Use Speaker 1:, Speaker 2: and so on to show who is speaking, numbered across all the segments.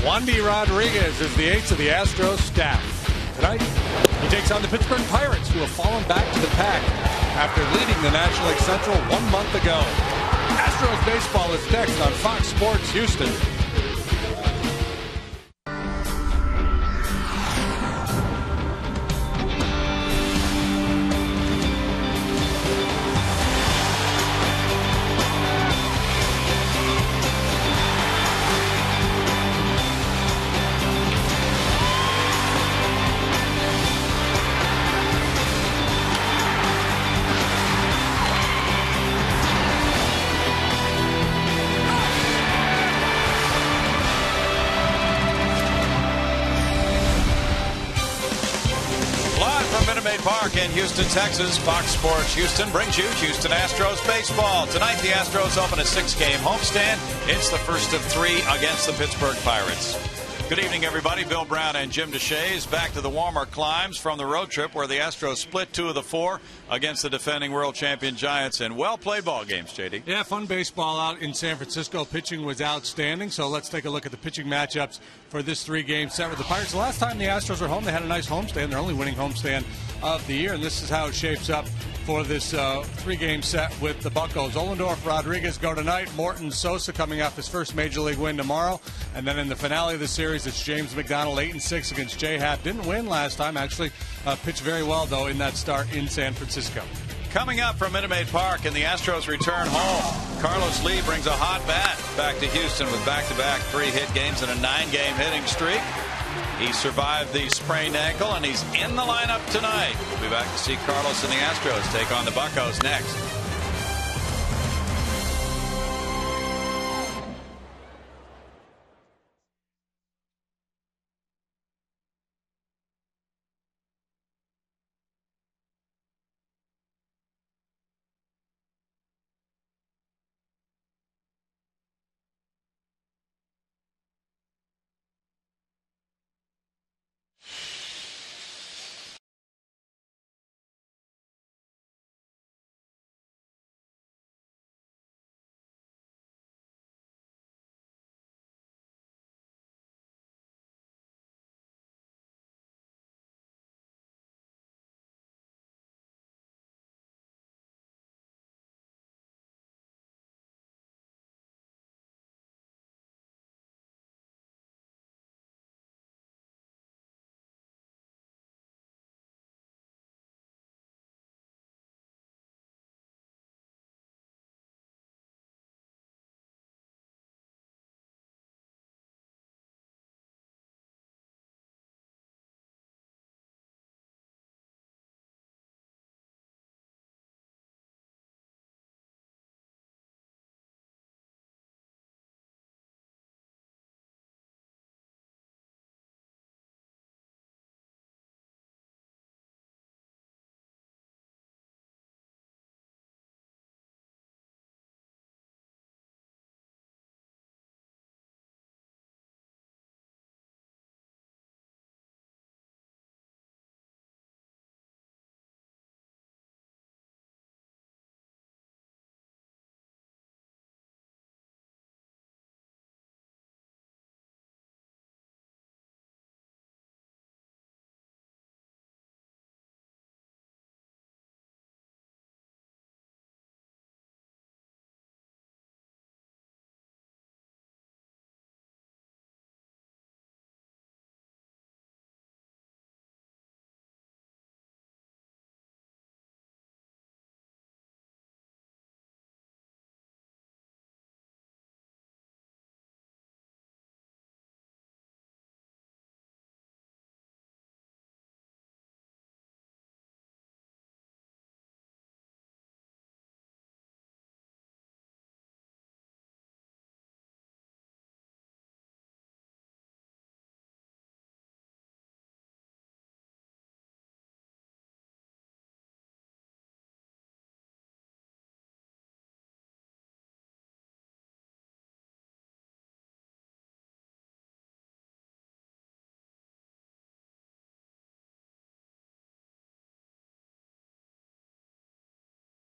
Speaker 1: Wandy Rodriguez is the ace of the Astros staff. Tonight, he takes on the Pittsburgh Pirates, who have fallen back to the pack after leading the National League Central 1 month ago. Astros baseball is next on Fox Sports Houston.
Speaker 2: Park in Houston, Texas. Fox Sports Houston brings you Houston Astros baseball. Tonight, the Astros open a 6-game homestand. It's the first of 3 against the Pittsburgh Pirates. Good evening, everybody. Bill Brown and Jim DeShays back to the warmer climes from the road trip where the Astros split 2 of the 4 against the defending world champion Giants in well-played ball games, JD.
Speaker 1: Yeah, fun baseball out in San Francisco. Pitching was outstanding, so let's take a look at the pitching matchups for this 3-game set with the Pirates. The last time the Astros were home, they had a nice homestand. They're only winning homestand of the year, and this is how it shapes up for this 3-game set with the Buccos. Ollendorf, Rodriguez go tonight. Morton, Sosa coming off his first Major League win tomorrow. And then in the finale of the series, it's James McDonald, 8-6 against J-Happ. Didn't win last time, actually. Pitched very well, though, in that start in San Francisco.
Speaker 2: Coming up from Minute Maid Park in the Astros return home, Carlos Lee brings a hot bat back to Houston with back-to-back 3-hit games and a 9-game hitting streak. He survived the sprained ankle, and he's in the lineup tonight. We'll be back to see Carlos and the Astros take on the Buccos next.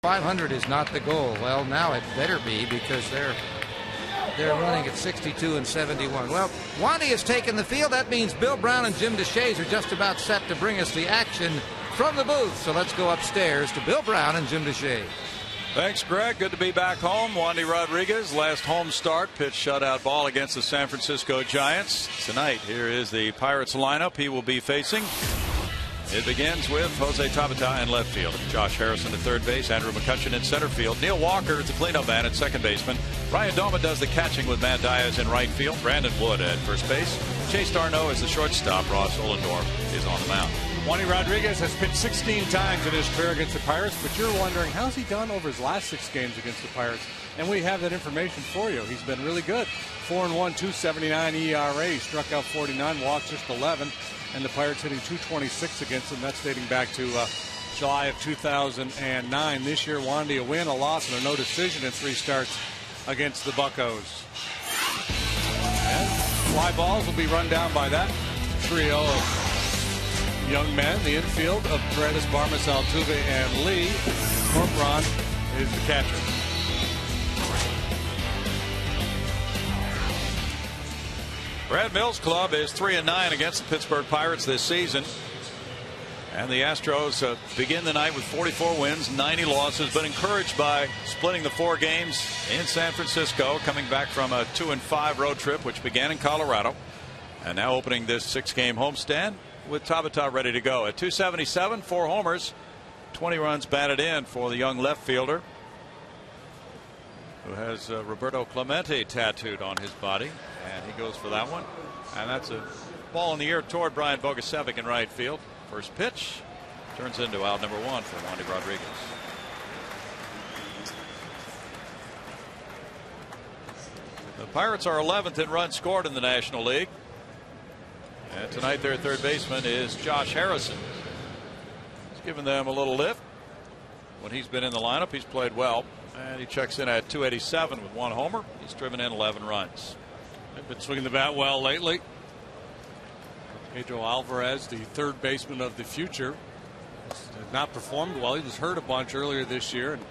Speaker 3: .500 is not the goal. Well, now it better be, because they're They're running at 62 and 71. Well, Wandy has taken the field. That means Bill Brown and Jim DeShays are just about set to bring us the action from the booth. So let's go upstairs to Bill Brown and Jim DeShays.
Speaker 2: Thanks, Greg. Good to be back home. Wandy Rodriguez, last home start, pitch shutout ball against the San Francisco Giants. Tonight, here is the Pirates lineup he will be facing. It begins with Jose Tabata in left field, Josh Harrison at third base, Andrew McCutchen in center field, Neil Walker is the cleanup man at second baseman, Ryan Doma does the catching with Matt Diaz in right field, Brandon Wood at first base, Chase Darno is the shortstop, Ross Ollendorf is on the mound.
Speaker 1: Wandy Rodriguez has pitched 16 times in his career against the Pirates, but you're wondering how's he done over his last 6 games against the Pirates, and we have that information for you. He's been really good. 4-1, 2.79 ERA. He struck out 49, walked just 11, and the Pirates hitting 226 against him. That's dating back to July of 2009. This year, Wandy a win, a loss, and a no decision in 3 starts against the Buccos. And fly balls will be run down by that trio of young men. The infield of Paredes, Barmas, Altuve, and Lee. Corcoran is the catcher.
Speaker 2: Brad Mills' club is 3-9 against the Pittsburgh Pirates this season. And the Astros begin the night with 44 wins, 90 losses, but encouraged by splitting the 4 games in San Francisco, coming back from a 2-5 road trip, which began in Colorado, and now opening this 6-game homestand with Tabata ready to go. At 277, 4 homers, 20 runs batted in for the young left fielder, who has Roberto Clemente tattooed on his body, and he goes for that one. And that's a ball in the air toward Brian Bogusevic in right field. First pitch turns into out number 1 for Wandy Rodriguez. The Pirates are 11th in runs scored in the National League. And tonight their third baseman is Josh Harrison. He's given them a little lift. When he's been in the lineup, he's played well. And he checks in at 287 with 1 homer. He's driven in 11 runs.
Speaker 1: They've been swinging the bat well lately. Pedro Alvarez, the third baseman of the future, has not performed well. He was hurt a bunch earlier this year, and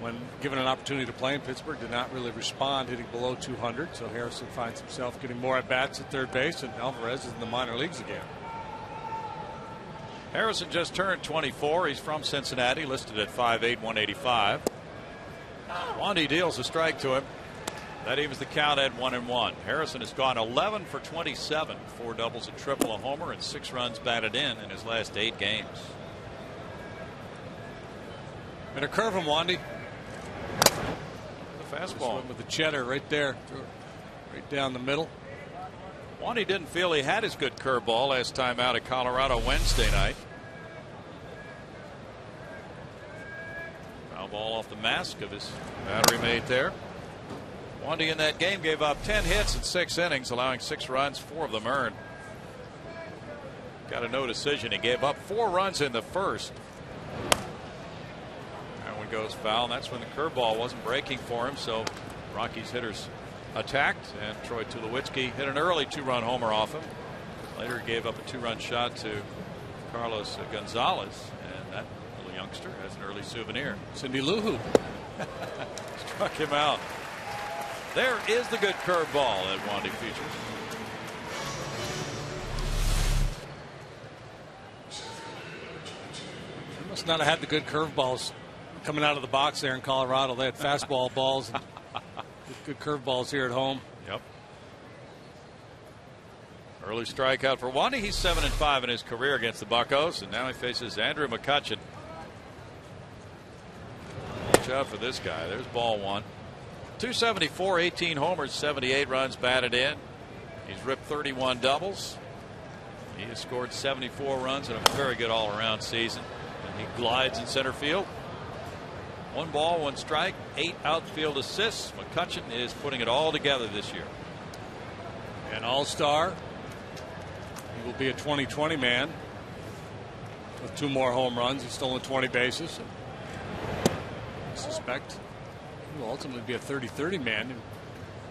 Speaker 1: when given an opportunity to play in Pittsburgh, did not really respond, hitting below 200. So Harrison finds himself getting more at bats at third base, and Alvarez is in the minor leagues again.
Speaker 2: Harrison just turned 24. He's from Cincinnati, listed at 5'8", 185. Wandy deals a strike to him. That evens the count at 1-1. Harrison has gone 11 for 27, 4 doubles, a triple, a homer, and 6 runs batted in his last 8 games.
Speaker 1: And a curve him, Wandy.
Speaker 2: The fastball
Speaker 1: with the cheddar right there, right down the middle.
Speaker 2: Wandy didn't feel he had his good curveball last time out at Colorado Wednesday night. Foul ball off the mask of his battery mate there. Wandy in that game gave up 10 hits in 6 innings, allowing 6 runs, 4 of them earned. Got a no decision. He gave up 4 runs in the first. That one goes foul, and that's when the curveball wasn't breaking for him. So Rockies hitters attacked, and Troy Tulowitzki hit an early 2-run homer off him. Later he gave up a 2-run shot to Carlos Gonzalez, and that little youngster has an early souvenir.
Speaker 1: Cindy Luhu
Speaker 2: struck him out. There is the good curveball that Wandy features.
Speaker 1: They must not have had the good curveballs coming out of the box there in Colorado. They had fastball balls and good curveballs here at home.
Speaker 2: Yep. Early strikeout for Wandy. He's 7-5 in his career against the Buccos, and now he faces Andrew McCutchen. Watch out for this guy. There's ball 1. 274, 18 homers, 78 runs batted in. He's ripped 31 doubles. He has scored 74 runs in a very good all-around season. And he glides in center field. 1 ball, 1 strike, 8 outfield assists. McCutchen is putting it all together this year.
Speaker 1: An all-star. He will be a 2020 man with 2 more home runs. He's stolen 20 bases. I suspect he will ultimately be a 30-30 man. He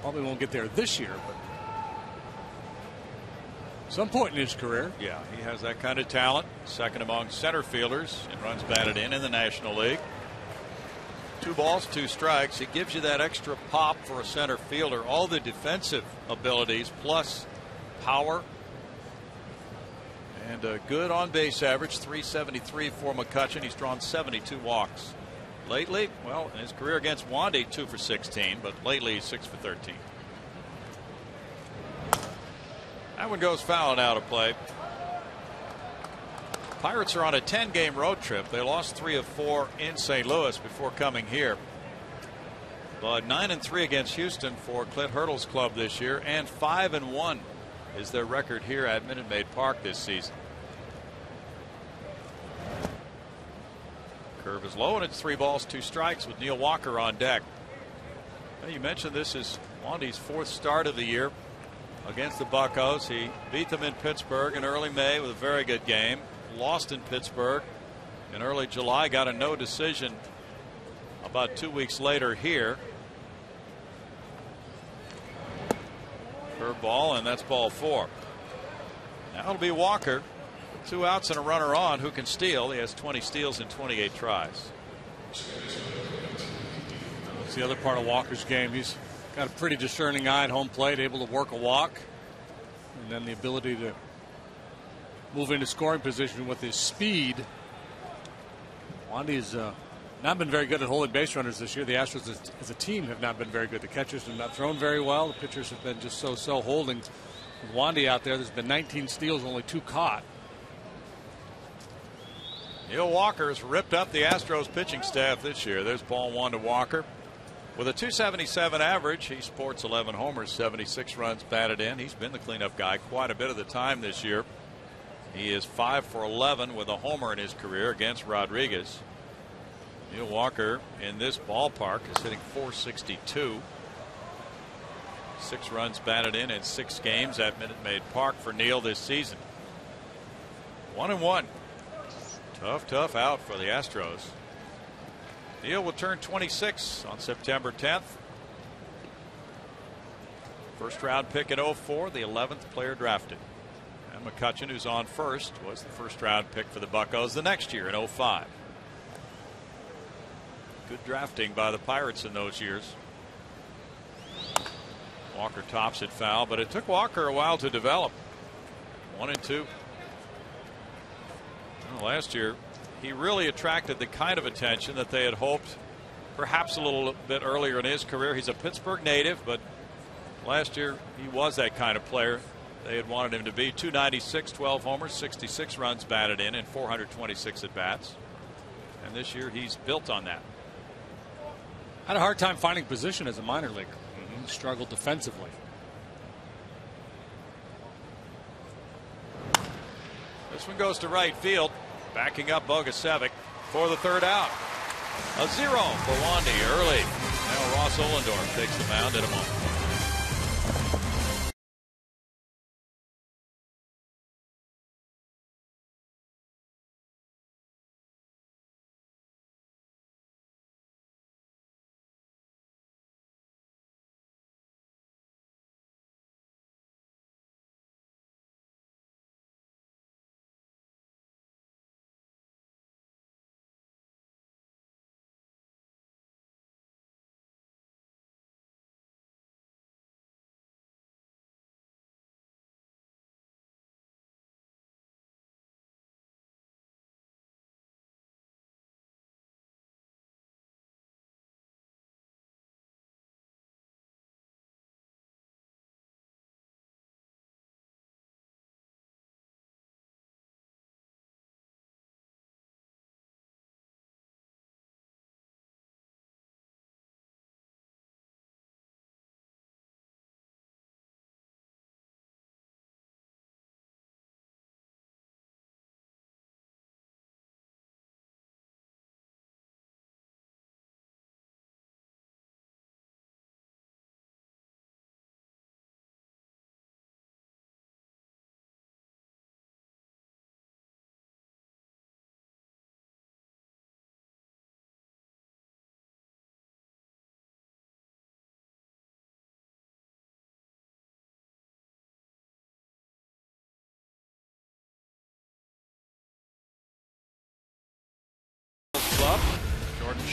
Speaker 1: probably won't get there this year, but some point in his career.
Speaker 2: Yeah, he has that kind of talent. Second among center fielders in runs batted in the National League. 2 balls, 2 strikes. It gives you that extra pop for a center fielder. All the defensive abilities plus power. And a good on base average, 373 for McCutchen. He's drawn 72 walks. Lately, well, in his career against Wandy, 2 for 16, but lately he's 6 for 13. That one goes foul and out of play. Pirates are on a 10-game road trip. They lost 3 of 4 in St. Louis before coming here. But 9-3 against Houston for Clint Hurdle's club this year, and 5-1 is their record here at Minute Maid Park this season. Curve is low, and it's 3 balls, 2 strikes with Neil Walker on deck. Now, you mentioned this is Wandy's 4th start of the year against the Buccos. He beat them in Pittsburgh in early May with a very good game. Lost in Pittsburgh in early July. Got a no decision about 2 weeks later here. Curveball, and that's ball 4. Now it'll be Walker with 2 outs and a runner on, who can steal. He has 20 steals in 28 tries.
Speaker 1: That's the other part of Walker's game. He's got a pretty discerning eye at home plate, able to work a walk, and then the ability to move into scoring position with his speed. Wandy's not been very good at holding base runners this year. The Astros as a team have not been very good. The catchers have not thrown very well. The pitchers have been just so holding. With Wandy out there, there's been 19 steals, only 2 caught.
Speaker 2: Neil Walker's ripped up the Astros pitching staff this year. There's ball 1 to Walker. With a 277 average, he sports 11 homers, 76 runs batted in. He's been the cleanup guy quite a bit of the time this year. He is 5 for 11 with a homer in his career against Rodriguez. Neil Walker in this ballpark is hitting .462. 6 runs batted in 6 games at Minute Maid Park for Neil this season. 1-1. Tough out for the Astros. Neil will turn 26 on September 10th. First round pick in 04, the 11th player drafted. And McCutchen, who's on first, was the first round pick for the Buccos the next year in 05. Good drafting by the Pirates in those years. Walker tops it foul, but it took Walker a while to develop. 1-2. Well, last year, he really attracted the kind of attention that they had hoped perhaps a little bit earlier in his career. He's a Pittsburgh native, but last year he was that kind of player they had wanted him to be. 296, 12 homers, 66 runs batted in, and 426 at bats. And this year he's built on that.
Speaker 1: Had a hard time finding position as a minor leaguer. Struggled defensively.
Speaker 2: This one goes to right field. Backing up Bogusevic for the 3rd out. A 0 for Wandy early. Now Ross Ollendorf takes the mound in a moment.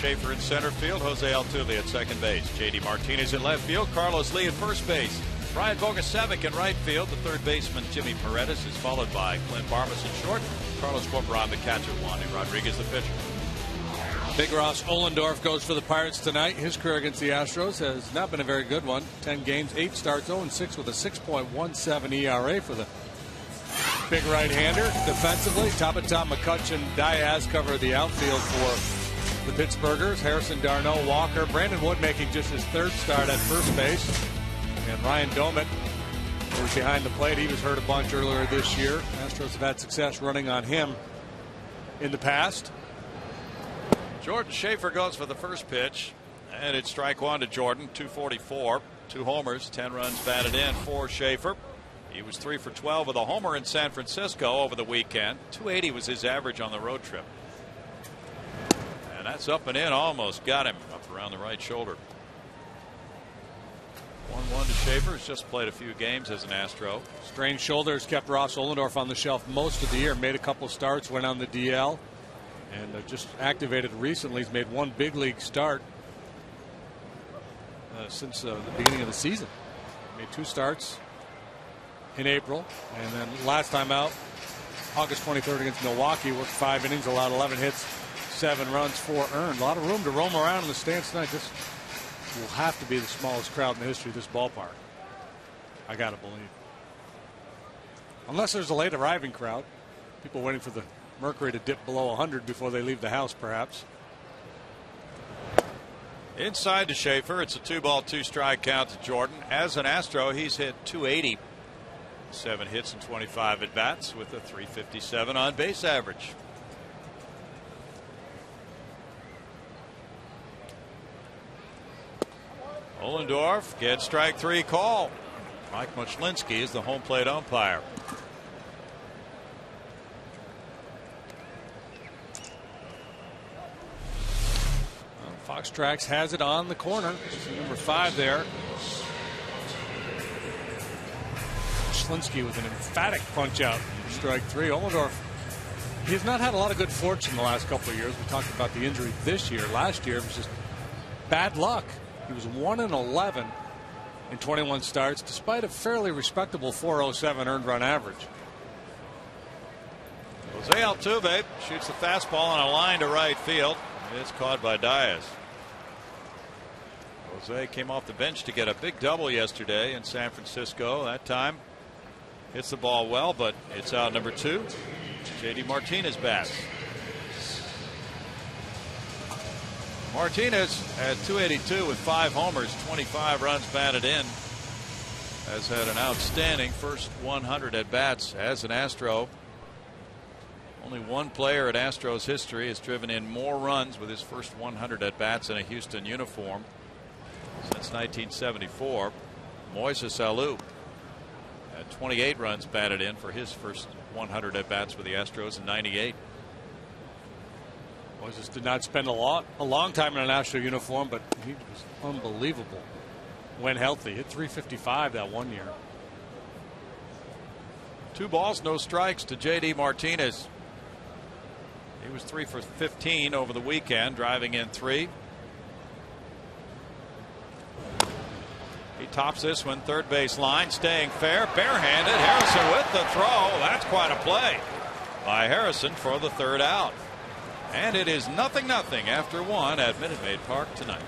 Speaker 2: Schaefer in center field. Jose Altuve at second base. J.D. Martinez in left field. Carlos Lee at first base. Brian Bogasevic in right field. The third baseman, Jimmy Paredes, is followed by Clint Barmas in short. Carlos Corporan the catcher. Wandy Rodriguez the pitcher.
Speaker 1: Big Ross Ohlendorf goes for the Pirates tonight. His career against the Astros has not been a very good one. 10 games, 8 starts, 0-6 with a 6.17 ERA for the big right-hander. Defensively, top McCutcheon, Diaz cover the outfield for the Pittsburghers. Harrison, Darno, Walker. Brandon Wood making just his third start at first base. And Ryan Domet was behind the plate. He was hurt a bunch earlier this year. Astros have had success running on him in the past.
Speaker 2: Jordan Schaefer goes for the first pitch, and it's strike one to Jordan. 244, 2 homers, 10 runs batted in for Schaefer. He was 3 for 12 with a homer in San Francisco over the weekend. 280 was his average on the road trip. And that's up and in, almost got him up around the right shoulder. 1-1 to Schaefer, who's just played a few games as an Astro.
Speaker 1: Strained shoulders kept Ross Ohlendorf on the shelf most of the year. Made a couple starts, went on the DL. And just activated recently. He's made one big league start since the beginning of the season. Made 2 starts in April, and then last time out, August 23rd against Milwaukee, worked 5 innings, allowed 11 hits, 7 runs, 4 earned. A lot of room to roam around in the stands tonight. This will have to be the smallest crowd in the history of this ballpark, I gotta believe. Unless there's a late arriving crowd, people waiting for the mercury to dip below 100 before they leave the house, perhaps.
Speaker 2: Inside to Schaefer. It's a 2-ball, 2-strike count to Jordan. As an Astro, he's hit 280. 7 hits and 25 at bats with a 357 on base average. Ohlendorf gets strike 3 call. Mike Muchlinski is the home plate umpire.
Speaker 1: Fox Tracks has it on the corner. Number 5 there. Schlinsky with an emphatic punch out. Strike 3. Ohlendorf, he has not had a lot of good fortune the last couple of years. We talked about the injury this year. Last year it was just bad luck. He was 1-11 in 21 starts, despite a fairly respectable 407 earned run average.
Speaker 2: Jose Altuve shoots the fastball on a line to right field. It's caught by Diaz. Jose came off the bench to get a big double yesterday in San Francisco. That time hits the ball well, but it's out number 2. J.D. Martinez bats. Martinez at 282 with 5 homers, 25 runs batted in. Has had an outstanding first 100 at bats as an Astro. Only one player in Astros history has driven in more runs with his first 100 at bats in a Houston uniform since 1974. Moises Alou had 28 runs batted in for his first 100 at bats with the Astros in '98.
Speaker 1: Moises did not spend a long time in an Astro uniform, but he was unbelievable when healthy. Hit 355 that one year.
Speaker 2: 2 balls, no strikes to J.D. Martinez. He was 3 for 15 over the weekend, driving in 3. He tops this one, third base line, staying fair, barehanded. Harrison with the throw. That's quite a play by Harrison for the 3rd out. And it is 0-0 after 1 at Minute Maid Park tonight.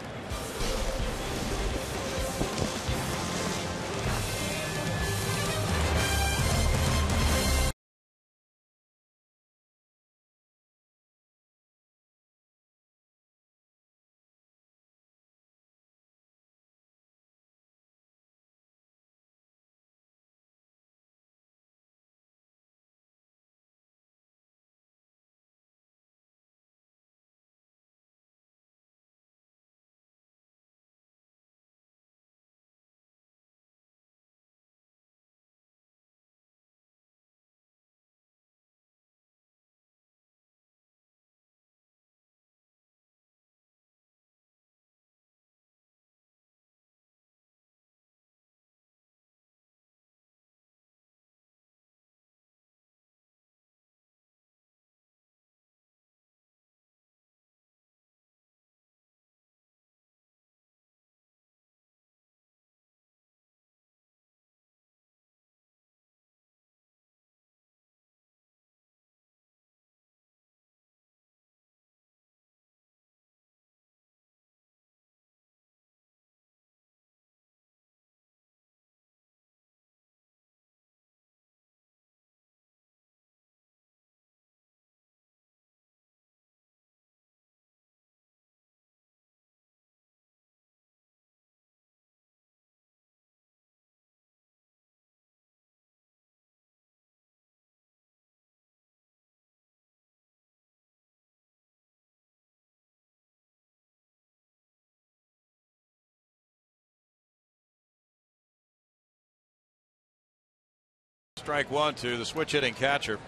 Speaker 2: Strike one to the switch hitting catcher.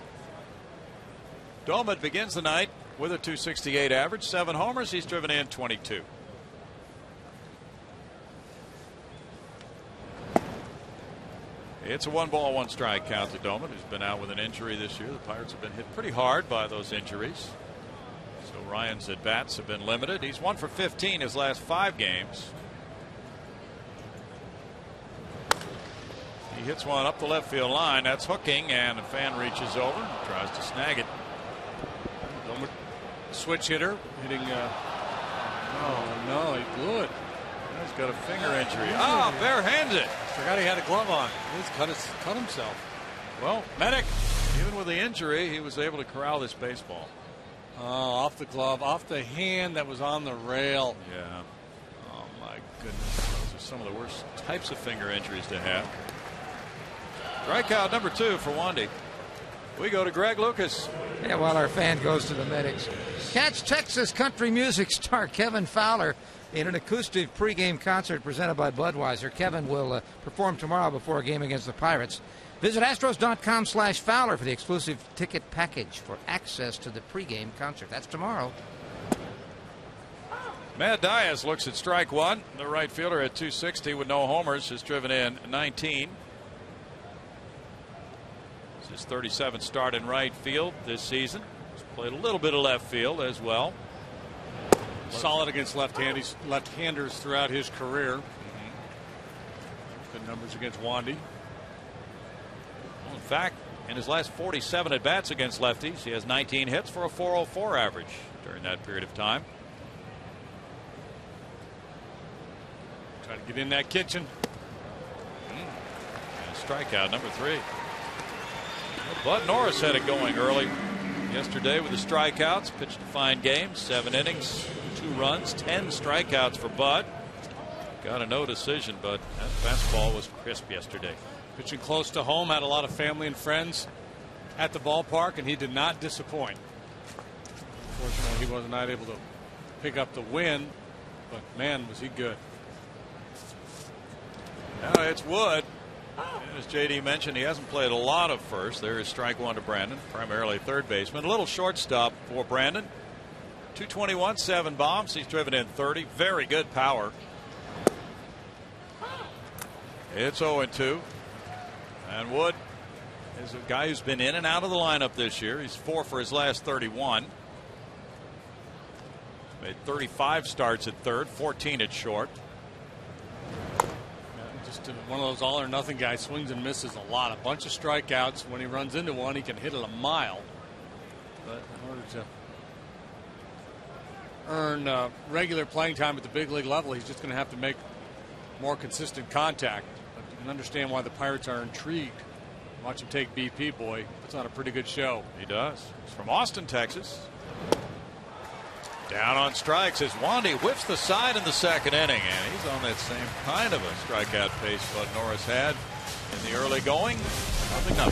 Speaker 2: Doman begins the night with a .268 average, 7 homers. He's driven in 22. It's a 1-ball, 1-strike count to Doman, who's been out with an injury this year. The Pirates have been hit pretty hard by those injuries. So Ryan's at bats have been limited. He's 1 for 15 his last 5 games. He hits one up the left field line. That's hooking, and a fan reaches over and tries to snag it.
Speaker 1: Doman, switch hitter, hitting. Oh no, he blew it.
Speaker 2: He's got a finger injury. Oh, bare hands it.
Speaker 1: Forgot he had a glove on. He's cut himself.
Speaker 2: Well, medic, even with the injury, he was able to corral this baseball.
Speaker 1: Oh, off the glove, off the hand that was on the rail.
Speaker 2: Yeah. Oh my goodness, those are some of the worst types of finger injuries to have. Strikeout number 2 for Wandy. We go to Greg Lucas.
Speaker 3: Yeah, while our fan goes to the medics. Catch Texas country music star Kevin Fowler in an acoustic pregame concert presented by Budweiser. Kevin will perform tomorrow before a game against the Pirates. Visit Astros.com/Fowler for the exclusive ticket package for access to the pregame concert. That's tomorrow.
Speaker 2: Matt Diaz looks at strike one. The right fielder at .260 with no homers has driven in 19. It's his 37th start in right field this season. He's played a little bit of left field as well.
Speaker 1: Solid against left-handers throughout his career. Good numbers against Wandy.
Speaker 2: Well, in fact, in his last 47 at bats against lefties, he has 19 hits for a .404 average during that period of time.
Speaker 1: Trying to get in that kitchen.
Speaker 2: And strikeout number 3. Well, Bud Norris had it going early yesterday with the strikeouts. Pitched a fine game, 7 innings, 2 runs, 10 strikeouts for Bud. Got a no decision, but that fastball was crisp yesterday.
Speaker 1: Pitching close to home, had a lot of family and friends at the ballpark, and he did not disappoint. Unfortunately, he was not able to pick up the win, but man, was he good.
Speaker 2: Now it's Wood. And as JD mentioned, he hasn't played a lot of first. There is strike one to Brandon, primarily third baseman. A little shortstop for Brandon. 221, 7 bombs. He's driven in 30. Very good power. It's 0-2. And Wood is a guy who's been in and out of the lineup this year. He's 4 for his last 31. Made 35 starts at third, 14 at short.
Speaker 1: Just one of those all or nothing guys, swings and misses a lot. A bunch of strikeouts. When he runs into one, he can hit it a mile. But in order to earn regular playing time at the big league level, he's just going to have to make more consistent contact. But you can understand why the Pirates are intrigued. Watch him take BP, boy. Puts on a pretty good show.
Speaker 2: He does. He's from Austin, Texas. Down on strikes as Wandy whips the side in the second inning, and he's on that same kind of a strikeout pace Bud Norris had in the early going. 0-0.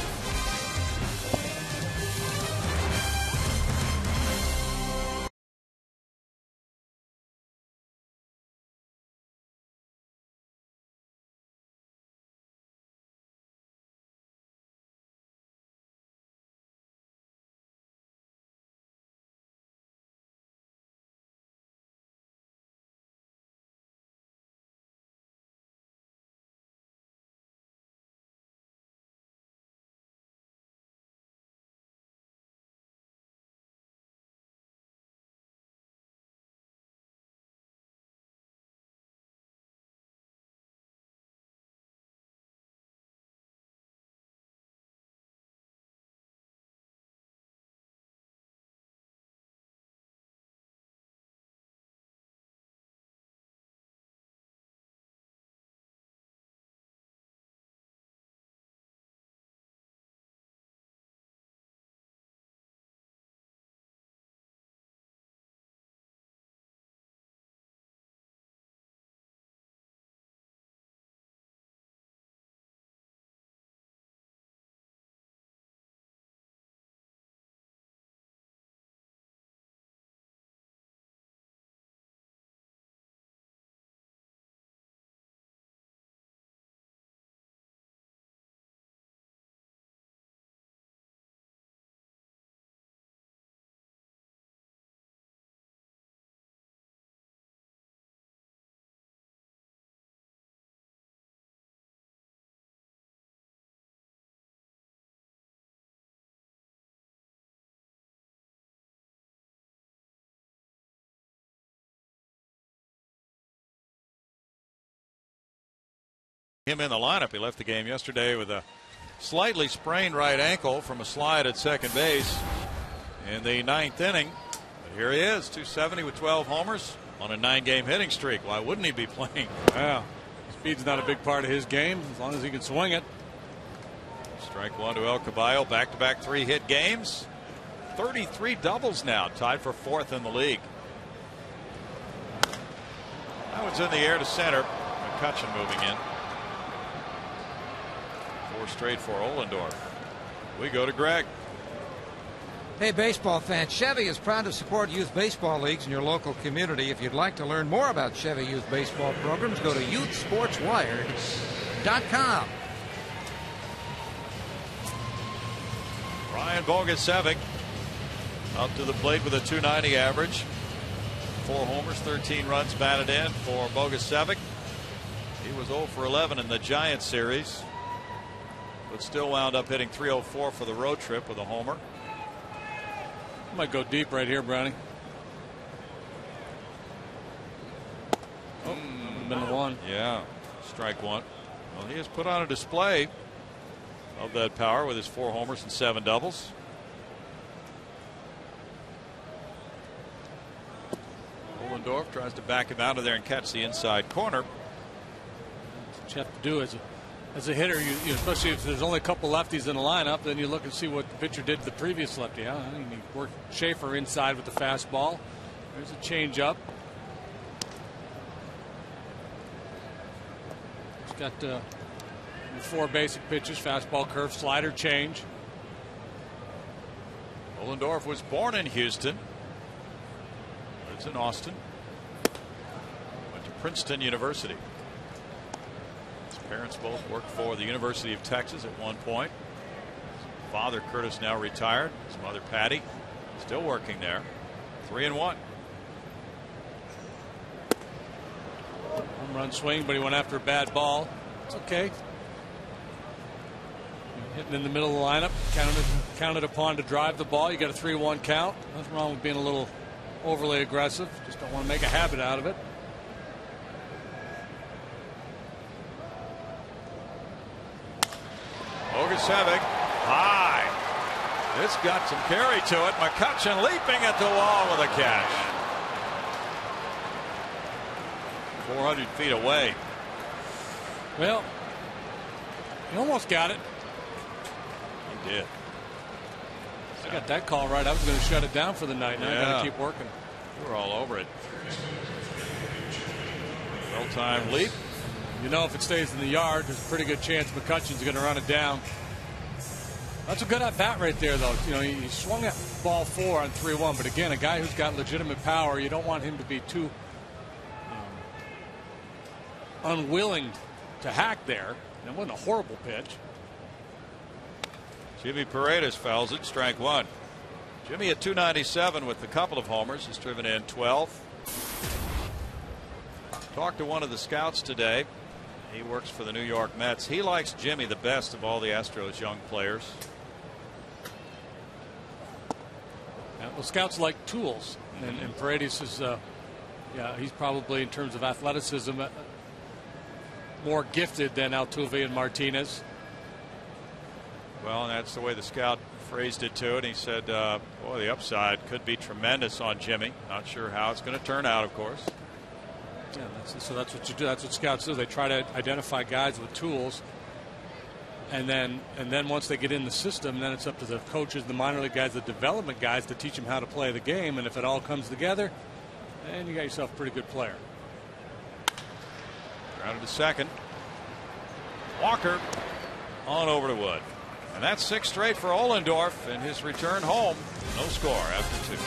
Speaker 2: him in the lineup. He left the game yesterday with a slightly sprained right ankle from a slide at second base in the 9th inning. But here he is, 270 with 12 homers on a 9-game hitting streak. Why wouldn't he be playing?
Speaker 1: Yeah, speed's not a big part of his game as long as he can swing it.
Speaker 2: Strike one to El Caballo. Back-to-back 3-hit games. 33 doubles now, tied for 4th in the league. That one's in the air to center. McCutchen moving in. 4 straight for Ohlendorf. We go to Greg.
Speaker 3: Hey, baseball fans, Chevy is proud to support youth baseball leagues in your local community. If you'd like to learn more about Chevy youth baseball programs, go to youthsportswired.com.
Speaker 2: Ryan Bogusevic up to the plate with a .290 average. 4 homers, 13 runs batted in for Bogusevic. He was 0 for 11 in the Giants series, but still wound up hitting .304 for the road trip with a homer.
Speaker 1: Might go deep right here, Brownie. Oh, been the one.
Speaker 2: Yeah, strike one. Well, he has put on a display of that power with his 4 homers and 7 doubles. Ohlendorf tries to back him out of there and catch the inside corner.
Speaker 1: That's what you have to do as a hitter, you especially if there's only a couple lefties in the lineup, then you look and see what the pitcher did to the previous lefty. I mean, he worked Schaefer inside with the fastball. There's a changeup. He's got 4 basic pitches: fastball, curve, slider, change.
Speaker 2: Ohlendorf was born in Houston. Lives in Austin. Went to Princeton University. His parents both worked for the University of Texas at one point. His father Curtis now retired. His mother Patty still working there. 3-1.
Speaker 1: Home run swing, but he went after a bad ball. It's okay. Hitting in the middle of the lineup, counted upon to drive the ball. You got a 3-1 count. Nothing wrong with being a little overly aggressive. Just don't want to make a habit out of it.
Speaker 2: Bogusevic high. It's got some carry to it. McCutchen leaping at the wall with a catch. 400 feet away.
Speaker 1: Well, he almost got it.
Speaker 2: He did.
Speaker 1: I got that call right. I was going to shut it down for the night. Now I got to keep working.
Speaker 2: We're all over it. Well-timed leap.
Speaker 1: You know, if it stays in the yard, there's a pretty good chance McCutchen's going to run it down. That's a good at bat right there, though. You know, he swung that ball 4 on 3-1, but again, a guy who's got legitimate power, you don't want him to be too unwilling to hack there. And it wasn't a horrible pitch.
Speaker 2: Jimmy Paredes fouls it, strike one. Jimmy at .297 with a couple of homers, has driven in 12. Talked to one of the scouts today. He works for the New York Mets. He likes Jimmy the best of all the Astros young players.
Speaker 1: Yeah, well, scouts like tools, and Paredes is, yeah, he's probably in terms of athleticism more gifted than Altuve and Martinez.
Speaker 2: Well, and that's the way the scout phrased it too, and he said, boy, the upside could be tremendous on Jimmy. Not sure how it's going to turn out, of course.
Speaker 1: Yeah, so that's what you do. That's what scouts do. They try to identify guys with tools, and then once they get in the system, then it's up to the coaches, the minor league guys, the development guys, to teach them how to play the game. And if it all comes together, then you got yourself a pretty good player.
Speaker 2: Grounded to second. Walker on over to Wood. And that's 6 straight for Ohlendorf in his return home. No score after 2.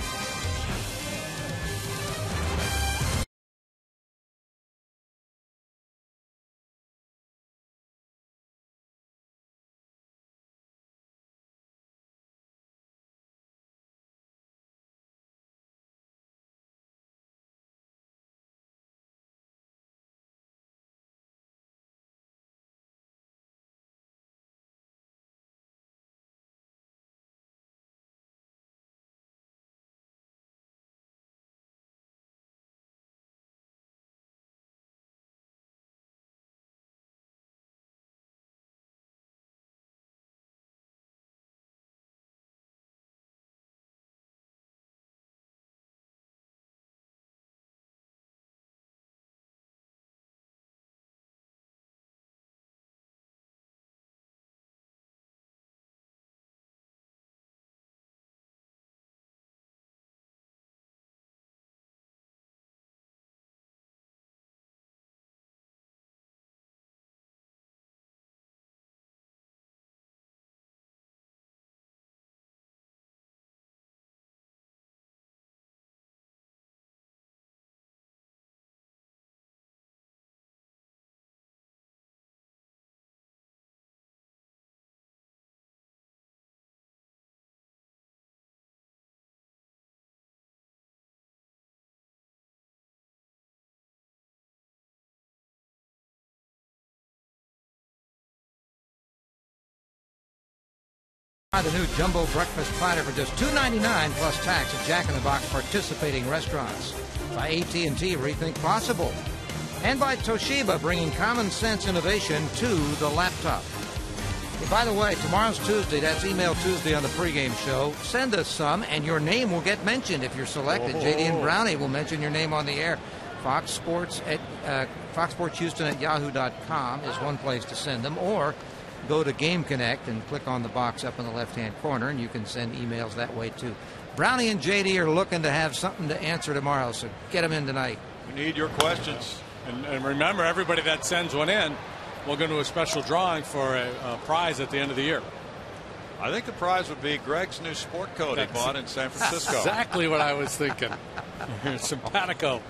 Speaker 3: Buy the new jumbo breakfast platter for just $2.99 plus tax at Jack in the Box participating restaurants. By AT &T, rethink possible. And by Toshiba, bringing common sense innovation to the laptop. Hey, by the way, tomorrow's Tuesday. That's Email Tuesday on the pregame show. Send us some, and your name will get mentioned if you're selected. JD and Brownie will mention your name on the air. Fox Sports Houston at yahoo.com is one place to send them, or go to Game Connect and click on the box up in the left-hand corner, and you can send emails that way too. Brownie and JD are looking to have something to answer tomorrow, so get them in tonight.
Speaker 2: We need your questions.
Speaker 1: And remember, everybody that sends one in, we'll go to a special drawing for a prize at the end of the year.
Speaker 2: I think the prize would be Greg's new sport coat he bought in San Francisco.
Speaker 1: Exactly what I was thinking. Simpatico.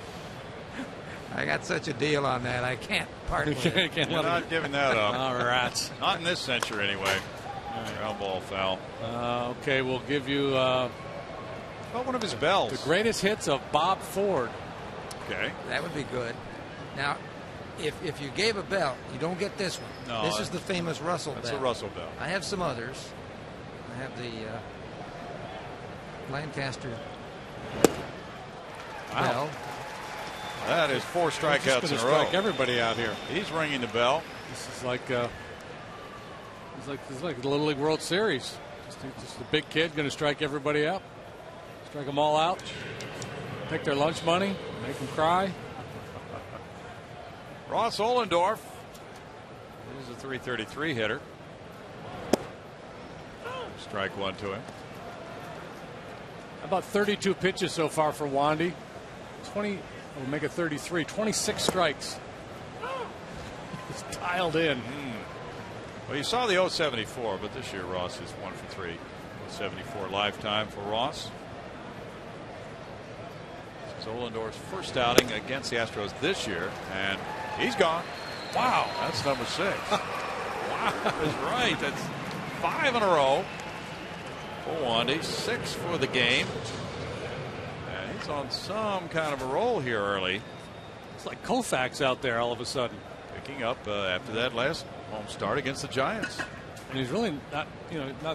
Speaker 2: I got such a deal on that, I can't part with it.
Speaker 1: You're
Speaker 2: not giving that up.
Speaker 1: All right.
Speaker 2: Not in this century, anyway. Ground ball foul.
Speaker 1: Okay, we'll give you
Speaker 2: about one of his bells.
Speaker 1: The greatest hits of Bob Ford.
Speaker 2: Okay.
Speaker 3: That would be good. Now, if you gave a bell, you don't get this one.
Speaker 2: No,
Speaker 3: this is the famous Russell bell.
Speaker 2: That's a Russell bell.
Speaker 3: I have some others. I have the Lancaster bell.
Speaker 2: That is 4 strikeouts in a row.
Speaker 1: Strike everybody out here.
Speaker 2: He's ringing the bell.
Speaker 1: This is like it's like the Little League World Series. Just a big kid going to strike everybody out, strike them all out, take their lunch money, make them cry.
Speaker 2: Ross Ollendorf is a .333 hitter. Strike one to him.
Speaker 1: About 32 pitches so far for Wandy. 20. We'll make it 33. 26 strikes. It's dialed in.
Speaker 2: Well, you saw the 074, but this year Ross is 1 for 3. 074 lifetime for Ross. This is Ollendorf's first outing against the Astros this year, and he's gone. Wow, that's number 6. Wow, that's right. That's 5 in a row for Wandy, 6 for the game. And he's on some kind of a roll here early.
Speaker 1: It's like Koufax out there all of a sudden.
Speaker 2: Picking up after that last home start against the Giants.
Speaker 1: And he's really not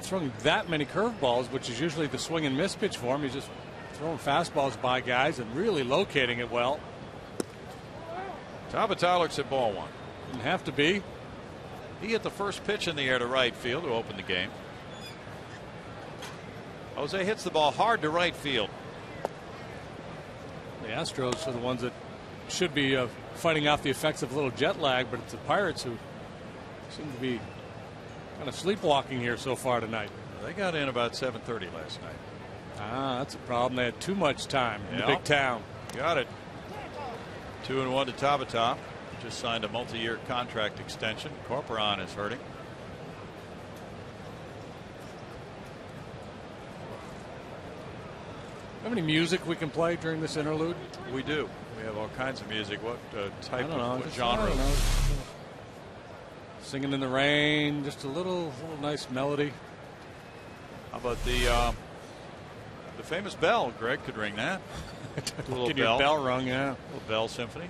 Speaker 1: throwing that many curveballs, which is usually the swing and miss pitch for him. He's just throwing fastballs by guys and really locating it well.
Speaker 2: Tabata looks at ball 1.
Speaker 1: Didn't have to be.
Speaker 2: He hit the first pitch in the air to right field to open the game. Jose hits the ball hard to right field.
Speaker 1: The Astros are the ones that should be fighting off the effects of a little jet lag, but it's the Pirates who seem to be kind of sleepwalking here so far tonight.
Speaker 2: They got in about 7:30 last night.
Speaker 1: That's a problem. They had too much time in the big town.
Speaker 2: Got it. 2-1 to Tabata. Just signed a multi-year contract extension. Corporon is hurting.
Speaker 1: Have any music we can play during this interlude?
Speaker 2: We do. We have all kinds of music. What type
Speaker 1: of
Speaker 2: what genre?
Speaker 1: Singing in the rain, just a little nice melody.
Speaker 2: How about the famous bell? Greg could ring that.
Speaker 1: A little bell rung, yeah.
Speaker 2: A little bell symphony.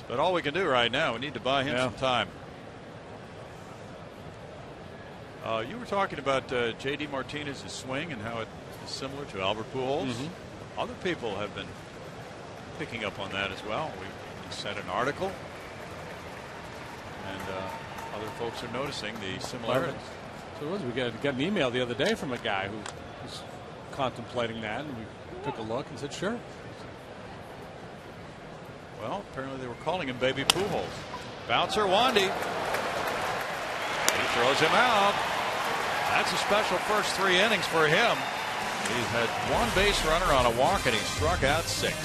Speaker 2: But all we can do right now, we need to buy him some time. You were talking about J.D. Martinez's swing and how it is similar to Albert Pujols. Other people have been picking up on that as well. We sent an article, and other folks are noticing the similarities.
Speaker 1: So we got an email the other day from a guy who was contemplating that, and we took a look and said, sure.
Speaker 2: Well, apparently they were calling him Baby Pujols. Bouncer Wandy. He throws him out. That's a special first 3 innings for him. He had 1 base runner on a walk, and he struck out 6.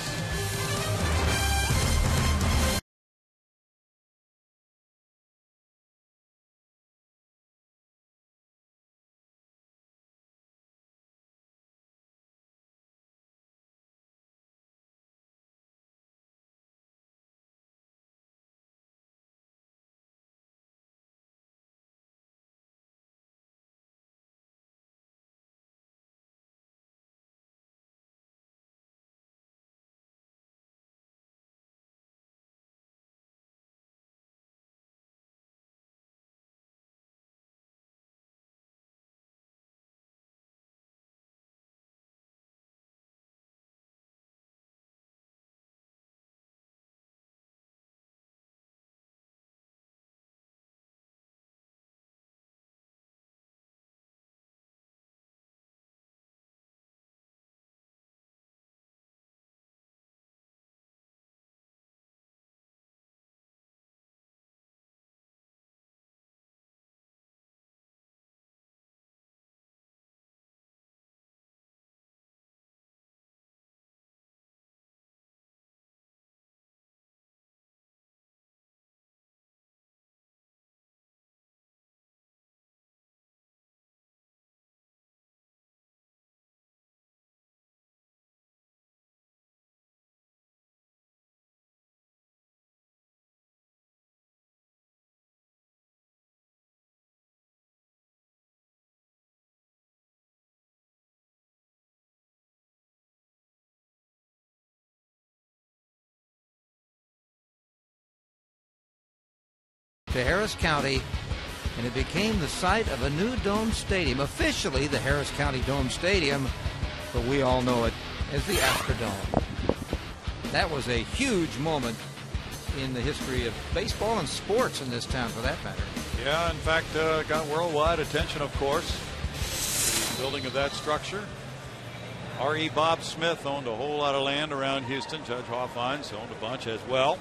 Speaker 3: to Harris County, and it became the site of a new dome stadium, officially the Harris County Dome Stadium, but we all know it as the Astrodome. That was a huge moment in the history of baseball and sports in this town, for that matter.
Speaker 2: Yeah, in fact, got worldwide attention, of course. The building of that structure. R.E. Bob Smith owned a whole lot of land around Houston. Judge Hoffines owned a bunch as well.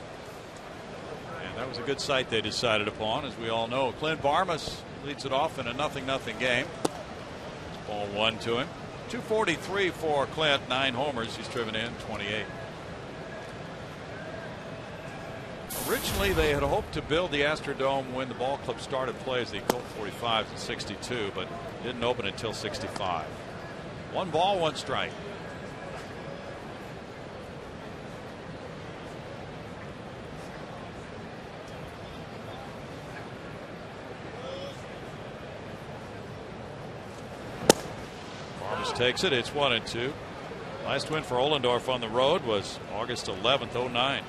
Speaker 2: And that was a good site they decided upon, as we all know. Clint Barmas leads it off in a 0-0 game. Ball 1 to him. 243 for Clint, 9 homers. He's driven in 28. Originally, they had hoped to build the Astrodome when the ball club started play as the Colt 45s in '62, but didn't open until '65. 1 ball, 1 strike. Farmers takes it. It's 1-2. Last win for Ollendorf on the road was August 11th, 2009.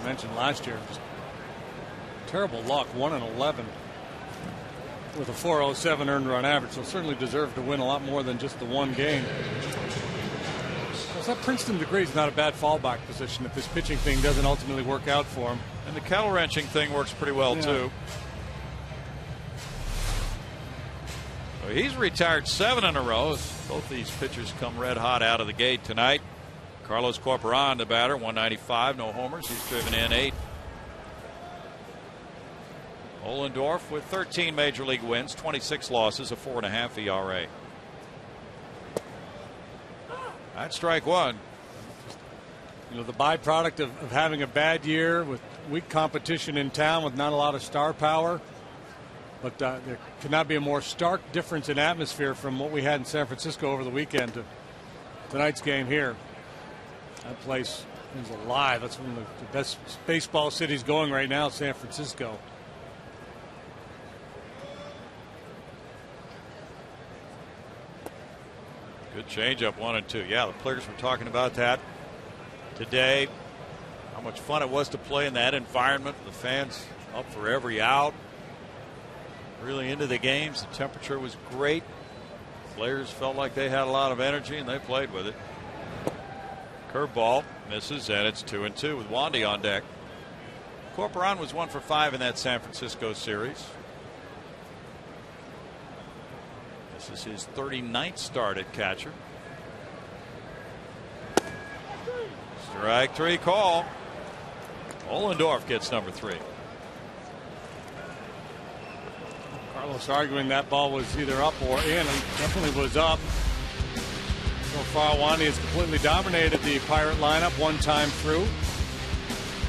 Speaker 1: Mentioned last year, just terrible luck, 1-11 with a 407 earned run average, so certainly deserved to win a lot more than just the one game. That Princeton degree is not a bad fallback position if this pitching thing doesn't ultimately work out for him.
Speaker 2: And the kettle wrenching thing works pretty well too. So he's retired 7 in a row. Both these pitchers come red hot out of the gate tonight. Carlos Corporan, the batter, 195, no homers. He's driven in 8. Ollendorf with 13 major league wins, 26 losses, a 4.5 ERA. That's strike 1.
Speaker 1: You know, the byproduct of having a bad year with weak competition in town with not a lot of star power. But there cannot be a more stark difference in atmosphere from what we had in San Francisco over the weekend to tonight's game here. That place is alive. That's one of the best baseball cities going right now, San Francisco.
Speaker 2: Good changeup, 1-2. Yeah, the players were talking about that today. How much fun it was to play in that environment. The fans up for every out. Really into the games. The temperature was great. Players felt like they had a lot of energy and they played with it. Curveball misses, and it's 2-2 with Wandy on deck. Corporan was 1 for 5 in that San Francisco series. This is his 39th start at catcher. Strike 3 call. Ollendorf gets number 3.
Speaker 1: Carlos arguing that ball was either up or in, and definitely was up. So far, Wandy has completely dominated the Pirate lineup one time through.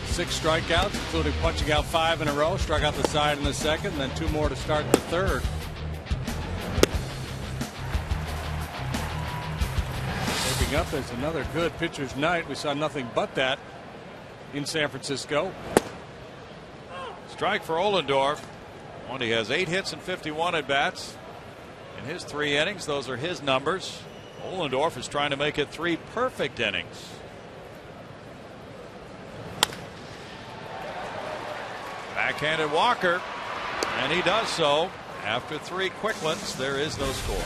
Speaker 1: 6 strikeouts, including punching out 5 in a row. Struck out the side in the second, and then 2 more to start the third. Shaping up as another good pitcher's night. We saw nothing but that in San Francisco.
Speaker 2: Strike for Ollendorf. Wandy has 8 hits and 51 at bats in his 3 innings. Those are his numbers. Ollendorf is trying to make it 3 perfect innings. Backhanded Walker, and he does so. After 3 quick ones, there is no score.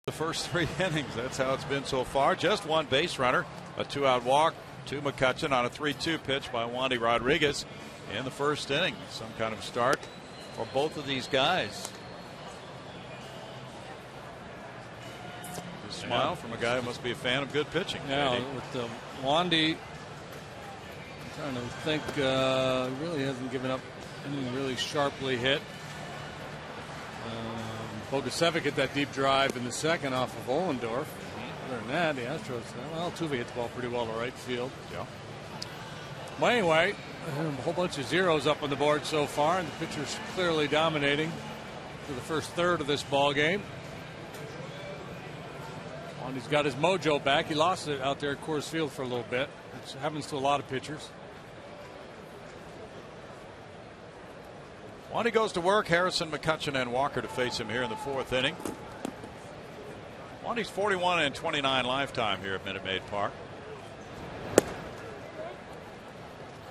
Speaker 2: The first 3 innings. That's how it's been so far. Just 1 base runner, a 2-out walk to McCutchen on a 3-2 pitch by Wandy Rodriguez in the first inning. Some kind of start for both of these guys. A smile from a guy who must be a fan of good pitching.
Speaker 1: Yeah, with Wandy, I'm trying to think, really hasn't given up anything really sharply hit. Bogusevic hit that deep drive in the second off of Ohlendorf. Other than that, the Astros, well, Tuve hit the ball pretty well to right field.
Speaker 2: Yeah.
Speaker 1: Well, anyway, a whole bunch of zeros up on the board so far, and the pitcher's clearly dominating for the first third of this ball game. Wandy's got his mojo back. He lost it out there at Coors Field for a little bit, which happens to a lot of pitchers.
Speaker 2: Wandy goes to work. Harrison, McCutchen, and Walker to face him here in the 4th inning. Wandy's 41-29 lifetime here at Minute Maid Park.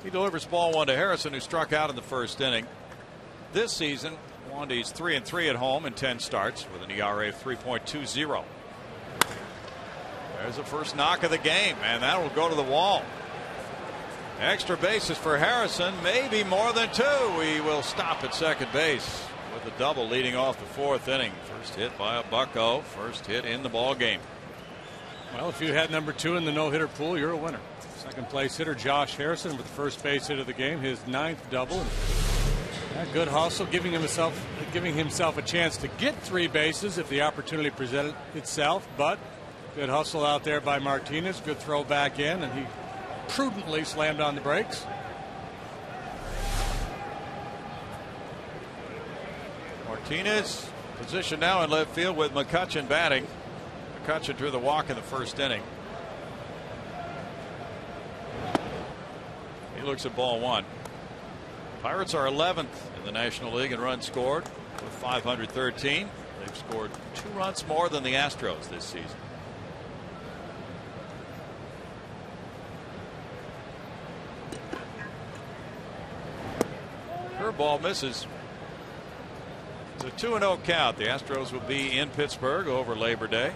Speaker 2: He delivers ball 1 to Harrison, who struck out in the first inning. This season, Wandy's 3-3 at home in 10 starts with an ERA of 3.20. There's the first knock of the game, and that will go to the wall. Extra bases for Harrison, maybe more than 2. He will stop at second base with a double leading off the 4th inning. First hit by a Bucko, first hit in the ball game.
Speaker 1: Well, if you had number 2 in the no-hitter pool, you're a winner. Second place hitter Josh Harrison with the first base hit of the game, his 9th double. Yeah, good hustle, giving himself a chance to get 3 bases if the opportunity presented itself. But good hustle out there by Martinez. Good throw back in, and he prudently slammed on the brakes.
Speaker 2: Martinez positioned now in left field with McCutchen batting. McCutchen drew the walk in the first inning. He looks at ball 1. Pirates are 11th in the National League in runs scored with 513. They've scored 2 runs more than the Astros this season. Curveball misses. It's a 2-0 count. The Astros will be in Pittsburgh over Labor Day.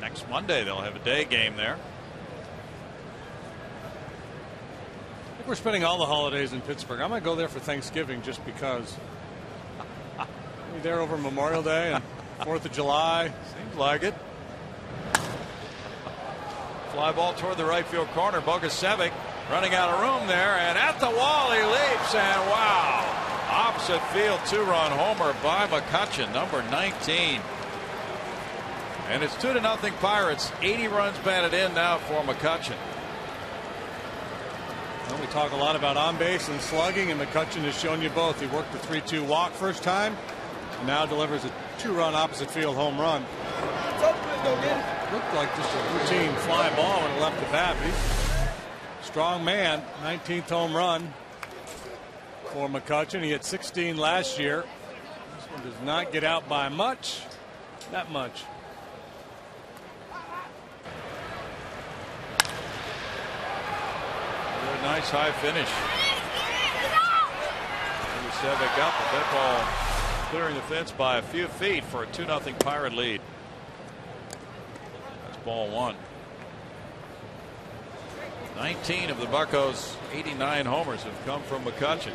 Speaker 2: Next Monday they'll have a day game there.
Speaker 1: I think we're spending all the holidays in Pittsburgh. I might go there for Thanksgiving just because. Be there over Memorial Day and 4th of July.
Speaker 2: Seems like it. Fly ball toward the right field corner. Bogusevic running out of room there, and at the wall he leaps, and wow, opposite field 2-run homer by McCutchen, number 19. And it's 2-0 Pirates. 80 runs batted in now for McCutchen.
Speaker 1: Well, we talk a lot about on base and slugging, and McCutchen has shown you both. He worked the 3-2 walk first time, and now delivers a 2-run opposite field home run. Looked like just a routine fly ball when it left the bat. He's a strong man. 19th home run for McCutchen. He had 16 last year. This one does not get out by much. That much.
Speaker 2: A nice high finish. Bogusevic up, but that ball clearing the fence by a few feet for a 2-0 Pirate lead. That's ball 1. 19 of the Buccos' 89 homers have come from McCutchen.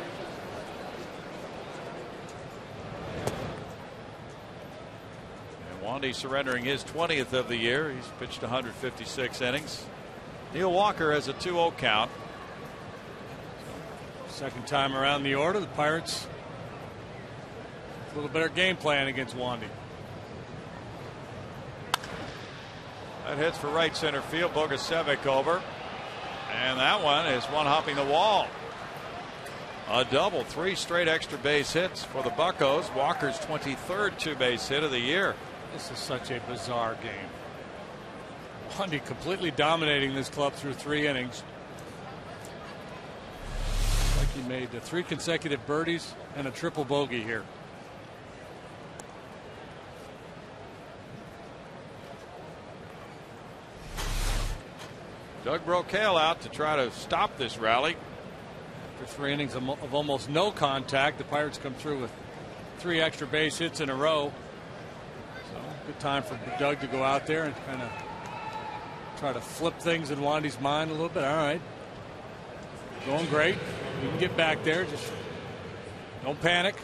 Speaker 2: And Wandy surrendering his 20th of the year. He's pitched 156 innings. Neil Walker has a 2-0 count.
Speaker 1: Second time around the order, the Pirates a little better game plan against Wandy.
Speaker 2: That hits for right center field. Bogusevic over. And that one is one hopping the wall. A double, 3 straight extra base hits for the Buccos. Walker's 23rd 2-base hit of the year.
Speaker 1: This is such a bizarre game. Wandy completely dominating this club through 3 innings. Like he made 3 consecutive birdies and a triple bogey here.
Speaker 2: Doug Brocail out to try to stop this rally.
Speaker 1: After 3 innings of almost no contact, the Pirates come through with 3 extra base hits in a row. So Good time for Doug to go out there and kind of try to flip things in Wandy's mind a little bit. All right. Going great. You can get back there. Just don't panic.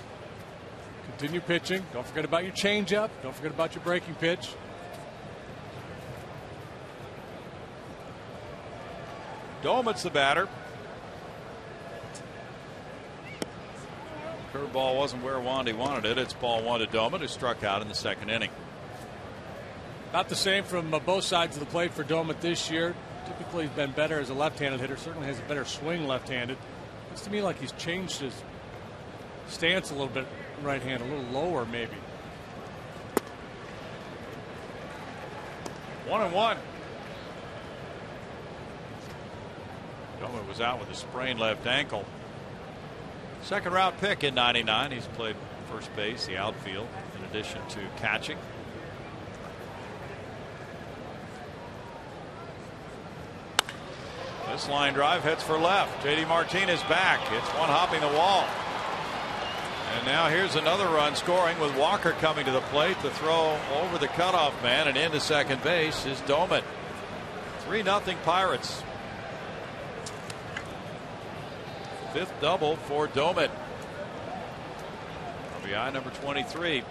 Speaker 1: Continue pitching. Don't forget about your changeup. Don't forget about your breaking pitch.
Speaker 2: Domit's the batter. Curveball wasn't where Wandy wanted it. It's ball 1 to Domit, who struck out in the second inning.
Speaker 1: About the same from both sides of the plate for Domit this year. Typically, he's been better as a left-handed hitter. Certainly has a better swing left-handed. Looks to me like he's changed his stance a little bit. Right hand, a little lower, maybe.
Speaker 2: 1-1. Domit was out with a sprained left ankle. Second round pick in '99. He's played first base, the outfield, in addition to catching. This line drive heads for left. J.D. Martinez back. It's one hopping the wall. And now here's another run scoring with Walker coming to the plate. The throw over the cutoff man and into second base is Domit. 3-0 Pirates. Fifth double for Domit. RBI number 23.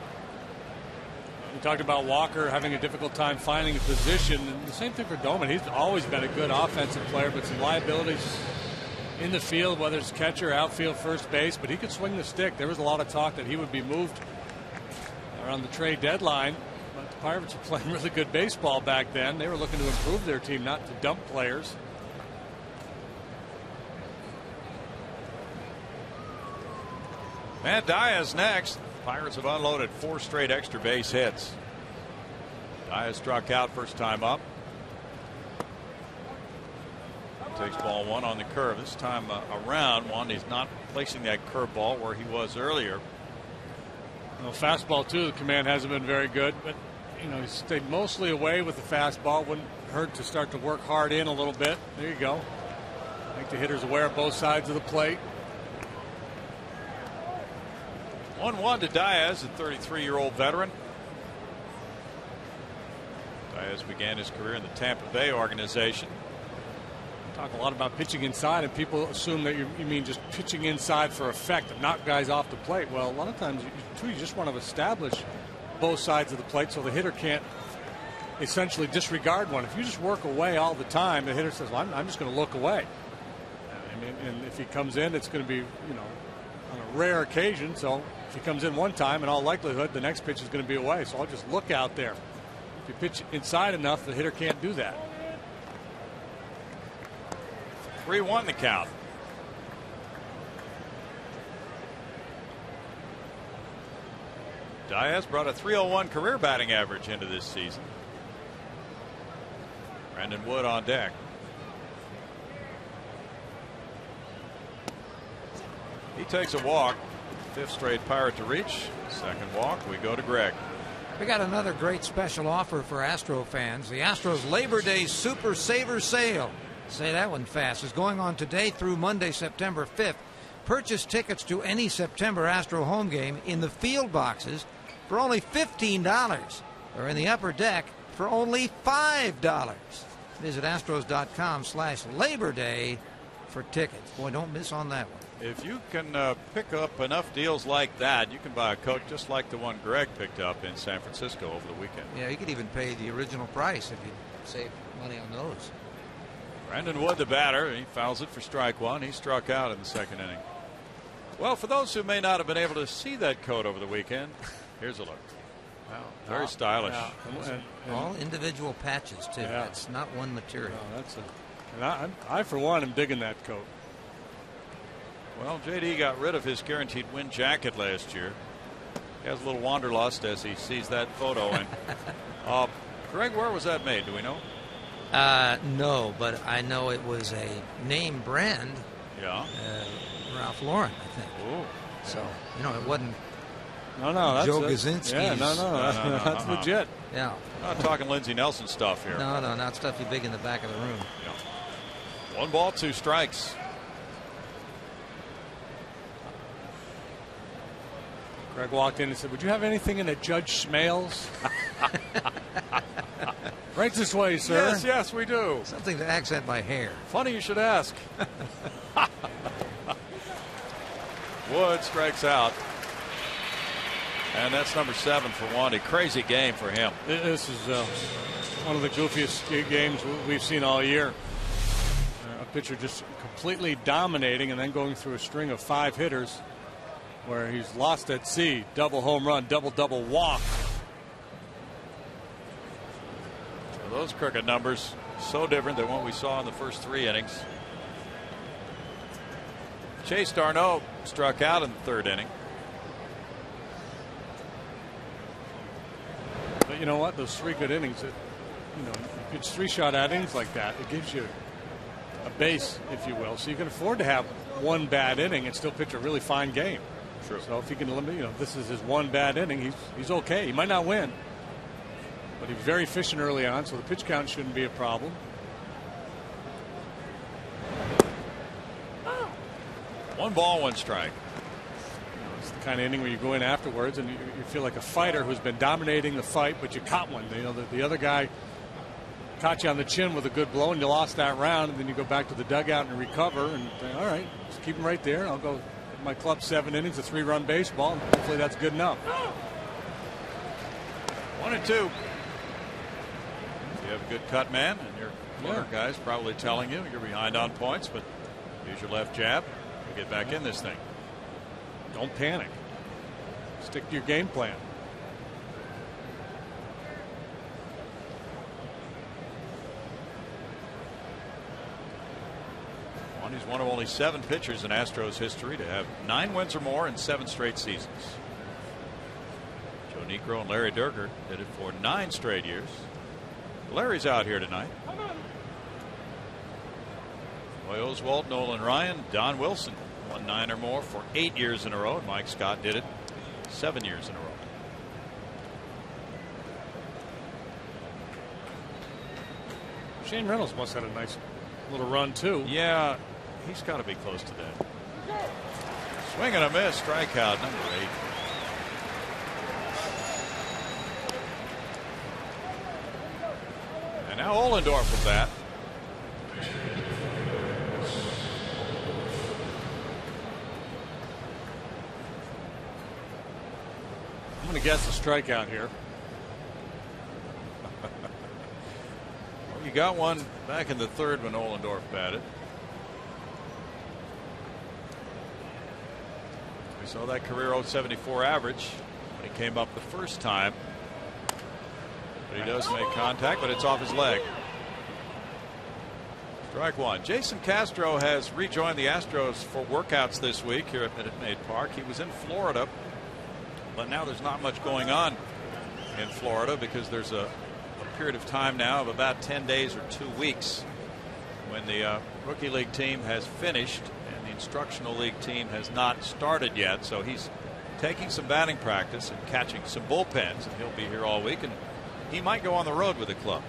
Speaker 1: We talked about Walker having a difficult time finding a position. And the same thing for Domit. He's always been a good offensive player, but some liabilities in the field, whether it's catcher, outfield, first base. But he could swing the stick. There was a lot of talk that he would be moved around the trade deadline. But the Pirates were playing really good baseball back then. They were looking to improve their team, not to dump players.
Speaker 2: Matt Diaz next. Pirates have unloaded 4 straight extra base hits. Diaz struck out first time up. Takes ball 1 on the curve. This time around, Wandy's not placing that curveball where he was earlier.
Speaker 1: Well, fastball too. The command hasn't been very good, but he stayed mostly away with the fastball. Wouldn't hurt to start to work hard in a little bit. There you go. Make the hitters aware of both sides of the plate.
Speaker 2: 1-1 to Diaz, a 33-year-old veteran. Diaz began his career in the Tampa Bay organization.
Speaker 1: Talk a lot about pitching inside, and people assume that you mean just pitching inside for effect, and knock guys off the plate. Well, a lot of times you just want to establish both sides of the plate so the hitter can't essentially disregard one. If you just work away all the time, the hitter says, well, I'm just going to look away. And if he comes in, it's going to be, on a rare occasion. So if he comes in one time, in all likelihood, the next pitch is going to be away. So I'll just look out there. If you pitch inside enough, the hitter can't do that.
Speaker 2: 3-1 the count. Diaz brought a .301 career batting average into this season. Brandon Wood on deck. He takes a walk. 5th straight Pirate to reach. Second walk. We go to Greg.
Speaker 3: We got another great special offer for Astro fans. The Astros Labor Day Super Saver Sale. Say that one fast. Is going on today through Monday, September 5th. Purchase tickets to any September Astro home game in the field boxes for only $15 or in the upper deck for only $5. Visit Astros.com/Labor Day for tickets. Boy, don't miss on that one.
Speaker 2: If you can pick up enough deals like that, you can buy a coat just like the one Greg picked up in San Francisco over the weekend.
Speaker 3: Yeah, you could even pay the original price if you save money on those.
Speaker 2: Brandon Wood, the batter, he fouls it for strike 1. He struck out in the second inning. Well, for those who may not have been able to see that coat over the weekend, here's a look. Wow, very stylish.
Speaker 1: Yeah. And
Speaker 3: all individual patches too. Yeah. That's not one material.
Speaker 1: No, I for one am digging that coat.
Speaker 2: Well, JD got rid of his guaranteed win jacket last year. He has a little wanderlust as he sees that photo. And Greg, where was that made? Do we know?
Speaker 3: No, but I know it was a name brand.
Speaker 2: Yeah.
Speaker 3: Ralph Lauren, I think.
Speaker 2: Ooh.
Speaker 3: So, it wasn't
Speaker 1: Joe
Speaker 3: Gazinski's.
Speaker 1: Yeah, no, that's legit.
Speaker 3: Yeah.
Speaker 2: Not talking Lindsey Nelson stuff here.
Speaker 3: No, not stuff you big in the back of the room.
Speaker 2: Yeah. 1 ball, 2 strikes.
Speaker 1: Greg walked in and said, "Would you have anything in a Judge Smales?" Right this way, sir.
Speaker 2: Yes, yes, we do.
Speaker 3: Something to accent my hair.
Speaker 2: Funny you should ask. Wood strikes out. And that's number 7 for Wandy. Crazy game for him.
Speaker 1: This is one of the goofiest games we've seen all year. A pitcher just completely dominating and then going through a string of 5 hitters where he's lost at sea. Double home run, double walk.
Speaker 2: Those crooked numbers so different than what we saw in the first 3 innings. Chase Darno struck out in the 3rd inning.
Speaker 1: But you know what? Those 3 good innings, it's 3-shot innings like that. It gives you a base, if you will, so you can afford to have 1 bad inning and still pitch a really fine game.
Speaker 2: True.
Speaker 1: So if he can limit, this is his 1 bad inning, he's okay. He might not win, but he was very efficient early on, so the pitch count shouldn't be a problem.
Speaker 2: One ball, 1 strike.
Speaker 1: It's the kind of inning where you go in afterwards and you feel like a fighter who's been dominating the fight, but you caught one. The other guy caught you on the chin with a good blow and you lost that round, and then you go back to the dugout and recover and say, all right, just keep him right there. I'll go my club 7 innings, a 3-run baseball. Hopefully that's good enough.
Speaker 2: 1-2. You have a good cut man, and your corner guy's probably telling you you're behind on points, but use your left jab. You get back in this thing.
Speaker 1: Don't panic. Stick to your game plan.
Speaker 2: He's one of only 7 pitchers in Astros history to have 9 wins or more in 7 straight seasons. Joe Niekro and Larry Durger did it for 9 straight years. Larry's out here tonight. Roy Oswalt, Nolan Ryan, Don Wilson won 9 or more for 8 years in a row. And Mike Scott did it 7 years in a row.
Speaker 1: Shane Reynolds must have had a nice little run too.
Speaker 2: Yeah, he's got to be close to that. Swing and a miss, strikeout number 8. And now Ohlendorf with that.
Speaker 1: I'm going to guess a strikeout here.
Speaker 2: Well, you got one back in the 3rd when Ohlendorf batted. We saw that career 074 average when he came up the first time. But he does make contact, but it's off his leg. Strike 1. Jason Castro has rejoined the Astros for workouts this week here at Minute Maid Park. He was in Florida, but now there's not much going on in Florida because there's a period of time now of about 10 days or 2 weeks when the rookie league team has finished and the instructional league team has not started yet. So he's taking some batting practice and catching some bullpens, and he'll be here all week, and he might go on the road with the club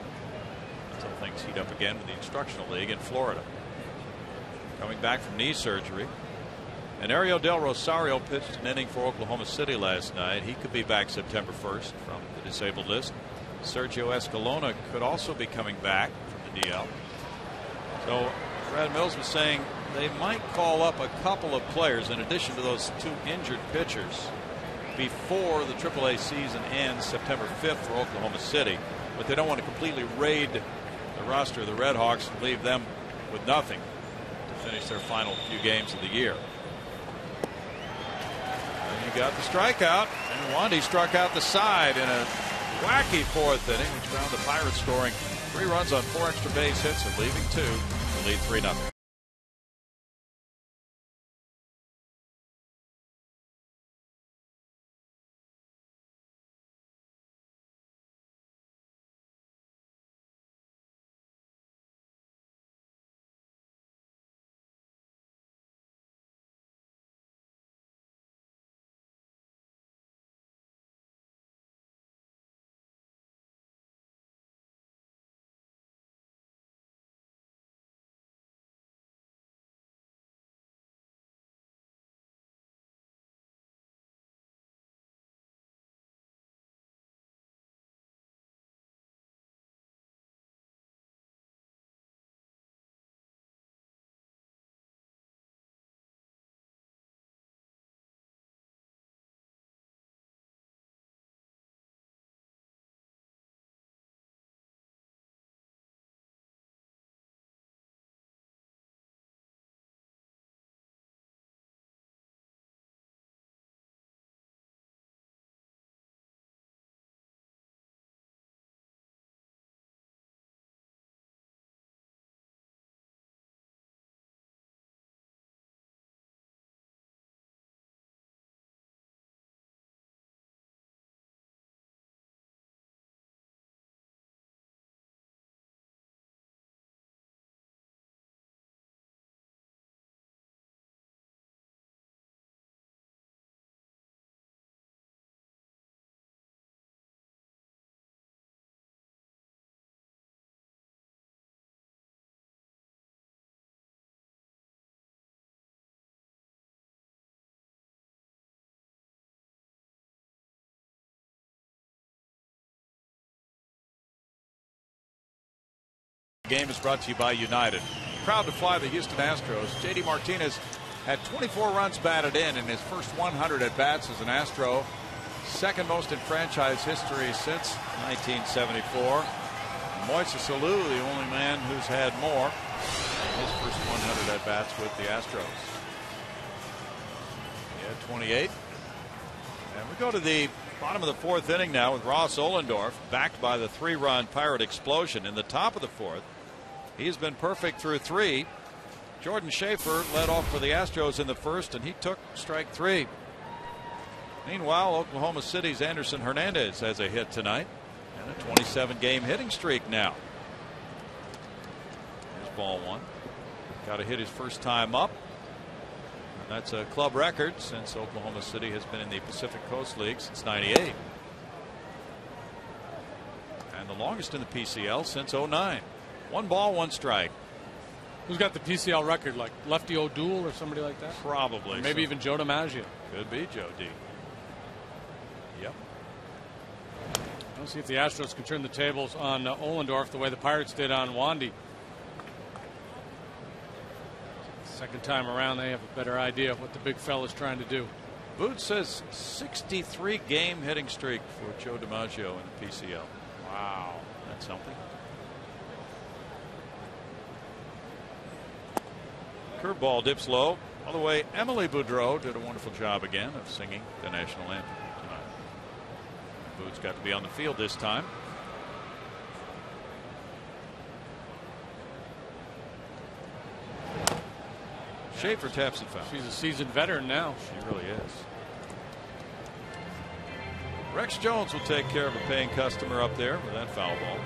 Speaker 2: until things heat up again with the instructional league in Florida. Coming back from knee surgery. And Ariel Del Rosario pitched an inning for Oklahoma City last night. He could be back September 1st from the disabled list. Sergio Escalona could also be coming back from the DL. So Brad Mills was saying they might call up a couple of players in addition to those 2 injured pitchers before the AAA season ends September 5th for Oklahoma City. But they don't want to completely raid the roster of the Red Hawks and leave them with nothing to finish their final few games of the year. And you got the strikeout, and Wandy struck out the side in a wacky 4th inning, which found the Pirates scoring 3 runs on 4 extra base hits and leaving 2 to lead 3-0. Pregame is brought to you by United. Proud to fly the Houston Astros. J.D. Martinez had 24 runs batted in his first 100 at bats as an Astro. Second most in franchise history since 1974. Moises Alou, the only man who's had more. His first 100 at bats with the Astros. He had 28. And we go to the bottom of the fourth inning now with Ross Ohlendorf, backed by the 3-run Pirate explosion in the top of the fourth. He's been perfect through 3. Jordan Schaefer led off for the Astros in the first, and he took strike 3. Meanwhile, Oklahoma City's Anderson Hernandez has a hit tonight and a 27-game hitting streak now. Here's ball 1. Got to hit his first time up. And that's a club record since Oklahoma City has been in the Pacific Coast League since '98. And the longest in the PCL since '09. 1 ball, 1 strike.
Speaker 1: Who's got the PCL record, like Lefty O'Doul or somebody like that?
Speaker 2: Probably.
Speaker 1: Or maybe even Joe DiMaggio.
Speaker 2: Could be Joe D. Yep.
Speaker 1: Let's see if the Astros can turn the tables on Ohlendorf the way the Pirates did on Wandy. Second time around, they have a better idea of what the big fella's trying to do.
Speaker 2: Booth says 63-game hitting streak for Joe DiMaggio in the PCL. Wow, that's something. Curveball dips low. By the way, Emily Boudreau did a wonderful job again of singing the national anthem tonight. Booth's got to be on the field this time. Schaefer taps it foul.
Speaker 1: She's a seasoned veteran now.
Speaker 2: She really is. Rex Jones will take care of a paying customer up there with that foul ball.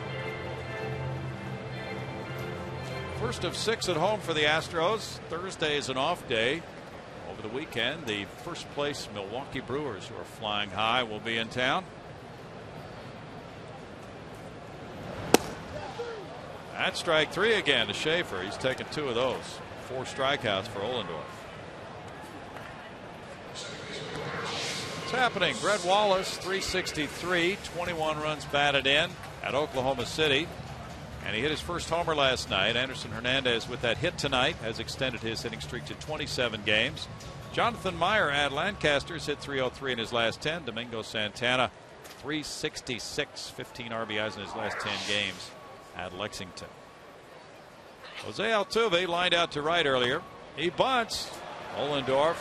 Speaker 2: First of 6 at home for the Astros. Thursday is an off day. Over the weekend, the first place Milwaukee Brewers, who are flying high, will be in town. That's strike 3 again to Schaefer. He's taken 2 of those. 4 strikeouts for Ohlendorf. It's happening. Brett Wallace, 363, 21 runs batted in at Oklahoma City. And he hit his first homer last night. Anderson Hernandez, with that hit tonight, has extended his hitting streak to 27 games. Jonathan Meyer at Lancaster's hit 303 in his last 10. Domingo Santana, 366, 15 RBIs in his last 10 games at Lexington. Jose Altuve lined out to right earlier. He bunts. Ohlendorf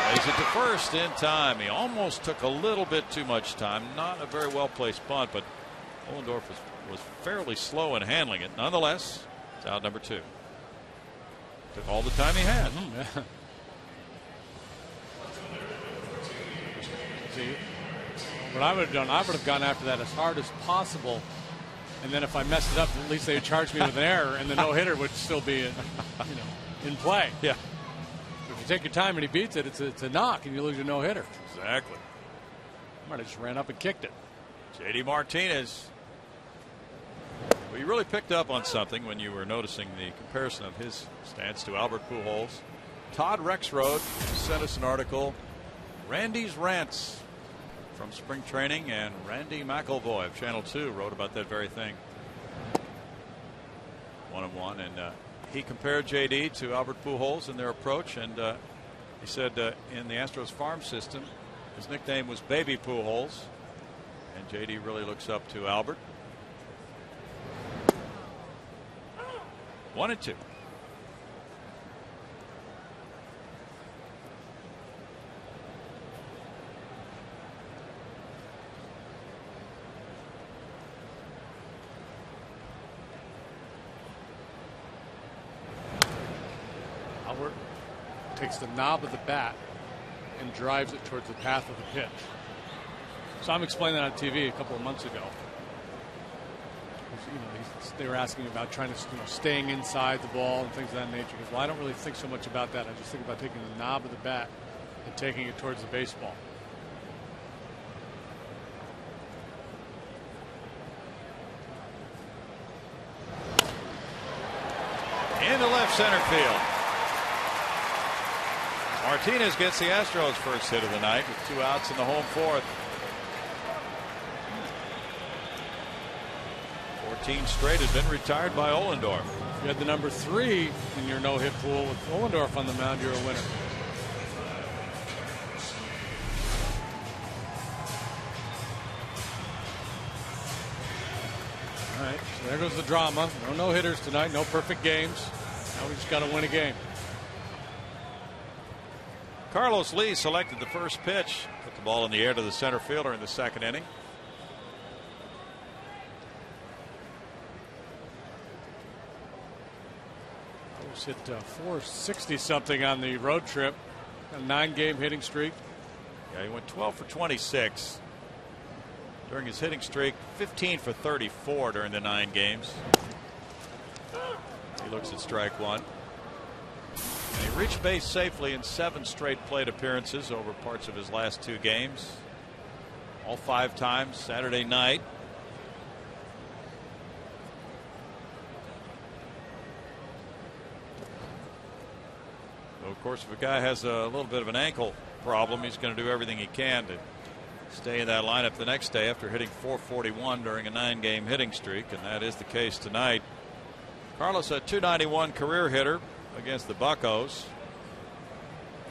Speaker 2: lays it to first in time. He almost took a little bit too much time. Not a very well placed bunt, but Ohlendorf was fairly slow in handling it. Nonetheless, it's out number 2. Took all the time he had.
Speaker 1: See, what I would have done, I would have gone after that as hard as possible. And then if I messed it up, at least they would charge me with an error, and the no-hitter would still be, in play.
Speaker 2: Yeah. If
Speaker 1: you take your time and he beats it, it's a knock, and you lose your no-hitter.
Speaker 2: Exactly.
Speaker 1: I might have just ran up and kicked it.
Speaker 2: J.D. Martinez. Well, you really picked up on something when you were noticing the comparison of his stance to Albert Pujols. Todd Rexroad sent us an article, Randy's Rants from spring training, and Randy McElvoy of Channel 2 wrote about that very thing. 1-1, and he compared JD to Albert Pujols in their approach, and he said in the Astros farm system his nickname was Baby Pujols, and JD really looks up to Albert. 1-2.
Speaker 1: Albert takes the knob of the bat and drives it towards the path of the pitch. So I'm explaining that on TV a couple of months ago. They were asking about trying to, staying inside the ball and things of that nature. He goes, well, I don't really think so much about that. I just think about taking the knob of the bat and taking it towards the baseball.
Speaker 2: Into left center field. Martinez gets the Astros' first hit of the night with 2 outs in the home fourth. 14 straight had been retired by Ohlendorf.
Speaker 1: You had the number 3 in your no-hit pool with Ohlendorf on the mound. You're a winner. All right, so there goes the drama. No hitters tonight, no perfect games. Now we just got to win a game.
Speaker 2: Carlos Lee selected the first pitch, put the ball in the air to the center fielder in the second inning.
Speaker 1: Carlos hit 460 something on the road trip, a 9-game hitting streak.
Speaker 2: Yeah, he went 12 for 26 during his hitting streak, 15 for 34 during the 9 games. He looks at strike one. And he reached base safely in 7 straight plate appearances over parts of his last 2 games. All 5 times Saturday night. So of course, if a guy has a little bit of an ankle problem, he's going to do everything he can to stay in that lineup the next day after hitting 441 during a 9-game hitting streak, and that is the case tonight. Carlos, a .291 career hitter against the Buccos.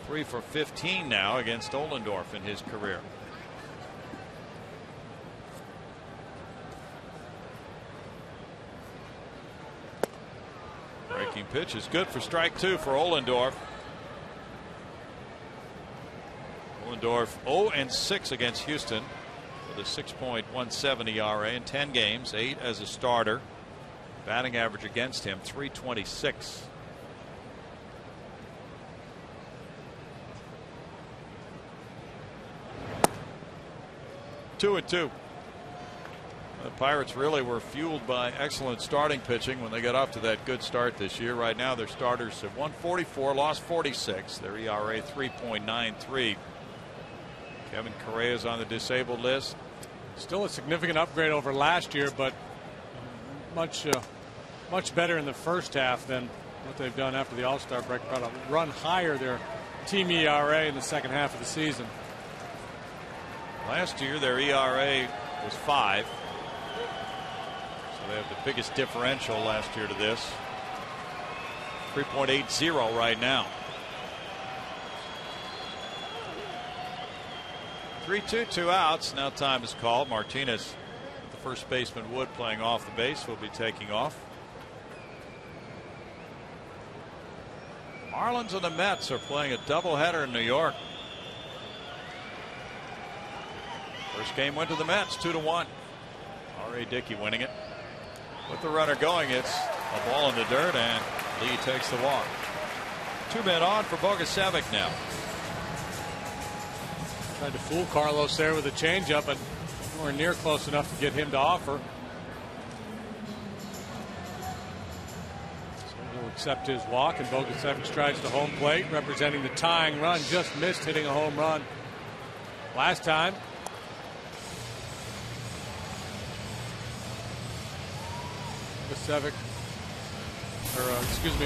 Speaker 2: 3 for 15 now against Ohlendorf in his career. Breaking pitch is good for strike 2 for Ohlendorf. Ohlendorf 0-6 against Houston with a 6.17 ERA in 10 games, 8 as a starter. Batting average against him .326. Two and two. The Pirates really were fueled by excellent starting pitching when they got off to that good start this year. Right now their starters have won 44, lost 46. Their ERA 3.93. Kevin Correa is on the disabled list.
Speaker 1: Still a significant upgrade over last year, but much better in the first half than what they've done after the All-Star break. About a run higher their team ERA in the second half of the season.
Speaker 2: Last year their ERA was 5. So they have the biggest differential last year to this. 3.80 right now. 3-2, 2 outs. Now time is called. Martinez, the first baseman Wood playing off the base, will be taking off. Marlins and the Mets are playing a doubleheader in New York. First game went to the Mets 2-1. R.A. Dickey winning it. With the runner going, it's a ball in the dirt, and Lee takes the walk. 2 men on for Bogusevic now.
Speaker 1: Tried to fool Carlos there with a changeup, but nowhere near close enough to get him to offer. So he'll accept his walk, and Bogusevic strides to home plate, representing the tying run. Just missed hitting a home run last time. Bogusevic,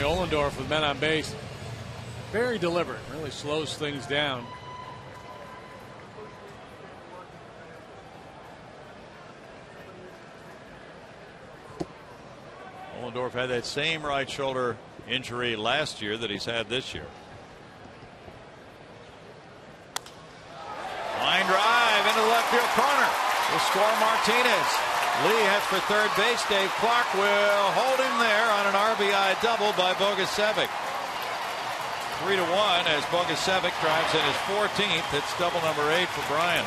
Speaker 1: Ohlendorf with men on base. Very deliberate, really slows things down.
Speaker 2: Ohlendorf had that same right shoulder injury last year that he's had this year. Line drive into the left field corner. Will score Martinez. Lee heads for third base. Dave Clark will hold him there on an RBI double by Bogusevic. 3-1 as Bogusevic drives in his 14th. It's double number 8 for Bryan.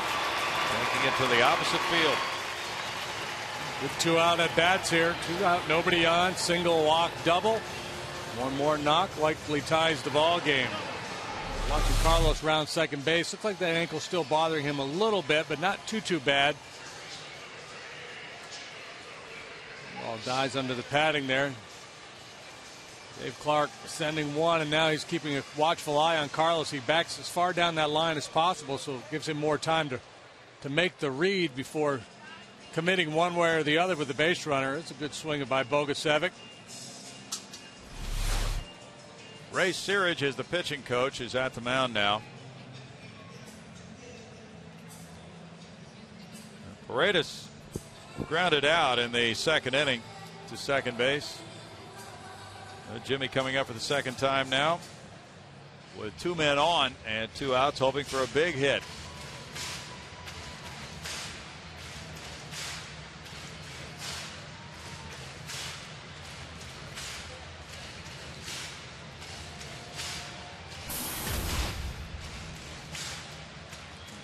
Speaker 2: Taking it to the opposite field.
Speaker 1: With 2 out at bats here. 2 out, nobody on. Single walk double. One more knock likely ties the ball game. Watching Carlos round second base. Looks like that ankle's still bothering him a little bit, but not too bad. Ball dies under the padding there. Dave Clark sending one, and now he's keeping a watchful eye on Carlos. He backs as far down that line as possible, so it gives him more time to make the read before committing one way or the other with the base runner. It's a good swing by Bogusevic.
Speaker 2: Ray Searage is the pitching coach, is at the mound now. Paredes grounded out in the second inning. to second base. Jimmy coming up for the second time now with 2 men on and 2 outs, hoping for a big hit.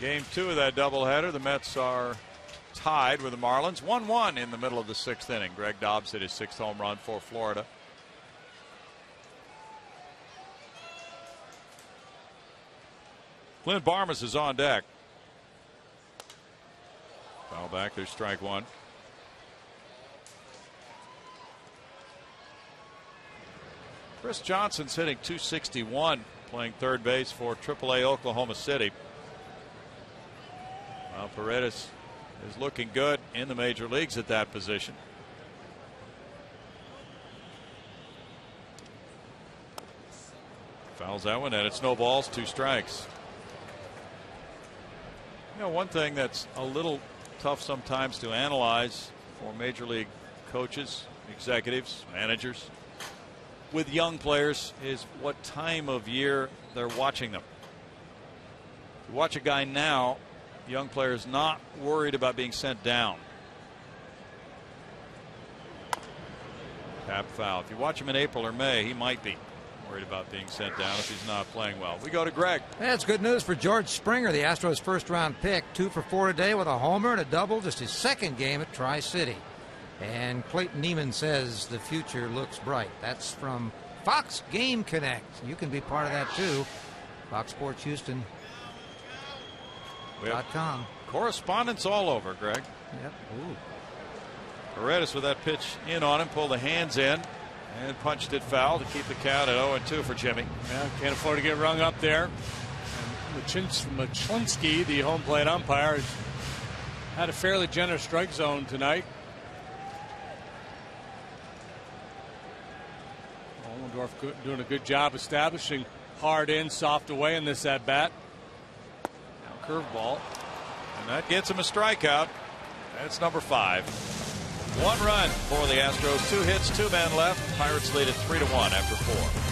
Speaker 2: Game 2 of that doubleheader. The Mets are tied with the Marlins. 1-1 in the middle of the 6th inning. Greg Dobbs hit his 6th home run for Florida. Clint Barmas is on deck. Foul back. There's strike 1. Chris Johnson's hitting .261, playing third base for AAA Oklahoma City. Well, Paredes is looking good in the major leagues at that position. Fouls that one, and it snowballs. 2 strikes. You know, one thing that's a little tough sometimes to analyze for major league coaches, executives, managers with young players is what time of year they're watching them. If you watch a guy now, young player is not worried about being sent down. Tap foul. If you watch him in April or May, he might be worried about being sent down if he's not playing well. We go to Greg.
Speaker 3: That's good news for George Springer, the Astros' first-round pick. 2 for 4 today with a homer and a double. Just his second game at Tri-City. And Clayton Neiman says the future looks bright. That's from Fox Game Connect. You can be part of that too. Fox Sports Houston. .com.
Speaker 2: Correspondence all over, Greg.
Speaker 3: Yep. Ooh.
Speaker 2: Paredes with that pitch in on him, pulled the hands in and punched it foul to keep the count at 0-2 for Jimmy.
Speaker 1: Yeah, can't afford to get rung up there. And Machlinsky, the home plate umpire, has had a fairly generous strike zone tonight. Ollendorf doing a good job establishing hard in, soft away in this at bat. Now curveball.
Speaker 2: And that gets him a strikeout. That's number 5. 1 run for the Astros. 2 hits, 2 men left. Pirates lead at 3-1 after 4.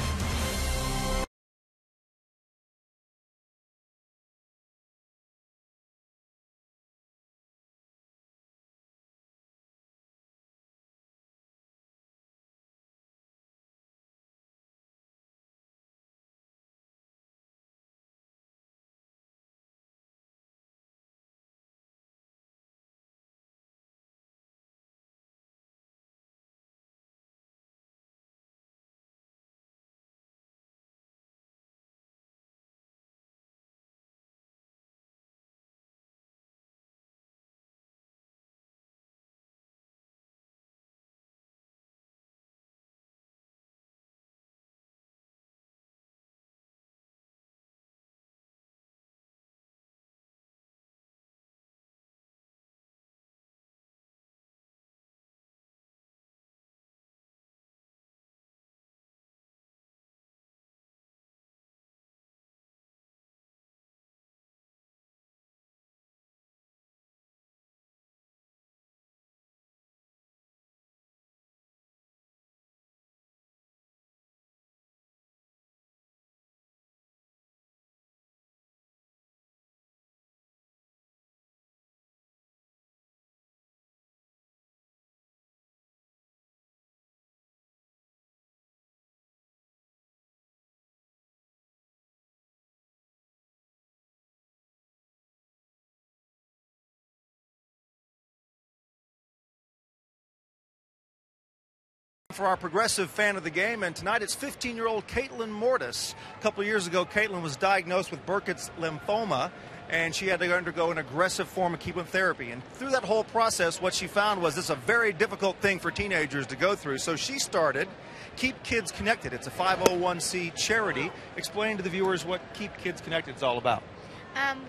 Speaker 4: For our progressive fan of the game, and tonight it's 15-year-old Caitlin Mortis. A couple of years ago, Caitlin was diagnosed with Burkitt's lymphoma, and she had to undergo an aggressive form of chemotherapy. And through that whole process, what she found was this is a very difficult thing for teenagers to go through. So she started Keep Kids Connected. It's a 501c charity. Explain to the viewers what Keep Kids Connected is all about.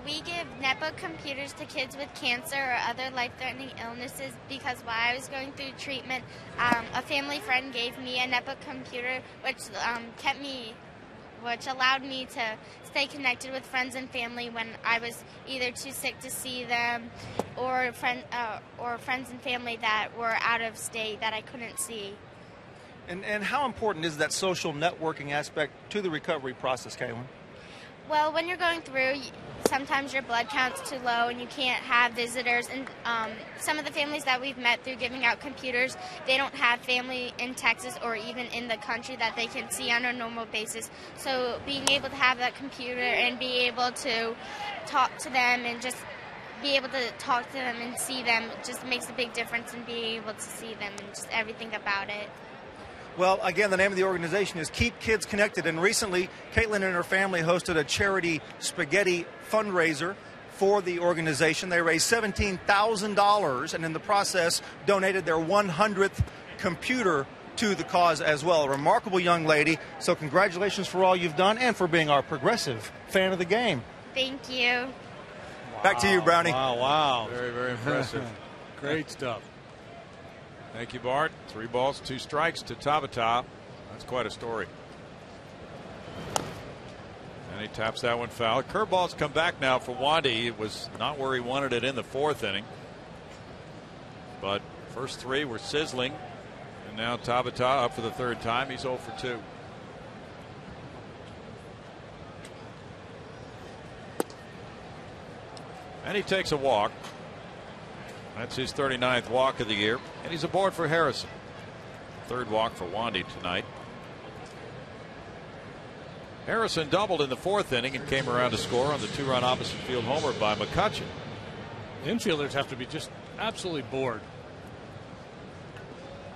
Speaker 5: We give netbook computers to kids with cancer or other life-threatening illnesses because while I was going through treatment, a family friend gave me a netbook computer which kept me which allowed me to stay connected with friends and family when I was either too sick to see them, or friends and family that were out of state that I couldn't see.
Speaker 4: And how important is that social networking aspect to the recovery process, Caitlin?
Speaker 5: Well, when you're going through, sometimes your blood count's too low and you can't have visitors. And some of the families that we've met through giving out computers, they don't have family in Texas or even in the country that they can see on a normal basis. So being able to have that computer and be able to talk to them and just be able to talk to them and see them just makes a big difference in being able to see them and just everything about it.
Speaker 4: Well, again, the name of the organization is Keep Kids Connected, and recently Caitlin and her family hosted a charity spaghetti fundraiser for the organization. They raised $17,000 and in the process donated their 100th computer to the cause as well. A remarkable young lady, so congratulations for all you've done and for being our progressive fan of the game.
Speaker 5: Thank you.
Speaker 4: Back to you, Brownie.
Speaker 1: Wow.
Speaker 2: Very, very impressive.
Speaker 1: Great stuff.
Speaker 2: Thank you, Bart. 3 balls, 2 strikes to Tabata. That's quite a story. And he taps that one foul. Curveball's come back now for Wandy. It was not where he wanted it in the 4th inning. But first 3 were sizzling. And now Tabata up for the 3rd time. He's 0 for 2. And he takes a walk. That's his 39th walk of the year, and he's aboard for Harrison. 3rd walk for Wandy tonight. Harrison doubled in the 4th inning and came around to score on the 2-run opposite field homer by McCutcheon.
Speaker 1: Infielders have to be just absolutely bored.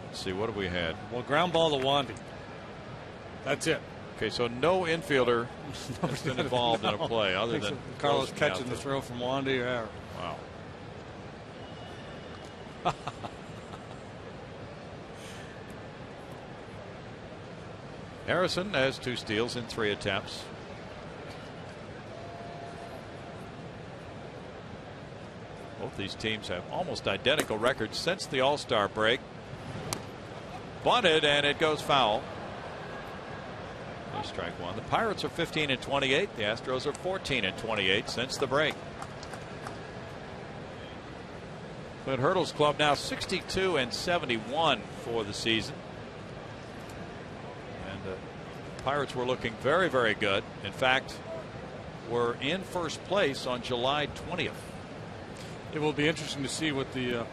Speaker 2: Let's see, what have we had?
Speaker 1: Well, ground ball to Wandy. That's it.
Speaker 2: Okay, so no infielder has been involved in a play other than
Speaker 1: Carlos catching the throw from Wandy. Yeah.
Speaker 2: Wow. Harrison has 2 steals in 3 attempts. Both these teams have almost identical records since the All-Star break. Bunted, and it goes foul. There's strike 1. The Pirates are 15-28. The Astros are 14-28 since the break. But Hurdle's club now 62-71 for the season. And the Pirates were looking very, very good. In fact, were in first place on July 20th.
Speaker 1: It will be interesting to see what the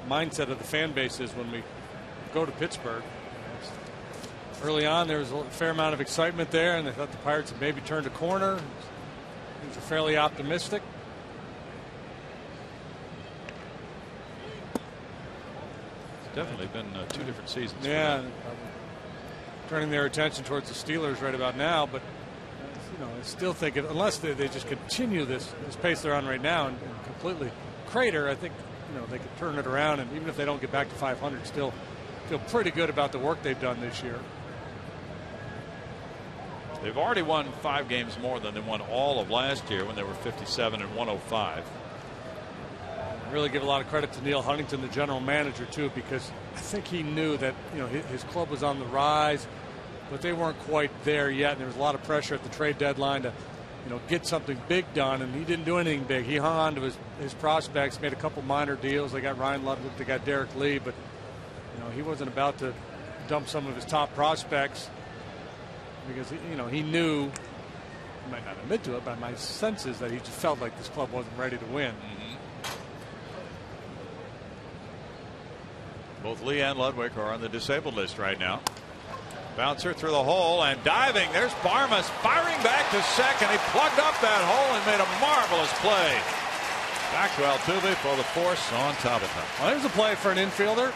Speaker 1: mindset of the fan base is when we go to Pittsburgh. Early on, there was a fair amount of excitement there, and they thought the Pirates had maybe turned a corner. Things were fairly optimistic.
Speaker 2: Definitely been 2 different seasons.
Speaker 1: Yeah, turning their attention towards the Steelers right about now, but I still think unless they just continue this pace they're on right now and completely crater, I think they could turn it around, and even if they don't get back to 500, still feel pretty good about the work they've done this year.
Speaker 2: They've already won 5 games more than they won all of last year when they were 57-105.
Speaker 1: Really give a lot of credit to Neil Huntington, the general manager, too, because I think he knew that his club was on the rise, but they weren't quite there yet. And there was a lot of pressure at the trade deadline to get something big done, and he didn't do anything big. He hung on to his prospects, made a couple minor deals. They got Ryan Ludwig, they got Derek Lee, but he wasn't about to dump some of his top prospects because he knew. He might not admit to it, but my sense is that he just felt like this club wasn't ready to win.
Speaker 2: Both Lee and Ludwig are on the disabled list right now. Bouncer through the hole and diving. There's Barmas firing back to second. He plugged up that hole and made a marvelous play. Back to Altuve for the force on Tabata.
Speaker 1: Well, there's a play for an infielder.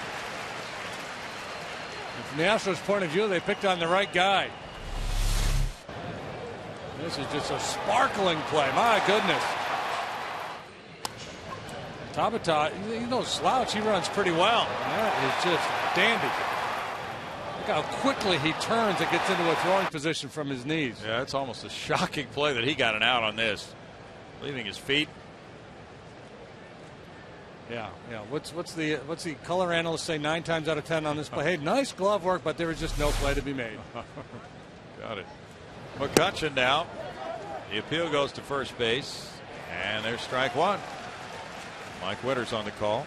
Speaker 1: And from the Astros' point of view, they picked on the right guy. This is just a sparkling play. My goodness. Tabata, slouch, he runs pretty well. That is just dandy. Look how quickly he turns and gets into a throwing position from his knees.
Speaker 2: Yeah, it's almost a shocking play that he got an out on this. Leaving his feet.
Speaker 1: Yeah. What's the color analyst say 9 times out of 10 on this play? Hey, nice glove work, but there was just no play to be made.
Speaker 2: Got it. McCutcheon now. The appeal goes to first base, and there's strike one. Mike Winters on the call.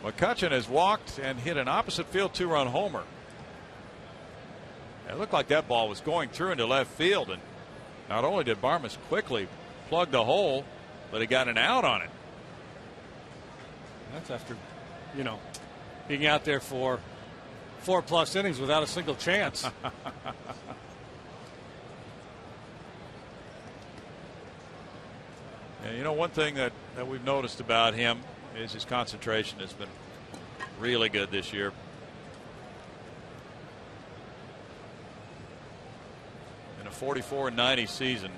Speaker 2: McCutcheon has walked and hit an opposite field 2-run homer. It looked like that ball was going through into left field, and not only did Barmas quickly plug the hole, but he got an out on it.
Speaker 1: That's after, being out there for 4+ innings without a single chance.
Speaker 2: And one thing that we've noticed about him is his concentration has been really good this year. In a 44-90 season,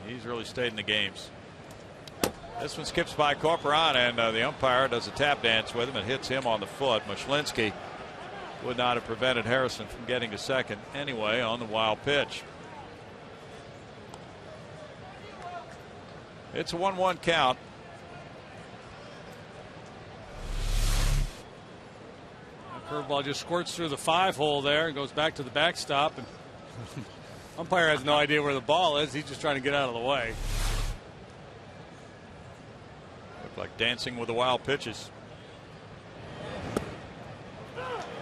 Speaker 2: he's really stayed in the games. This one skips by Corporon, and the umpire does a tap dance with him and hits him on the foot. Mushlinsky would not have prevented Harrison from getting to second anyway on the wild pitch. It's a 1-1 count.
Speaker 1: That curveball just squirts through the 5-hole there and goes back to the backstop. And umpire has no idea where the ball is. He's just trying to get out of the way.
Speaker 2: Looked like dancing with the wild pitches.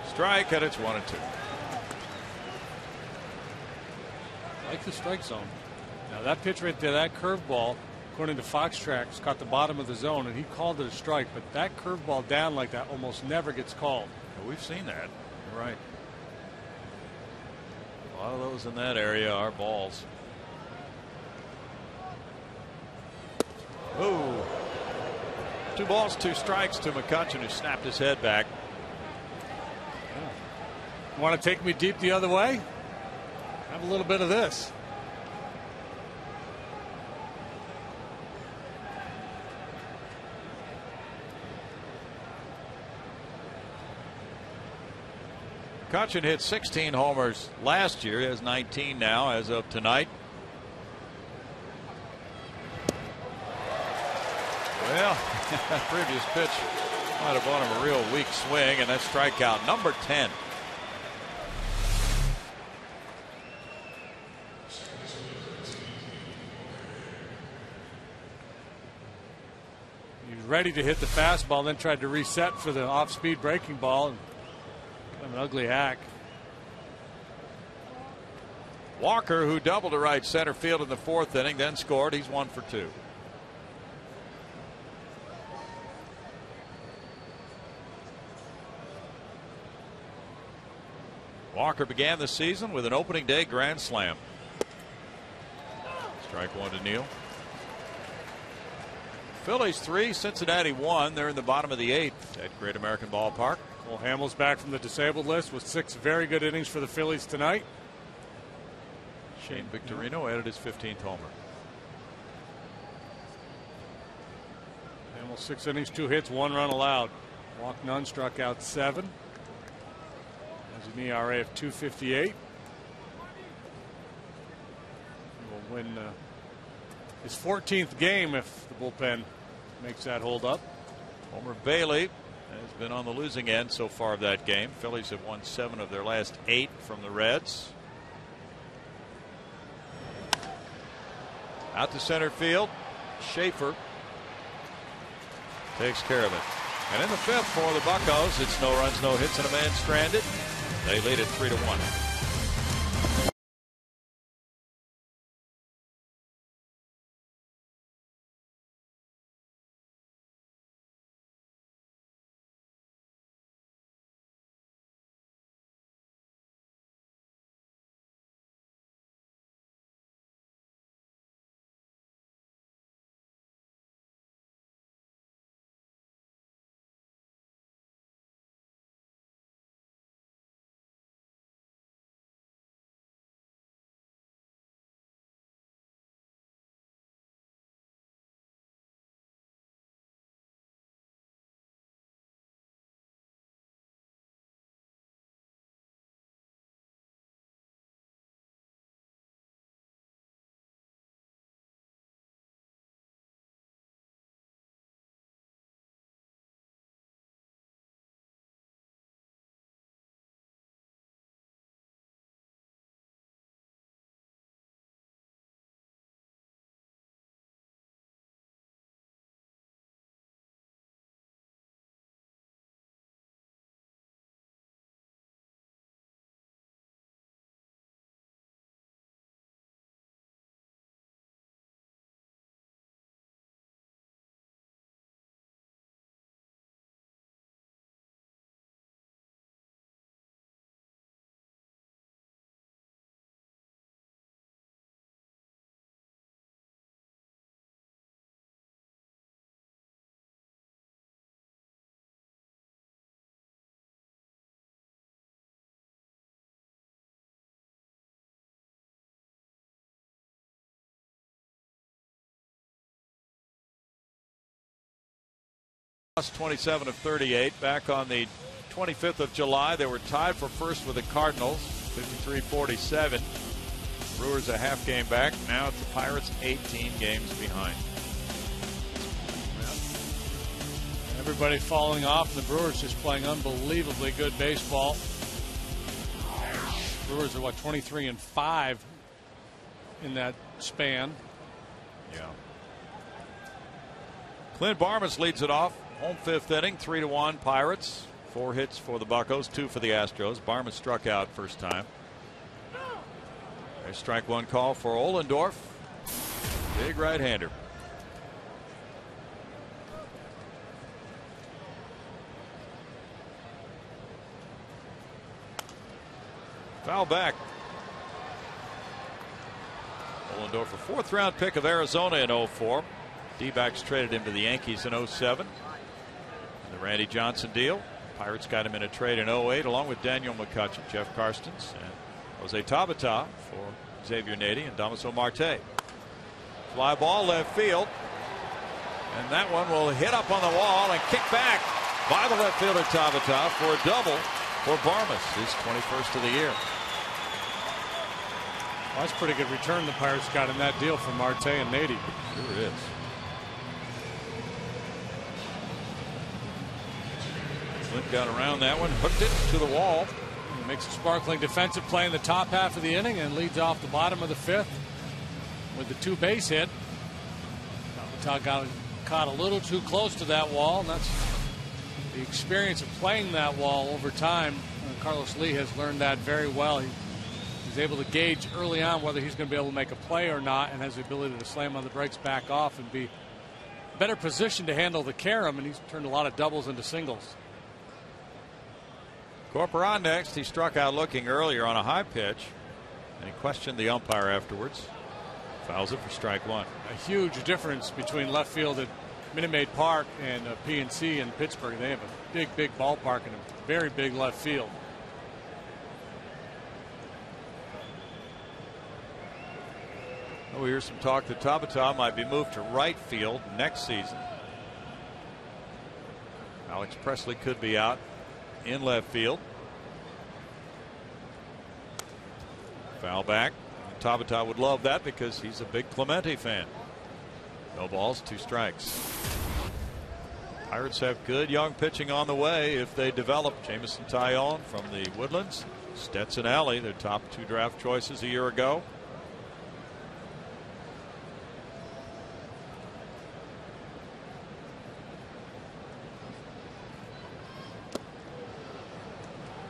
Speaker 2: Strike, and it's 1-2.
Speaker 1: Like the strike zone. Now that pitch right there, that curveball, according to Fox Tracks, caught the bottom of the zone, and he called it a strike. But that curveball down like that almost never gets called.
Speaker 2: Yeah, we've seen that. You're right. A lot of those in that area are balls. Ooh. 2 balls, 2 strikes to McCutcheon, who snapped his head back.
Speaker 1: Want to take me deep the other way? Have a little bit of this.
Speaker 2: McCutcheon hit 16 homers last year. He has 19 now as of tonight. Well, that previous pitch might have bought him a real weak swing, and that's strikeout number 10.
Speaker 1: He was ready to hit the fastball, then tried to reset for the off-speed breaking ball. And an ugly hack.
Speaker 2: Walker, who doubled to right center field in the 4th inning, then scored. He's 1 for 2. Walker began the season with an opening day grand slam. Strike 1 to Neal. Phillies 3, Cincinnati 1. They're in the bottom of the 8th at Great American Ballpark.
Speaker 1: Well, Hamels back from the disabled list with 6 very good innings for the Phillies tonight.
Speaker 2: Shane Victorino added his 15th homer.
Speaker 1: Hamels 6 innings, 2 hits, 1 run allowed. Walked none, struck out 7. Has an ERA of 2.58. Will win his 14th game if the bullpen makes that hold up.
Speaker 2: Homer Bailey has been on the losing end so far of that game. Phillies have won 7 of their last 8 from the Reds. Out to center field. Schaefer takes care of it. And in the 5th for the Buccos, it's no runs, no hits, and a man stranded. They lead it 3-1. lost 27 of 38. Back on the 25th of July, they were tied for first with the Cardinals, 53-47. Brewers a half game back. Now it's the Pirates 18 games behind.
Speaker 1: Everybody falling off. The Brewers just playing unbelievably good baseball. Brewers are what, 23-5 in that span.
Speaker 2: Yeah. Clint Barmas leads it off. Home fifth inning, 3-1 Pirates. 4 hits for the Buccos, 2 for the Astros. Barmas struck out first time. There's strike one call for Ohlendorf. Big right-hander. Foul back. Ohlendorf, a 4th round pick of Arizona in 04. D-backs traded him to the Yankees in 07. The Randy Johnson deal. Pirates got him in a trade in 08 along with Daniel McCutcheon, Jeff Karstens, and Jose Tabata for Xavier Nady and Damaso Marte. Fly ball left field. And that one will hit up on the wall and kick back by the left fielder Tabata for a double for Barmas, his 21st of the year.
Speaker 1: Well, that's a pretty good return the Pirates got in that deal from Marte and Nady.
Speaker 2: Sure it is. Clint got around that one, hooked it to the wall.
Speaker 1: He makes a sparkling defensive play in the top half of the inning and leads off the bottom of the 5th with the 2-base hit. Got caught a little too close to that wall, and that's the experience of playing that wall over time. Carlos Lee has learned that very well. He's able to gauge early on whether he's going to be able to make a play or not, and has the ability to slam on the brakes, back off, and be better positioned to handle the carom, and he's turned a lot of doubles into singles.
Speaker 2: Corporon next. He struck out looking earlier on a high pitch, and he questioned the umpire afterwards. Fouls it for strike one.
Speaker 1: A huge difference between left field at Minute Maid Park and PNC in Pittsburgh. They have a big ballpark and a very big left field.
Speaker 2: Oh, here's some talk that Tabata might be moved to right field next season. Alex Presley could be out in left field. Foul back. Tabata would love that because he's a big Clemente fan. No balls, 2 strikes. Pirates have good young pitching on the way if they develop. Jamison Tyone from the Woodlands. Stetson Alley, their top 2 draft choices a year ago.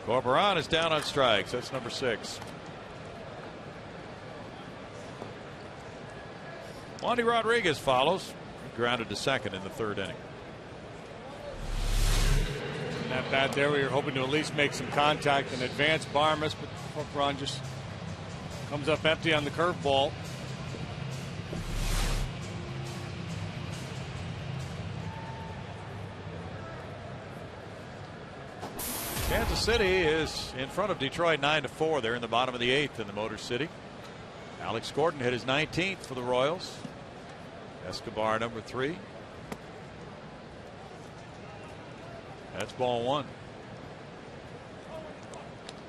Speaker 2: Corporon is down on strikes. That's number 6. Wandy Rodriguez follows. He grounded to second in the 3rd inning.
Speaker 1: In that bat there, we were hoping to at least make some contact and advance Barmas, but Corporon just comes up empty on the curveball.
Speaker 2: Kansas City is in front of Detroit 9-4. They're in the bottom of the 8th in the Motor City. Alex Gordon hit his 19th for the Royals. Escobar number 3. That's ball 1.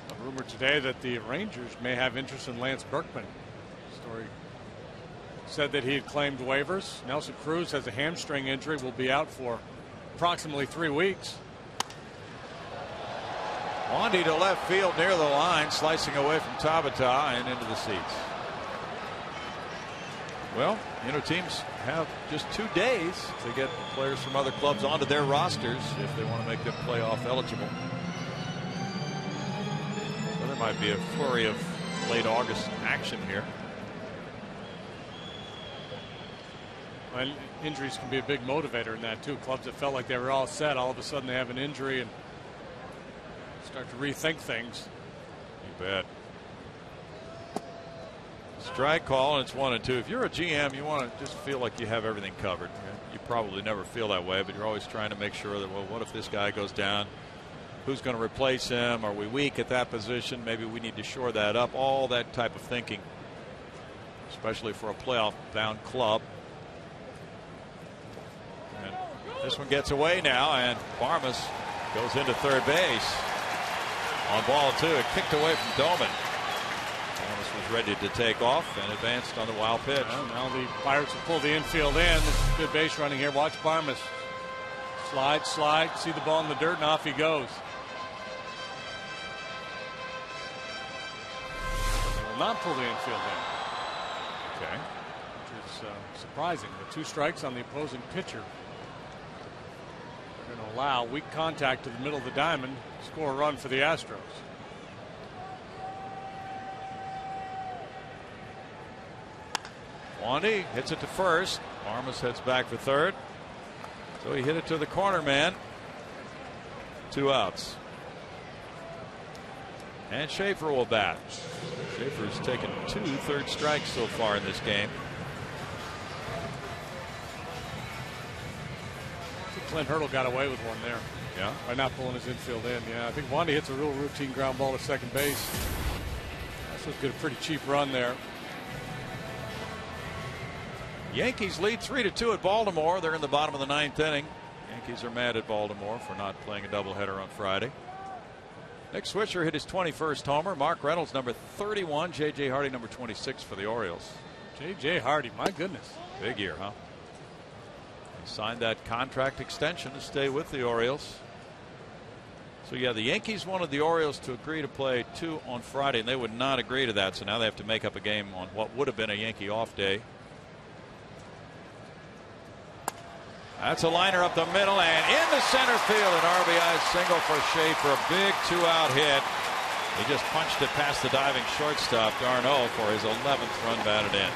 Speaker 1: A rumor today that the Rangers may have interest in Lance Berkman. Story said that he had claimed waivers. Nelson Cruz has a hamstring injury, will be out for approximately 3 weeks.
Speaker 2: Wandy to left field near the line, slicing away from Tabata and into the seats. Well, you know, teams have just 2 days to get players from other clubs onto their rosters if they want to make them playoff eligible. So there might be a flurry of late August action here.
Speaker 1: Well, injuries can be a big motivator in that too. Clubs that felt like they were all set, all of a sudden they have an injury and start to rethink things.
Speaker 2: You bet. Strike call, and it's 1-2. If you're a GM, you want to just feel like you have everything covered. You probably never feel that way, but you're always trying to make sure that, well, what if this guy goes down? Who's going to replace him? Are we weak at that position? Maybe we need to shore that up. All that type of thinking, especially for a playoff bound club. And This one gets away now, and Barmas goes into third base. On ball 2, it kicked away from Doman. Barmas was ready to take off and advanced on the wild pitch.
Speaker 1: Well, now the Pirates will pull the infield in. Good base running here. Watch Barmas. Slide, see the ball in the dirt, and off he goes. He will not pull the infield in.
Speaker 2: Okay.
Speaker 1: Which is surprising. The 2 strikes on the opposing pitcher. They're going to allow weak contact to the middle of the diamond, score a run for the Astros.
Speaker 2: Wandy hits it to first. Barmas heads back for third. So he hit it to the corner man. 2 outs. And Schaefer will bat. Schaefer's taken 2 third strikes so far in this game.
Speaker 1: I think Clint Hurdle got away with one there.
Speaker 2: Yeah.
Speaker 1: By not pulling his infield in. Yeah, I think Wandy hits a real routine ground ball to second base. That's get a pretty cheap run there.
Speaker 2: Yankees lead 3-2 at Baltimore. They're in the bottom of the 9th inning. Yankees are mad at Baltimore for not playing a doubleheader on Friday. Nick Swisher hit his 21st homer. Mark Reynolds, number 31. J.J. Hardy, number 26 for the Orioles.
Speaker 1: J.J. Hardy, my goodness.
Speaker 2: Big year, huh? He signed that contract extension to stay with the Orioles. So, yeah, the Yankees wanted the Orioles to agree to play 2 on Friday, and they would not agree to that. So now they have to make up a game on what would have been a Yankee off day. That's a liner up the middle and into center field. An RBI single for Schaefer. A big 2-out hit. He just punched it past the diving shortstop, Darno, for his 11th run batted in.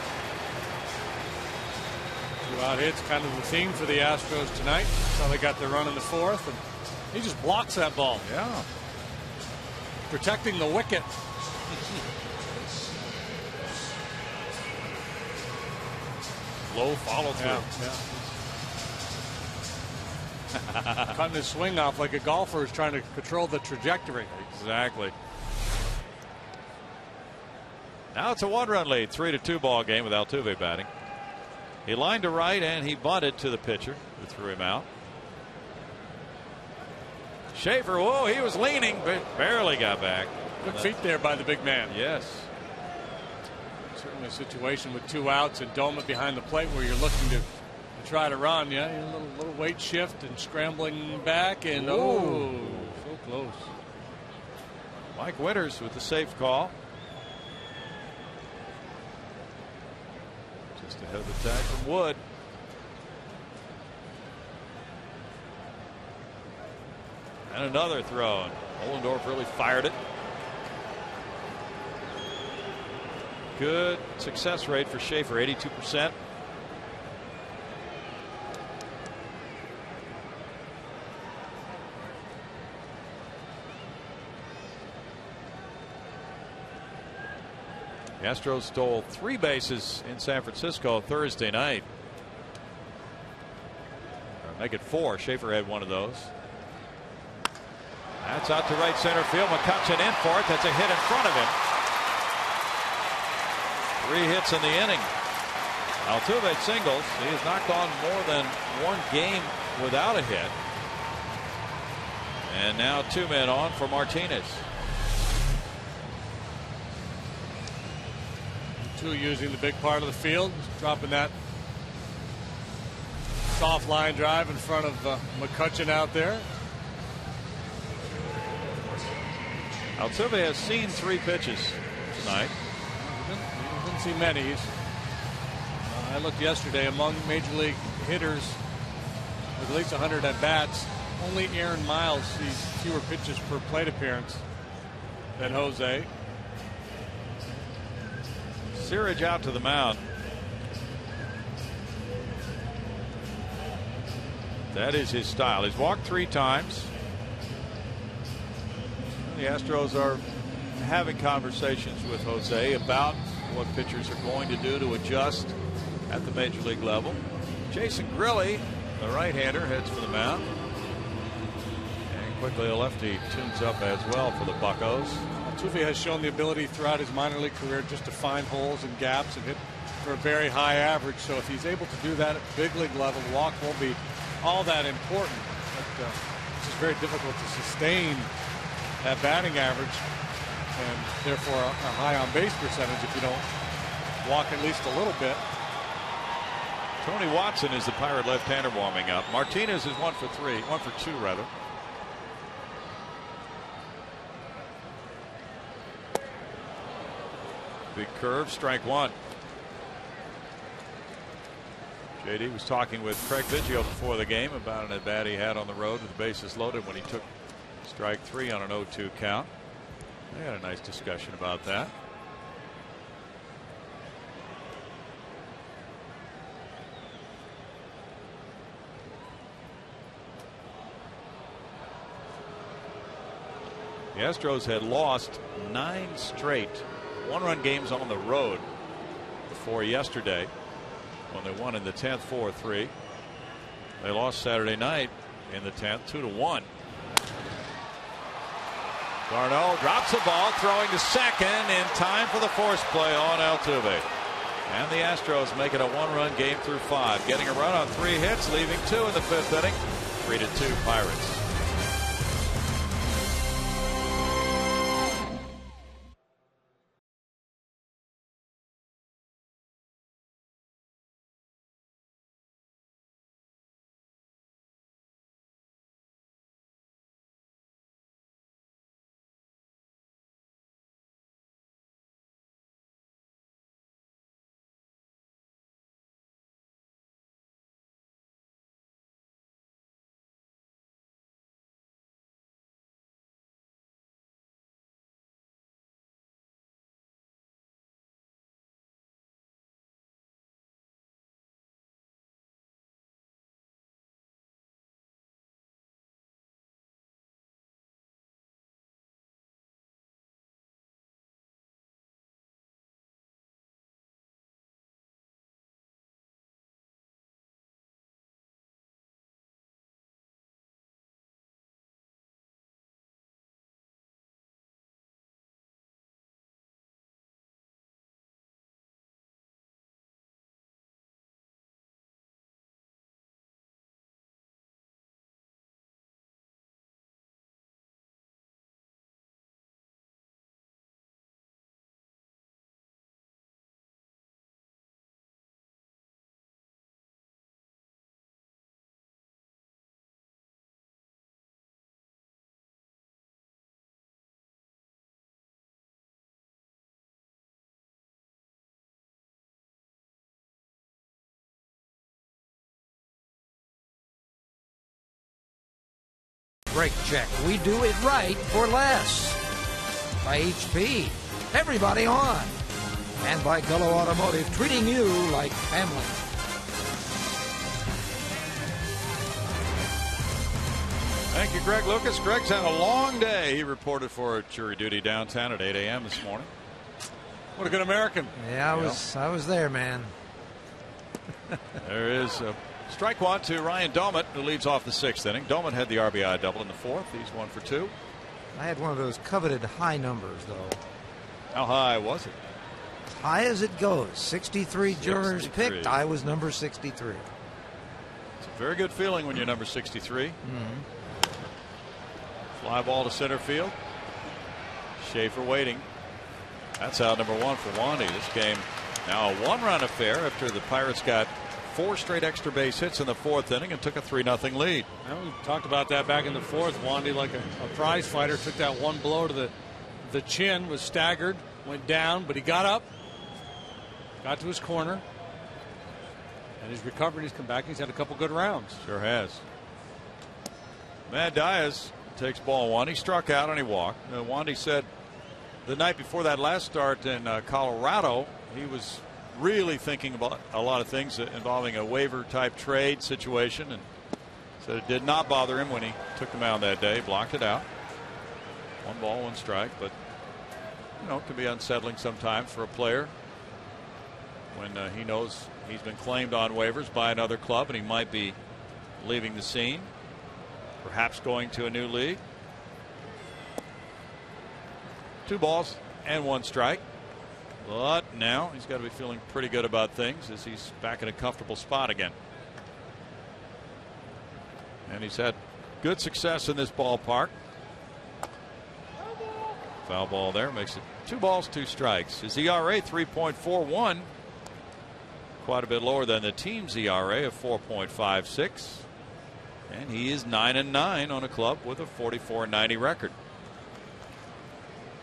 Speaker 1: 2-out hits, kind of the theme for the Astros tonight. So they got their run in the 4th, and he just blocks that ball.
Speaker 2: Yeah.
Speaker 1: Protecting the wicket.
Speaker 2: Low follow through.
Speaker 1: Yeah. Cutting his swing off like a golfer is trying to control the trajectory.
Speaker 2: Exactly. Now it's a 1-run lead, 3-2 ball game with Altuve batting. He lined to right and he bunted to the pitcher who threw him out. Schaefer, whoa, he was leaning but barely got back.
Speaker 1: Good feet there by the big man.
Speaker 2: Yes.
Speaker 1: Certainly a situation with 2 outs and Doma behind the plate where you're looking to try to run. Yeah, a little weight shift and scrambling back, and oh, so close.
Speaker 2: Mike Winters with the safe call. Just ahead of the tag from Wood. And another throw, and Ollendorf really fired it. Good success rate for Schaefer, 82%. The Astros stole 3 bases in San Francisco Thursday night. Or make it 4. Schaefer had one of those. That's out to right center field. McCutcheon in for it. That's a hit in front of him. 3 hits in the inning. Altuve singles. He has knocked on more than 1 game without a hit. And now 2 men on for Martinez.
Speaker 1: 2 using the big part of the field, dropping that soft line drive in front of McCutcheon out there.
Speaker 2: Altuve has seen 3 pitches tonight.
Speaker 1: He didn't see many. I looked yesterday, among major league hitters with at least 100 at bats, only Aaron Miles sees fewer pitches per plate appearance than Jose.
Speaker 2: Searage out to the mound. That is his style. He's walked 3 times. The Astros are having conversations with Jose about what pitchers are going to do to adjust at the major league level. Jason Grilli, the right-hander, heads for the mound. And quickly a lefty tunes up as well for the Buccos.
Speaker 1: Altuve has shown the ability throughout his minor league career just to find holes and gaps and hit for a very high average. So if he's able to do that at big league level, the walk won't be all that important. But it's just very difficult to sustain that batting average and therefore a high on base percentage if you don't walk at least a little bit.
Speaker 2: Tony Watson is the Pirate left-hander warming up. Martinez is 1 for 2 rather. Big curve, strike one. JD was talking with Craig Biggio before the game about an at-bat he had on the road with the bases loaded when he took strike 3 on an 0-2 count. They had a nice discussion about that. The Astros had lost 9 straight one-run games on the road before yesterday when they won in the 10th 4-3. They lost Saturday night in the 10th 2-1. Garneau drops the ball, throwing to second in time for the force play on Altuve. And the Astros make it a one-run game through 5, getting a run on 3 hits, leaving 2 in the 5th inning. 3-2 Pirates.
Speaker 3: Brake check. We do it right for less. By HP. Everybody on. And by Gullo Automotive, treating you like family.
Speaker 2: Thank you, Greg Lucas. Greg's had a long day. He reported for jury duty downtown at 8 a.m. this morning.
Speaker 1: What a good American.
Speaker 3: Yeah, I was there, man.
Speaker 2: There is a strike one to Ryan Doumit, who leads off the 6th inning. Doumit had the RBI double in the 4th. He's 1 for 2.
Speaker 3: I had one of those coveted high numbers, though.
Speaker 2: How high was it?
Speaker 3: High as it goes. 63 jurors
Speaker 2: 63.
Speaker 3: picked. I was number 63.
Speaker 2: It's a very good feeling when you're number 63.
Speaker 3: Mm-hmm.
Speaker 2: Fly ball to center field. Schaefer waiting. That's out number 1 for Wandy. This game now a one-run affair after the Pirates got 4 straight extra base hits in the 4th inning and took a 3-0 lead.
Speaker 1: Well, we talked about that back in the 4th. Wandy, like a prize fighter, took that one blow to the chin, was staggered, went down, but he got up, got to his corner, and he's recovered. He's come back. He's had a couple good rounds.
Speaker 2: Sure has. Matt Diaz takes ball 1. He struck out and he walked. Wandy said the night before that last start in Colorado, he was really thinking about a lot of things involving a waiver type trade situation, and said it did not bother him when he took the mound that day. Blocked it out. 1 ball, 1 strike, but it can be unsettling sometimes for a player when he knows he's been claimed on waivers by another club and he might be leaving the scene, perhaps going to a new league. 2 balls and 1 strike. But now he's got to be feeling pretty good about things as he's back in a comfortable spot again. And he's had good success in this ballpark. Foul ball there makes it 2 balls, 2 strikes. His ERA 3.41. Quite a bit lower than the team's ERA of 4.56. And he is 9-9 on a club with a 44-90 record.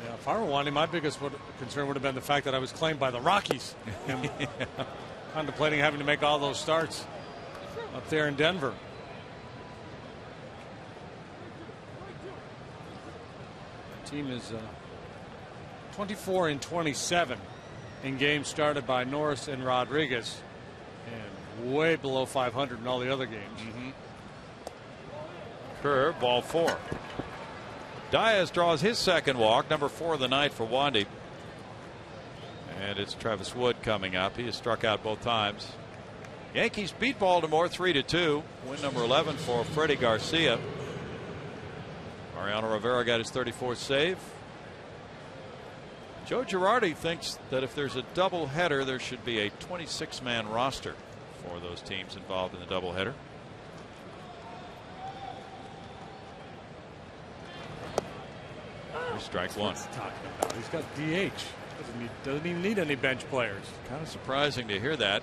Speaker 1: Yeah, if I were Wandy, my biggest concern would have been the fact that I was claimed by the Rockies. And contemplating having to make all those starts up there in Denver. The team is 24-27 in games started by Norris and Rodriguez, and way below 500 in all the other games.
Speaker 2: Curve, ball 4. Diaz draws his second walk, number 4 of the night for Wandy. And it's Travis Wood coming up. He has struck out both times. Yankees beat Baltimore 3-2. Win number 11 for Freddie Garcia. Mariano Rivera got his 34th save. Joe Girardi thinks that if there's a doubleheader, there should be a 26-man roster for those teams involved in the doubleheader. Strike 1.
Speaker 1: What's he talking about? He's got DH. Doesn't even need any bench players.
Speaker 2: Kind of surprising to hear that.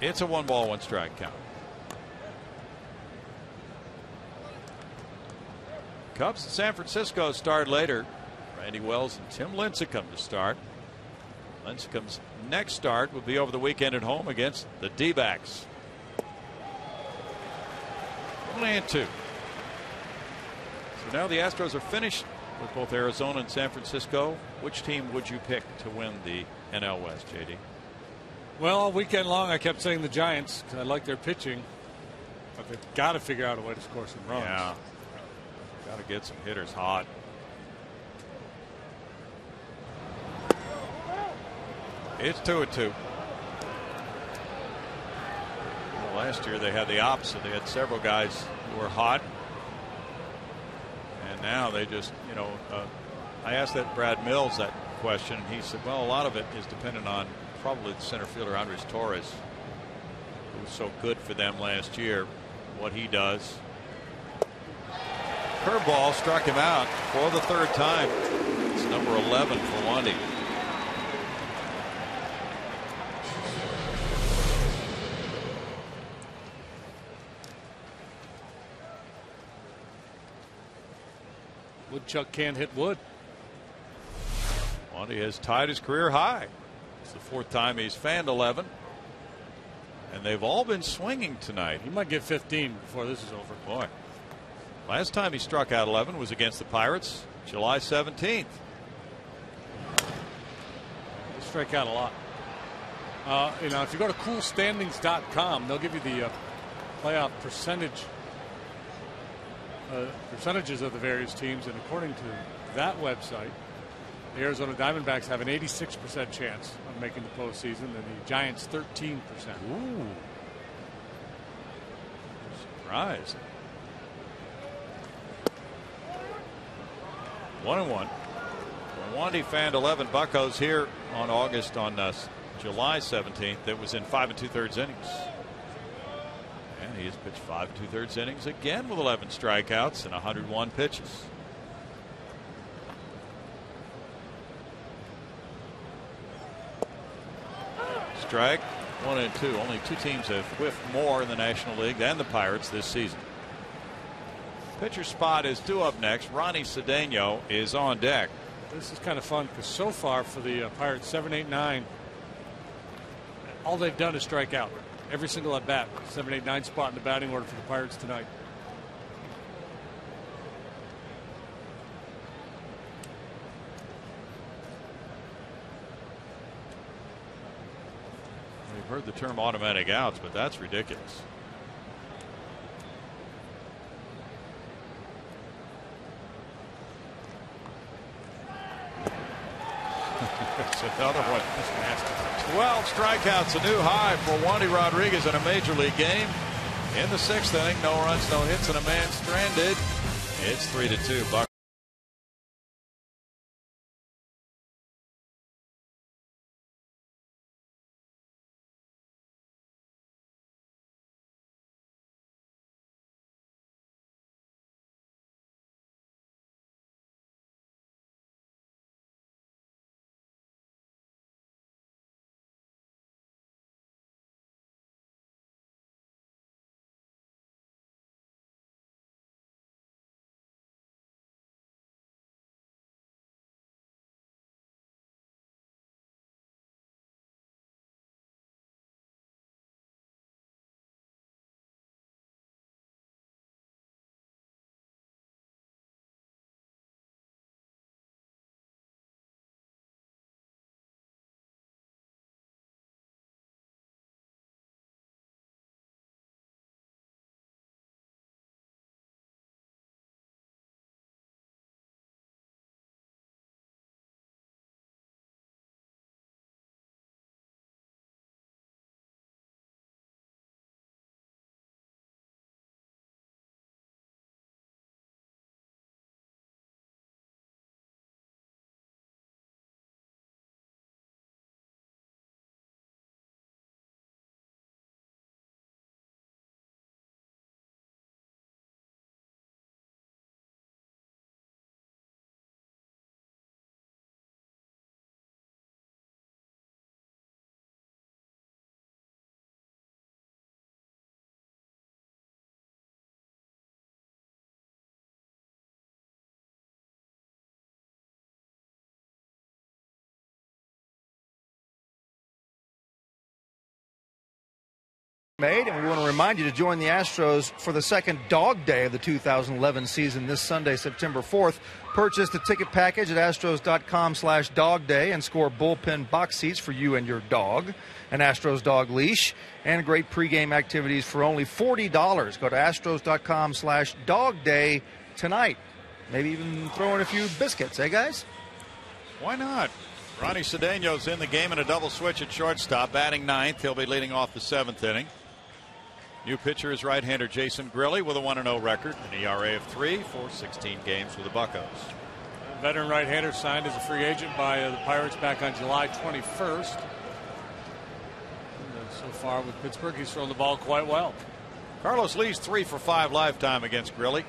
Speaker 2: It's a 1 ball, 1 strike count. Cubs in San Francisco start later. Randy Wells and Tim Lincecum to start. Lincecum's next start will be over the weekend at home against the D-backs. 1-2. So now the Astros are finished with both Arizona and San Francisco. Which team would you pick to win the NL West, JD?
Speaker 1: Well, all weekend long I kept saying the Giants because I like their pitching, but they've got to figure out a way to score some runs.
Speaker 2: Yeah, got to get some hitters hot. It's 2-2. Well, last year they had the opposite. They had several guys who were hot, and now they just, I asked that Brad Mills that question, and he said, well, a lot of it is dependent on probably the center fielder Andres Torres, who was so good for them last year, what he does. Curveball struck him out for the 3rd time. It's number 11 for Wandy.
Speaker 1: Woodchuck can't hit wood.
Speaker 2: Wandy has tied his career high. It's the 4th time he's fanned 11. And they've all been swinging tonight.
Speaker 1: He might get 15 before this is over.
Speaker 2: Boy. Last time he struck out 11 was against the Pirates, July 17th.
Speaker 1: They strike out a lot. If you go to coolstandings.com, they'll give you the playoff percentages of the various teams, and according to that website, the Arizona Diamondbacks have an 86% chance of making the postseason, and the Giants 13%.
Speaker 2: Ooh. Surprise. 1-1. Wandy fanned 11 buckos here on July 17th. That was in 5 2/3 innings. And he has pitched 5 2/3 innings again with 11 strikeouts and 101 pitches. Strike 1 and 2. Only 2 teams have whiffed more in the National League than the Pirates this season. Pitcher spot is due up next. Ronnie Cedeno is on deck.
Speaker 1: This is kind of fun because so far for the Pirates, 7, 8, 9, all they've done is strike out. Every single at bat. 7, 8, 9 spot in the batting order for the Pirates tonight.
Speaker 2: We've heard the term automatic outs, but that's ridiculous. It's another one. 12 strikeouts, a new high for Wandy Rodriguez in a major league game. In the 6th inning, no runs, no hits, and a man stranded. It's 3-2. Buck.
Speaker 4: Made, and we want to remind you to join the Astros for the second dog day of the 2011 season this Sunday, September 4th. Purchase the ticket package at astros.com/dogday and score bullpen box seats for you and your dog, an Astros dog leash, and great pregame activities for only $40. Go to astros.com/dogday tonight. Maybe even throw in a few biscuits, eh, guys?
Speaker 2: Why not? Ronnie Cedeno's in the game in a double switch at shortstop, batting ninth. He'll be leading off the seventh inning. New pitcher is right-hander Jason Grilli with a 1-0 record, an ERA of 3 for 16 games with the Buccos.
Speaker 1: Veteran right-hander signed as a free agent by the Pirates back on July 21st. And, so far with Pittsburgh, he's thrown the ball quite well.
Speaker 2: Carlos Lee's 3 for 5 lifetime against Grilli.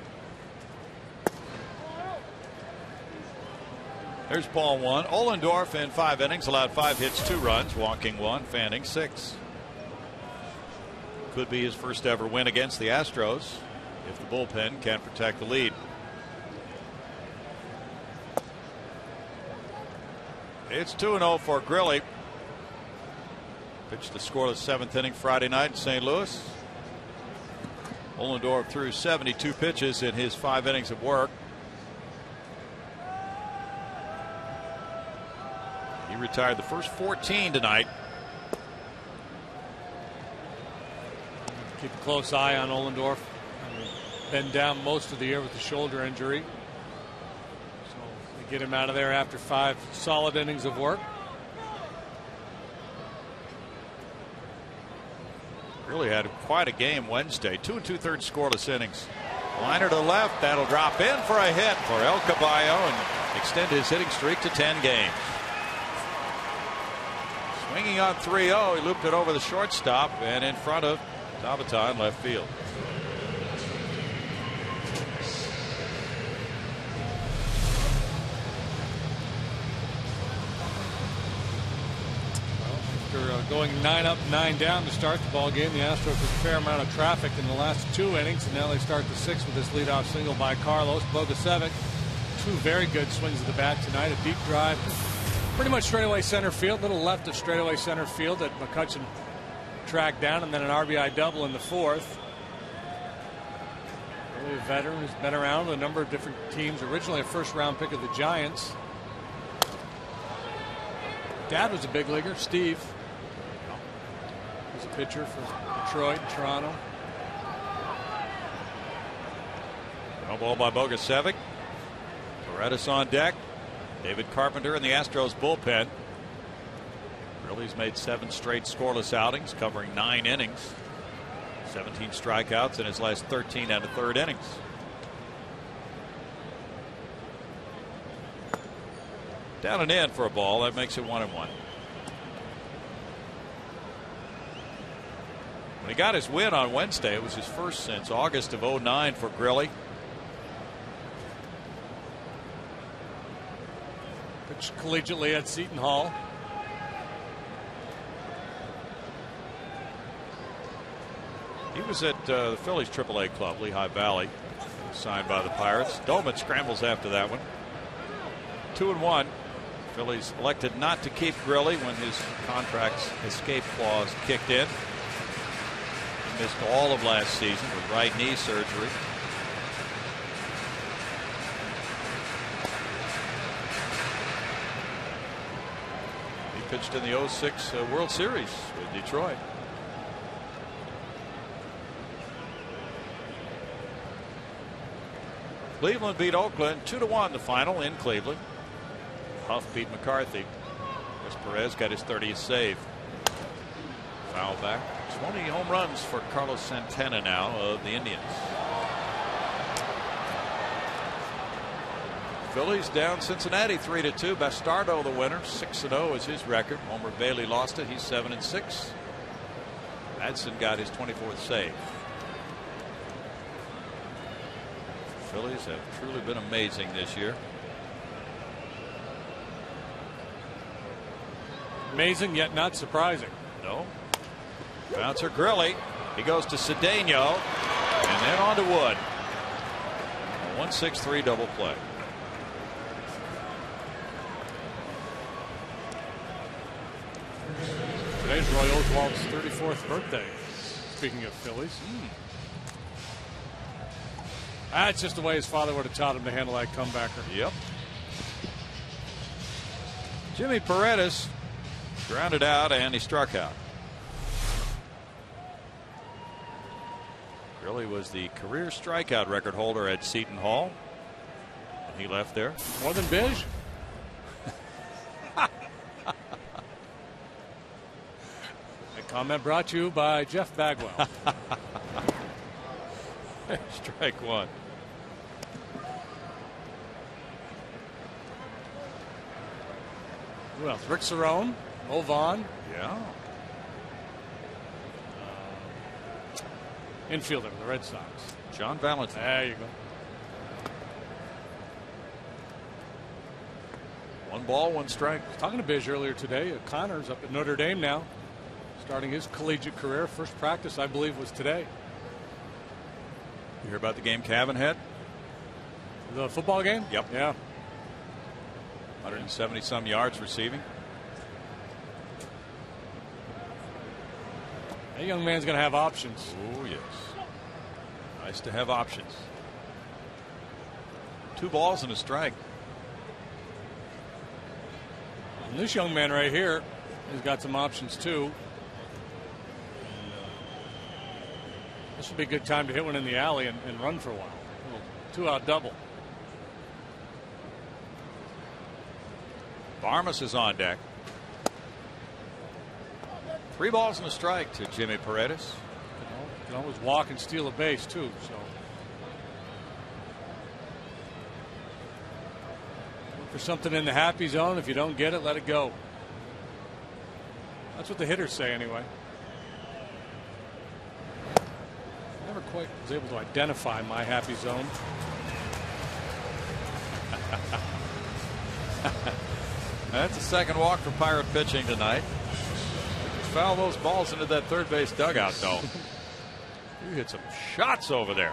Speaker 2: There's ball 1. Ohlendorf in 5 innings allowed 5 hits, 2 runs, walking 1, fanning 6. Could be his first ever win against the Astros if the bullpen can protect the lead. It's 2-0 for Grilli. Pitched the scoreless 7th inning Friday night in St. Louis. Ohlendorf threw 72 pitches in his 5 innings of work. He retired the first 14 tonight.
Speaker 1: Keep a close eye on Ohlendorf. Been down most of the year with the shoulder injury. So they get him out of there after 5 solid innings of work.
Speaker 2: Really had quite a game Wednesday. 2 2/3 scoreless innings. Liner to left. That'll drop in for a hit for El Caballo and extend his hitting streak to 10 games. Swinging on 3-0. He looped it over the shortstop and in front of Tabaton left field.
Speaker 1: After going 9 up, 9 down to start the ball game, the Astros with a fair amount of traffic in the last 2 innings, and now they start the 6th with this leadoff single by Carlos Bogasevic. 2 very good swings of the bat tonight. A deep drive, pretty much straightaway center field, little left of straightaway center field that McCutchen tracked down, and then an RBI double in the 4th. Really a veteran who's been around with a number of different teams. Originally a first-round pick of the Giants. Dad was a big leaguer, Steve. He's a pitcher for Detroit and Toronto.
Speaker 2: No ball by Bogasevic. Paredes on deck. David Carpenter in the Astros bullpen. He's made 7 straight scoreless outings, covering 9 innings. 17 strikeouts in his last 13 and a third innings. Down and in for a ball. That makes it 1-1. When he got his win on Wednesday, it was his first since August of '09 for Grilli.
Speaker 1: Pitched collegiately at Seton Hall.
Speaker 2: He was at the Phillies AAA club, Lehigh Valley, signed by the Pirates. Doman scrambles after that one. 2-1. Phillies elected not to keep Grilli when his contract's escape clause kicked in. He missed all of last season with right knee surgery. He pitched in the '06 World Series with Detroit. Cleveland beat Oakland 2-1 the final in Cleveland. Huff beat McCarthy. As Perez got his 30th save. Foul back. 20 home runs for Carlos Santana now of the Indians. Phillies down Cincinnati 3-2. Bastardo the winner. 6-0 is his record. Homer Bailey lost it. He's 7-6. Madsen got his 24th save. Phillies have truly been amazing this year.
Speaker 1: Amazing yet not surprising.
Speaker 2: No. Bouncer Grilli. He goes to Cedeno and then on to Wood. A 1-6-3 double play.
Speaker 1: Today's Roy Oswald's 34th birthday. Speaking of Phillies. That's just the way his father would have taught him to handle that comebacker.
Speaker 2: Yep. Jimmy Paredes grounded out and he struck out. Grilli was the career strikeout record holder at Seton Hall. And he left there.
Speaker 1: More than Bish? A comment brought to you by Jeff Bagwell.
Speaker 2: Strike one.
Speaker 1: Who else? Rick Cerrone, Ovan.
Speaker 2: Yeah.
Speaker 1: Infielder for the Red Sox.
Speaker 2: John Valentine.
Speaker 1: There you go.
Speaker 2: 1 ball, 1 strike.
Speaker 1: I was talking to Bish earlier today. Connor's up at Notre Dame now, starting his collegiate career. First practice, I believe, was today.
Speaker 2: You hear about the game Cavan had?
Speaker 1: The football game?
Speaker 2: Yep.
Speaker 1: Yeah.
Speaker 2: 170 some yards receiving.
Speaker 1: That young man's going to have options.
Speaker 2: Oh, yes. Nice to have options. 2 balls and a strike.
Speaker 1: And this young man right here has got some options too. This would be a good time to hit one in the alley and run for a while. A 2-out double.
Speaker 2: Barmas is on deck. 3 balls and a strike to Jimmy Paredes.
Speaker 1: Can always walk and steal a base too. So look for something in the happy zone. If you don't get it, let it go. That's what the hitters say anyway. Never quite was able to identify my happy zone.
Speaker 2: That's the second walk for Pirate pitching tonight. Just foul those balls into that third base dugout, though. You hit some shots over there.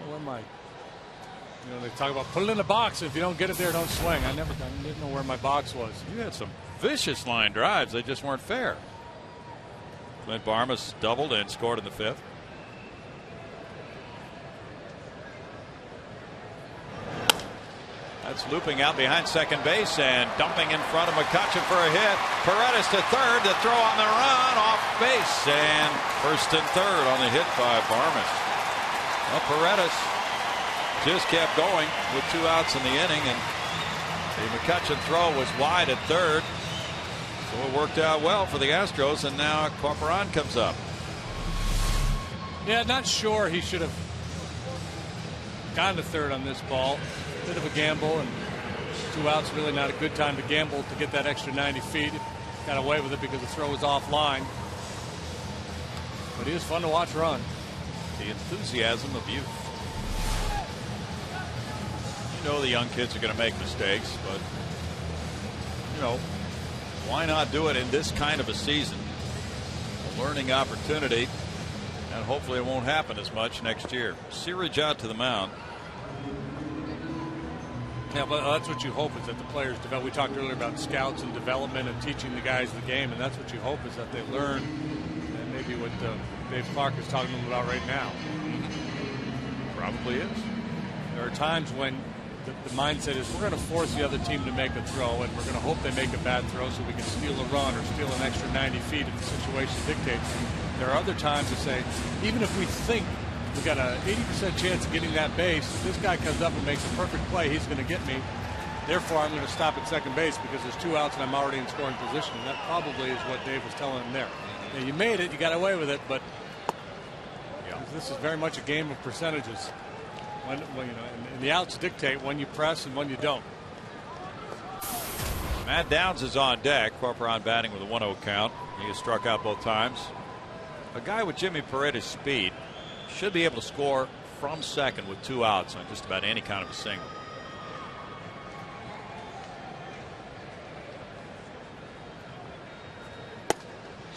Speaker 1: Where am I? You know, they talk about put it in the box. If you don't get it there, don't swing. I didn't know where my box was.
Speaker 2: You had some vicious line drives. They just weren't fair. Clint Barmas doubled and scored in the 5th. That's looping out behind second base and dumping in front of McCutcheon for a hit. Paredes to third. The throw on the run off base and first and third on the hit by Barmas. Well, Paredes just kept going with 2 outs in the inning, and the McCutcheon throw was wide at third. So it worked out well for the Astros, and now Corporan comes up.
Speaker 1: Yeah, not sure he should have gone to third on this ball. Bit of a gamble, and 2 outs, really not a good time to gamble to get that extra 90 feet. Got away with it because the throw was offline. But he is fun to watch run.
Speaker 2: The enthusiasm of youth. You know the young kids are going to make mistakes, but you know, why not do it in this kind of a season? A learning opportunity, and hopefully it won't happen as much next year. Searage out to the mound.
Speaker 1: Yeah, but that's what you hope, is that the players develop. We talked earlier about scouts and development and teaching the guys the game, and that's what you hope, is that they learn, and maybe what Dave Clark is talking to them about right now.
Speaker 2: Probably is.
Speaker 1: There are times when the mindset is, we're going to force the other team to make a throw, and we're going to hope they make a bad throw so we can steal a run or steal an extra 90 feet if the situation dictates. There are other times to say, even if we think we've got an 80% chance of getting that base, if this guy comes up and makes a perfect play, he's going to get me. Therefore, I'm going to stop at second base because there's 2 outs and I'm already in scoring position. And that probably is what Dave was telling him there. Now, you made it, you got away with it, but this is very much a game of percentages. When you know, and the outs dictate when you press and when you don't.
Speaker 2: Matt Downs is on deck. Corporon batting with a 1-0 count. He has struck out both times. A guy with Jimmy Paredes' speed should be able to score from second with 2 outs on just about any kind of a single.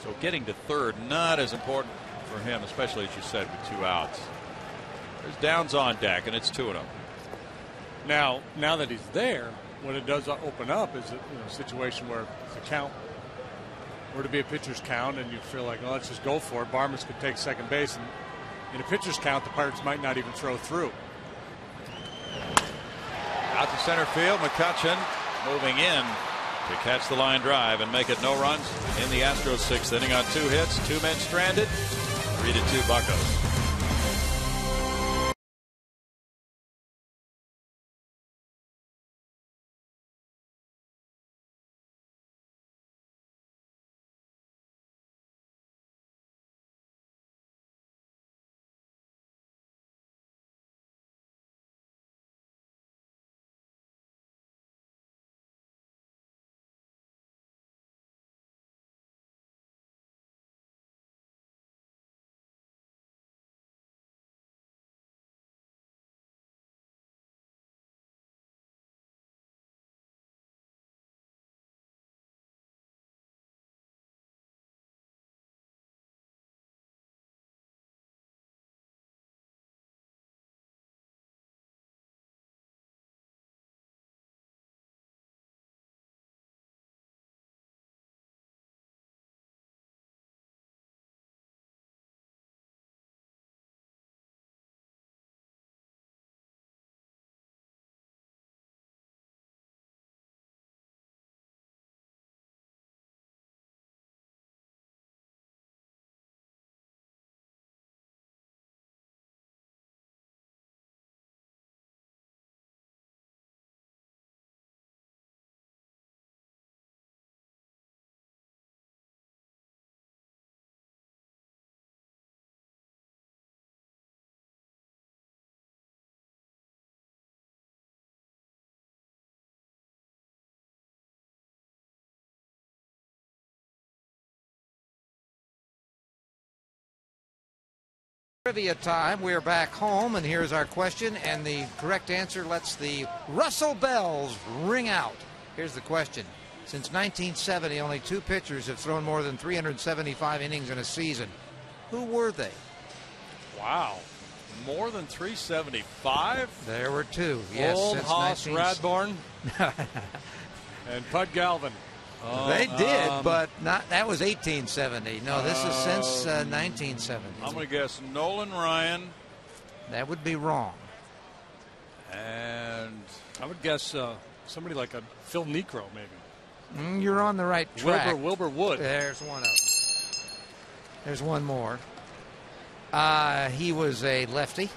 Speaker 2: So getting to third, not as important for him, especially as you said, with 2 outs. There's Downs on deck, and it's 2-0.
Speaker 1: Now that he's there, what it does open up is a situation where the count were to be a pitcher's count, and you feel like, well, let's just go for it. Barmes could take second base, and in a pitcher's count, the Pirates might not even throw through.
Speaker 2: Out to center field, McCutchen moving in to catch the line drive and make it no runs in the Astros 6th inning on 2 hits, 2 men stranded, 3-2 Buccos.
Speaker 3: Trivia time. We're back home, and here's our question, and the correct answer lets the Russell bells ring out. Here's the question. Since 1970, only 2 pitchers have thrown more than 375 innings in a season. Who were they?
Speaker 2: Wow. More than 375?
Speaker 3: There were 2. Yes,
Speaker 1: Old
Speaker 3: since
Speaker 1: Hoss Radbourn and Pud Galvin.
Speaker 3: They did, but not. That was 1870. No, this is since 1970.
Speaker 2: I'm going to guess Nolan Ryan.
Speaker 3: That would be wrong.
Speaker 2: And
Speaker 1: I would guess somebody like a Phil Necro, maybe.
Speaker 3: You're on the right track.
Speaker 1: Wilbur Wood.
Speaker 3: There's one of them. There's one more. He was a lefty.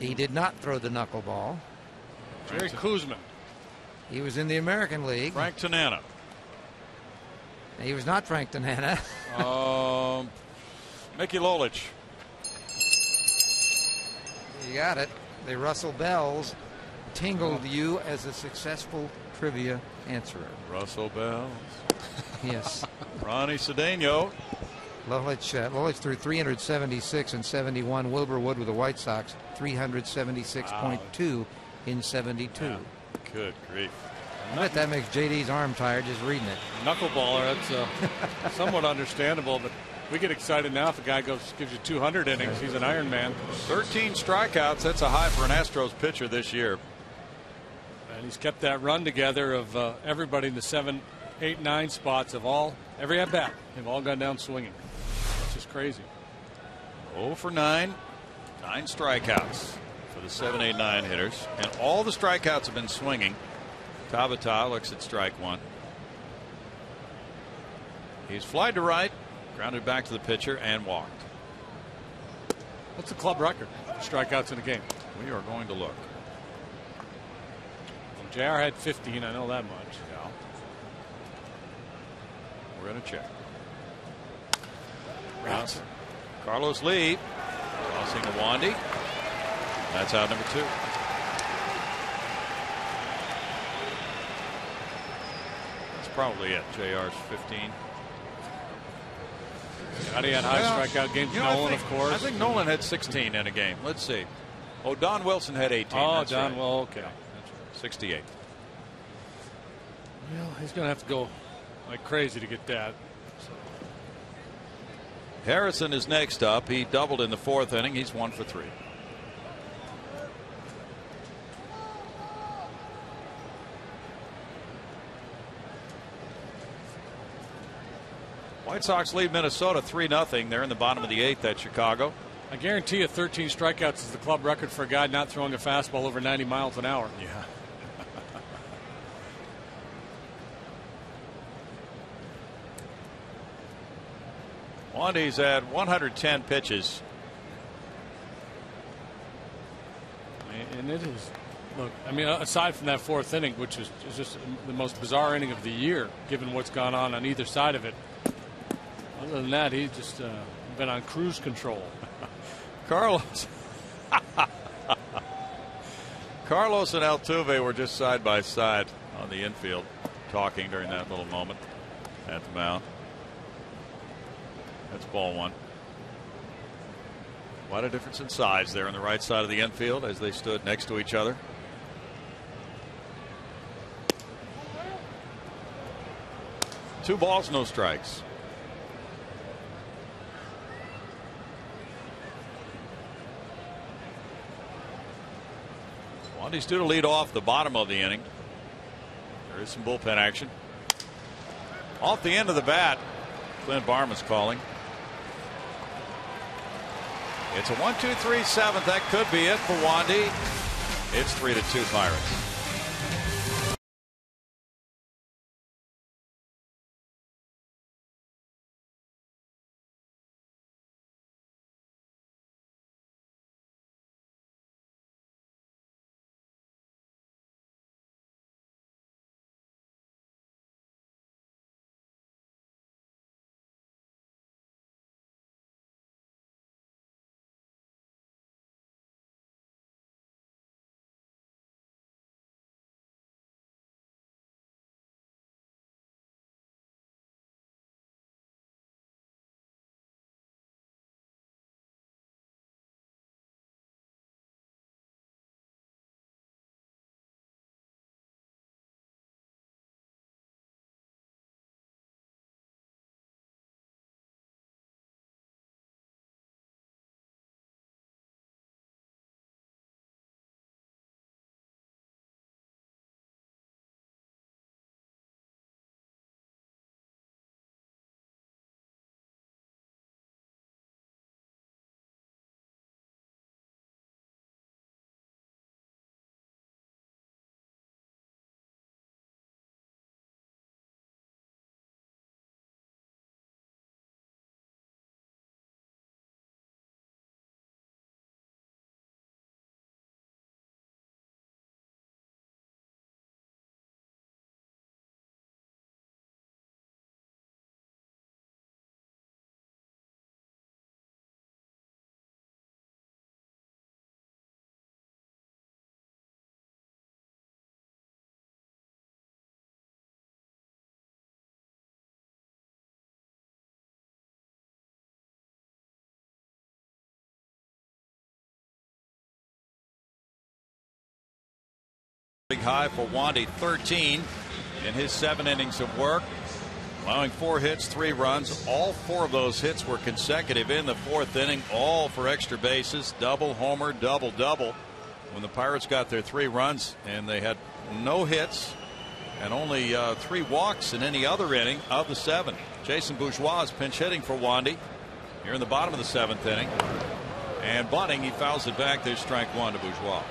Speaker 3: He did not throw the knuckleball.
Speaker 1: Jerry Kuzman.
Speaker 3: He was in the American League.
Speaker 2: Frank Tanana.
Speaker 3: He was not Frank Tanana.
Speaker 2: Mickey Lolich.
Speaker 3: You got it. The Russell bells tingled you as a successful trivia answerer.
Speaker 2: Russell Bells.
Speaker 3: Yes.
Speaker 2: Ronnie Cedeno.
Speaker 3: Lulich threw 376 in 71. Wilbur Wood with the White Sox 376.2 in 72.
Speaker 2: Yeah. Good grief.
Speaker 3: I bet that makes JD's arm tired just reading it.
Speaker 1: Knuckleballer, that's somewhat understandable, but we get excited now if a guy gives you 200 innings. He's an Iron Man.
Speaker 2: 13 strikeouts. That's a high for an Astros pitcher this year.
Speaker 1: And he's kept that run together of everybody in the 7, 8, 9 spots every at bat. They've all gone down swinging. It's just crazy.
Speaker 2: 0 for 9. 9 strikeouts for the 7, 8, 9 hitters. And all the strikeouts have been swinging. Tabata looks at strike one. He's flied to right, grounded back to the pitcher, and walked.
Speaker 1: What's the club record for strikeouts in a game?
Speaker 2: We are going to look.
Speaker 1: Well, JR had 15. I know that much.
Speaker 2: Yeah. We're going to check.
Speaker 1: Rats.
Speaker 2: Carlos Lee tossing to Wandy. That's out number 2. That's probably it. JR's 15.
Speaker 1: Scotty had high strikeout games. Nolan, of course.
Speaker 2: I think Nolan had 16 in a game. Let's see. Oh, Don Wilson had 18.
Speaker 1: Oh,
Speaker 2: that's
Speaker 1: Don.
Speaker 2: right.
Speaker 1: Well, okay.
Speaker 2: Yeah, that's right. 68.
Speaker 1: Well, he's going to have to go like crazy to get that.
Speaker 2: Harrison is next up. He doubled in the 4th inning. He's 1 for 3. White Sox lead Minnesota 3-0. They're in the bottom of the 8th at Chicago.
Speaker 1: I guarantee you 13 strikeouts is the club record for a guy not throwing a fastball over 90 miles an hour.
Speaker 2: Yeah. Wandy's at 110 pitches.
Speaker 1: And it is. Look, I mean, aside from that 4th inning, which is just the most bizarre inning of the year, given what's gone on either side of it. Other than that, he's just been on cruise control.
Speaker 2: Carlos and Altuve were just side by side on the infield talking during that little moment at the mound. That's ball 1. Quite a difference in size there on the right side of the infield as they stood next to each other. Two balls, no strikes. Wandy's due to lead off the bottom of the inning. There is some bullpen action. Off the end of the bat, Clint Barma's calling. It's a 1-2-3 7th. That could be it for Wandy. It's 3-2 Pirates. big high for Wandy, 13 in his 7 innings of work, allowing 4 hits, 3 runs. All 4 of those hits were consecutive in the 4th inning, all for extra bases, double, homer, double, double. When the Pirates got their 3 runs, and they had no hits and only 3 walks in any other inning of the 7. Jason Bourgeois is pinch hitting for Wandy here in the bottom of the 7th inning, and bunting, he fouls it back. There's strike 1 to Bourgeois.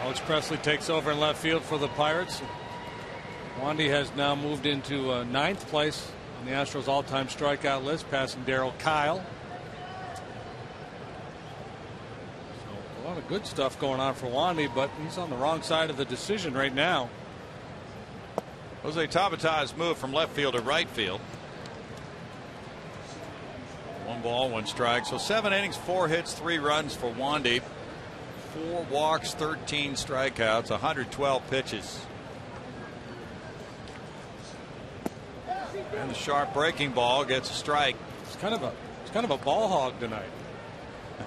Speaker 1: Alex Presley takes over in left field for the Pirates. Wandy has now moved into 9th place on the Astros all-time strikeout list, passing Darryl Kyle. A lot of good stuff going on for Wandy, but he's on the wrong side of the decision right now.
Speaker 2: Jose Tabata's moved from left field to right field. 1 ball, 1 strike. So 7 innings, 4 hits, 3 runs for Wandy. 4 walks, 13 strikeouts, 112 pitches. And the sharp breaking ball gets a strike.
Speaker 1: It's kind of a ball hog tonight.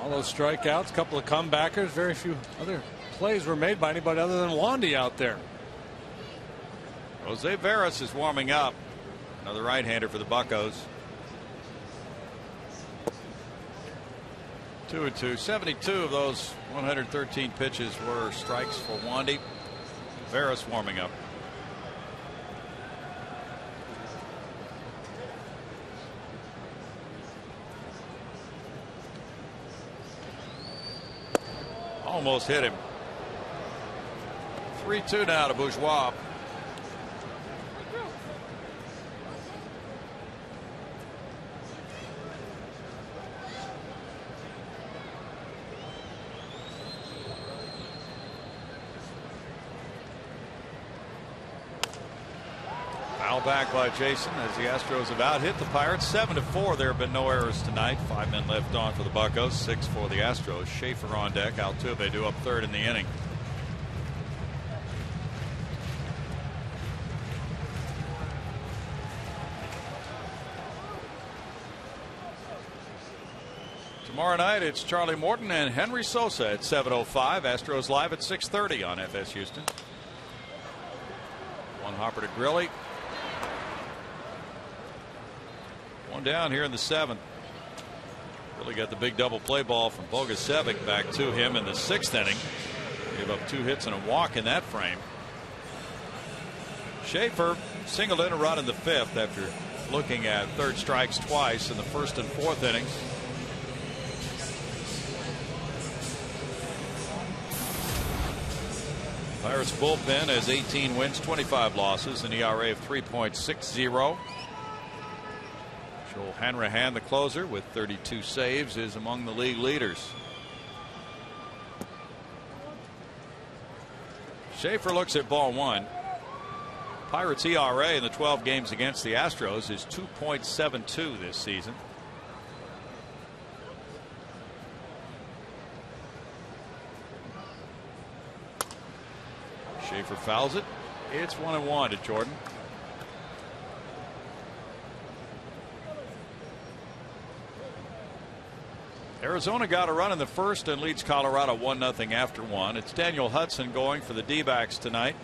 Speaker 1: All those strikeouts, a couple of comebackers, very few other plays were made by anybody other than Wandy out there.
Speaker 2: Jose Veras is warming up, another right-hander for the Buccos. 2-2. 72 of those 113 pitches were strikes for Wandy. Veras warming up. Almost hit him. 3-2 now to Bourgeois. Foul back by Jason as the Astros have out hit the Pirates 7-4. There have been no errors tonight. 5 men left on for the Buccos, 6 for the Astros. Schaefer on deck. Altuve due up 3rd in the inning. Tomorrow night it's Charlie Morton and Henry Sosa at 7:05. Astros live at 6:30 on FS Houston. 1 hopper to Grilly. 1 down here in the 7th. Really got the big double play ball from Bogusevic back to him in the 6th inning. Gave up 2 hits and a walk in that frame. Schaefer singled in a run in the 5th after looking at 3rd strikes twice in the 1st and 4th innings. Pirates bullpen has 18 wins, 25 losses, an ERA of 3.60. Joel Hanrahan, the closer, with 32 saves, is among the league leaders. Schaefer looks at ball 1. Pirates ERA in the 12 games against the Astros is 2.72 this season. Schaefer fouls it. It's 1-1 to Jordan. Arizona got a run in the 1st and leads Colorado 1-0 after 1. It's Daniel Hudson going for the D-backs tonight.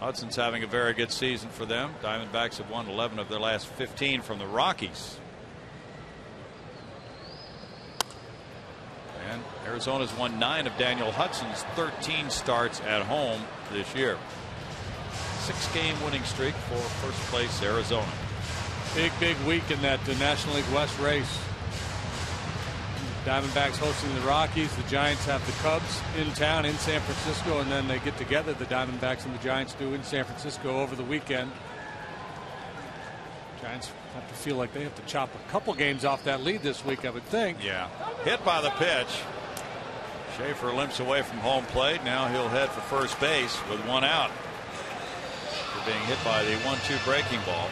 Speaker 2: Hudson's having a very good season for them. Diamondbacks have won 11 of their last 15 from the Rockies. And Arizona's won 9 of Daniel Hudson's 13 starts at home this year. 6-game winning streak for first place Arizona.
Speaker 1: Big week in that National League West race. Diamondbacks hosting the Rockies. The Giants have the Cubs in town in San Francisco, and then they get together, the Diamondbacks and the Giants do, in San Francisco over the weekend. Giants have to feel like they have to chop a couple games off that lead this week, I would think.
Speaker 2: Yeah. Hit by the pitch. Schaefer limps away from home plate. Now he'll head for first base with 1 out. After being hit by the 1-2 breaking ball.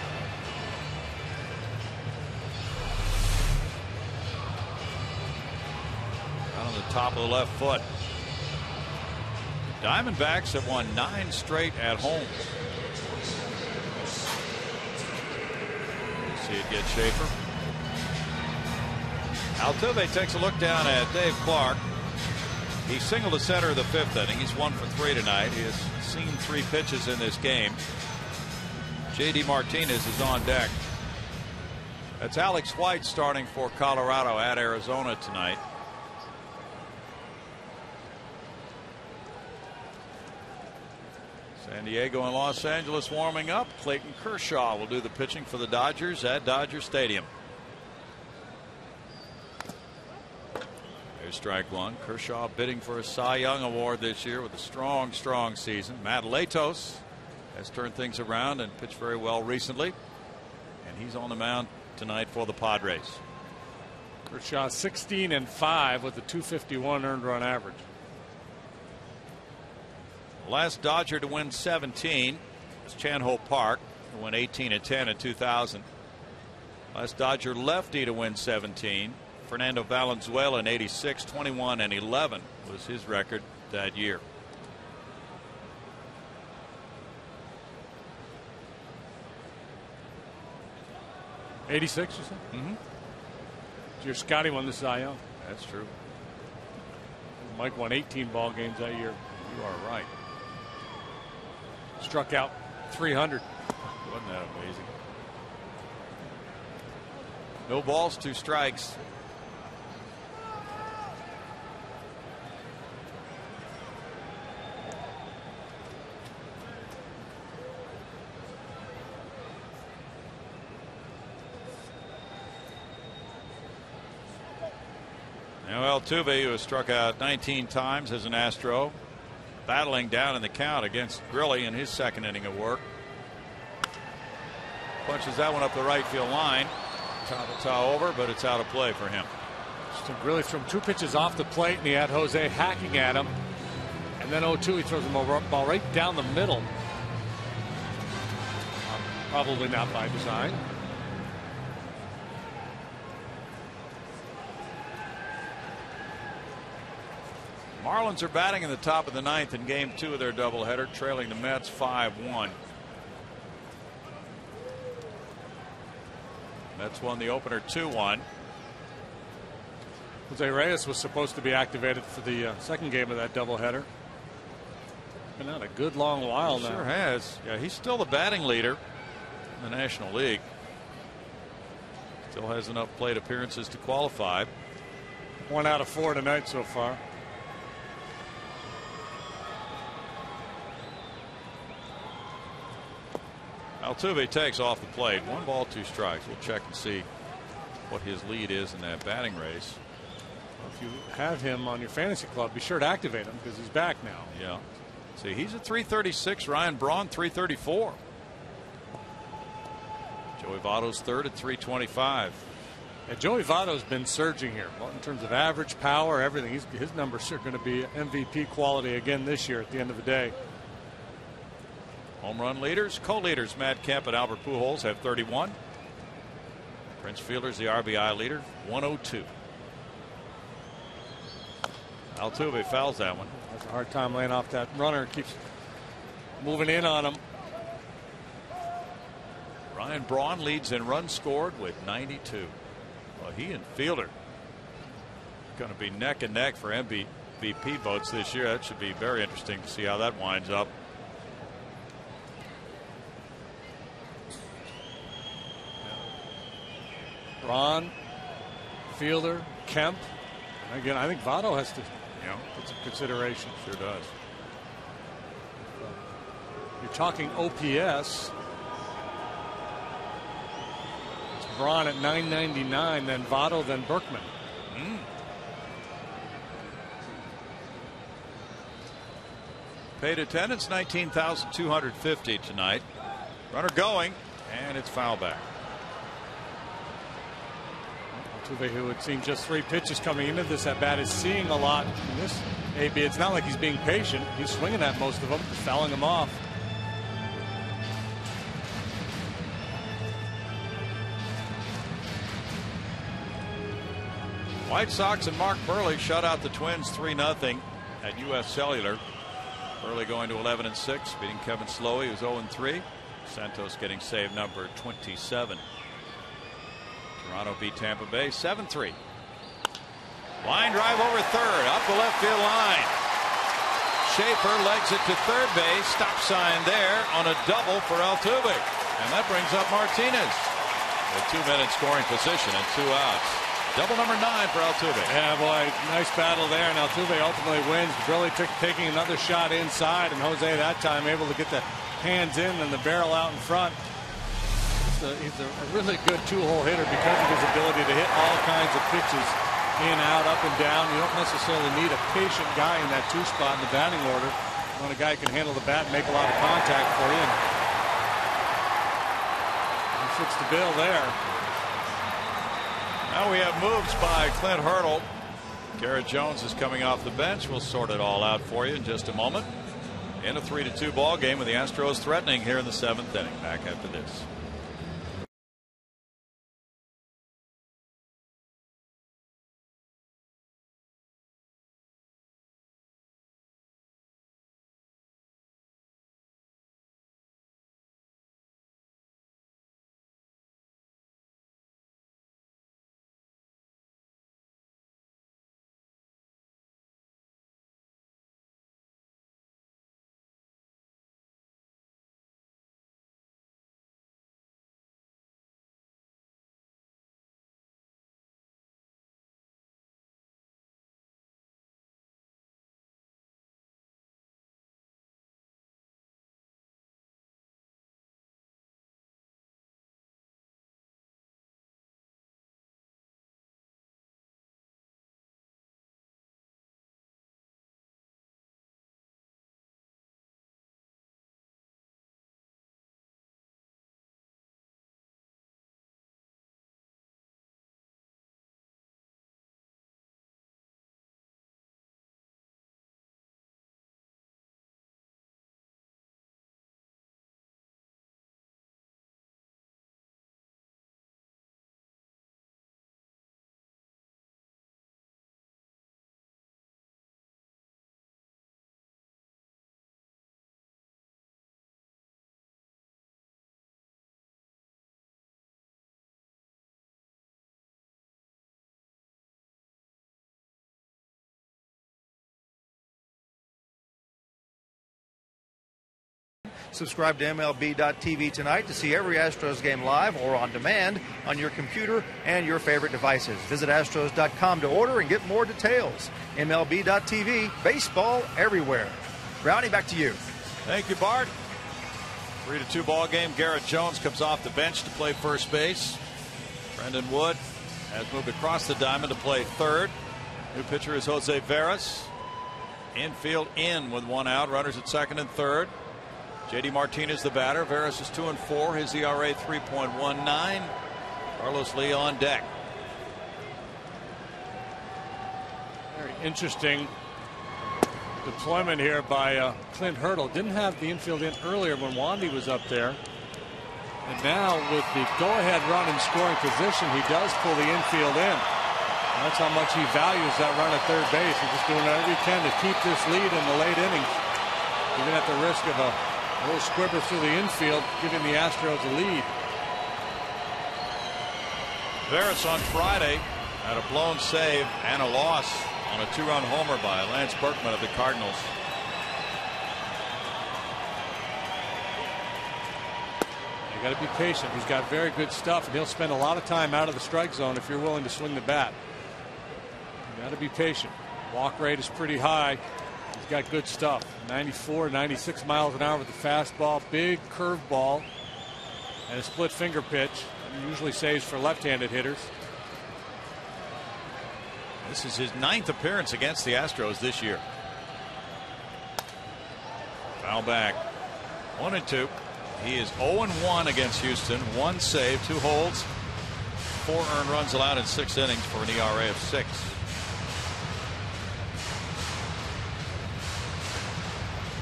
Speaker 2: On the top of the left foot. Diamondbacks have won 9 straight at home. See it get Schaefer. Altuve takes a look down at Dave Clark. He singled to center of the 5th inning. He's 1 for 3 tonight. He has seen 3 pitches in this game. J.D. Martinez is on deck. That's Alex White starting for Colorado at Arizona tonight. San Diego and Los Angeles warming up. Clayton Kershaw will do the pitching for the Dodgers at Dodger Stadium. There's strike one. Kershaw bidding for a Cy Young Award this year with a strong season. Matt Latos has turned things around and pitched very well recently. And he's on the mound tonight for the Padres.
Speaker 1: Kershaw 16-5 with a .251 earned run average.
Speaker 2: Last Dodger to win 17 was Chan-Ho Park, who won 18-10 in 2000. Last Dodger lefty to win 17, Fernando Valenzuela in '86, 21-11 was his record that year.
Speaker 1: '86, you said? Mm-hmm. Your Scotty won the Cy Young.
Speaker 2: That's true.
Speaker 1: Mike won 18 ball games that year.
Speaker 2: You are right.
Speaker 1: Struck out 300.
Speaker 2: Wasn't that amazing? No balls, 2 strikes. Now Altuve, who has struck out 19 times as an Astro, battling down in the count against Grilli in his 2nd inning of work. Punches that one up the right field line. Top over, but it's out of play for him.
Speaker 1: So Grilli from 2 pitches off the plate, and he had Jose hacking at him. And then 0-2, he throws the ball right down the middle. Probably not by design.
Speaker 2: Marlins are batting in the top of the 9th in game 2 of their doubleheader, trailing the Mets 5-1. Mets won the opener 2-1.
Speaker 1: Jose Reyes was supposed to be activated for the 2nd game of that doubleheader. Been out a good long while now.
Speaker 2: Sure has. Yeah, he's still the batting leader in the National League. Still has enough plate appearances to qualify.
Speaker 1: 1 out of 4 tonight so far.
Speaker 2: Altuve takes off the plate. 1 ball, 2 strikes. We'll check and see what his lead is in that batting race.
Speaker 1: Well, if you have him on your fantasy club, be sure to activate him because he's back now.
Speaker 2: Yeah. See, he's at 336. Ryan Braun 334. Joey Votto's 3rd at 325.
Speaker 1: Yeah, Joey Votto's been surging here. Well, in terms of average power, everything. His numbers are going to be MVP quality again this year at the end of the day.
Speaker 2: Home run leaders, co-leaders Matt Kemp and Albert Pujols have 31. Prince Fielder's the RBI leader, 102. Altuve fouls that one.
Speaker 1: Has a hard time laying off that runner. Keeps moving in on him.
Speaker 2: Ryan Braun leads in runs scored with 92. Well, he and Fielder going to be neck and neck for MVP votes this year. That should be very interesting to see how that winds up.
Speaker 1: Braun, Fielder, Kemp. Again, I think Votto has to put some consideration.
Speaker 2: Sure does.
Speaker 1: You're talking OPS. It's Braun at 999, then Votto, then Berkman.
Speaker 2: Paid attendance 19,250 tonight. Runner going, and it's foul back.
Speaker 1: Altuve, who had seen just 3 pitches coming into this at bat, is seeing a lot in this AB. It's not like he's being patient. He's swinging at most of them, fouling them off.
Speaker 2: White Sox and Mark Burley shut out the Twins 3-0 at U.S. Cellular. Burley going to 11-6, beating Kevin Slowey, who's 0-3. Santos getting save number 27. Toronto beat Tampa Bay 7-3. Line drive over third, up the left field line. Schaefer legs it to third base. Stop sign there on a double for Altuve. And that brings up Martinez. A 2-minute scoring position and 2 outs. Double number 9 for Altuve.
Speaker 1: Yeah, boy, nice battle there, and Altuve ultimately wins. Really taking another shot inside, and Jose that time able to get the hands in and the barrel out in front. He's a really good two-hole hitter because of his ability to hit all kinds of pitches. In, out, up, and down. You don't necessarily need a patient guy in that 2 spot in the batting order. You want a guy who can handle the bat and make a lot of contact for you. And he fits the bill there.
Speaker 2: Now we have moves by Clint Hurdle. Garrett Jones is coming off the bench. We'll sort it all out for you in just a moment. In a 3-2 ball game with the Astros threatening here in the 7th inning. Back after this.
Speaker 4: Subscribe to MLB.tv tonight to see every Astros game live or on demand on your computer and your favorite devices. Visit Astros.com to order and get more details. MLB.tv, baseball everywhere. Brownie, back to you.
Speaker 2: Thank you, Bart. 3-2 ball game. Garrett Jones comes off the bench to play first base. Brendan Wood has moved across the diamond to play third. New pitcher is Jose Veras. Infield in with 1 out. Runners at second and third. J.D. Martinez the batter. Veras is 2-4. His ERA 3.19. Carlos Lee on deck.
Speaker 1: Very interesting deployment here by Clint Hurdle. Didn't have the infield in earlier when Wandy was up there. And now with the go-ahead run in scoring position, he does pull the infield in. And that's how much he values that run at third base. He's just doing whatever he can to keep this lead in the late innings, even at the risk of a little squibber through the infield, giving the Astros a lead.
Speaker 2: Veras on Friday had a blown save and a loss on a 2-run homer by Lance Berkman of the Cardinals.
Speaker 1: You got to be patient. He's got very good stuff, and he'll spend a lot of time out of the strike zone if you're willing to swing the bat. You got to be patient. Walk rate is pretty high. He's got good stuff. 94, 96 miles an hour with the fastball, big curveball, and a split finger pitch. He usually saves for left-handed hitters.
Speaker 2: This is his 9th appearance against the Astros this year. Foul back. 1-2. He is 0-1 against Houston. 1 save, 2 holds, 4 earned runs allowed in 6 innings for an ERA of 6.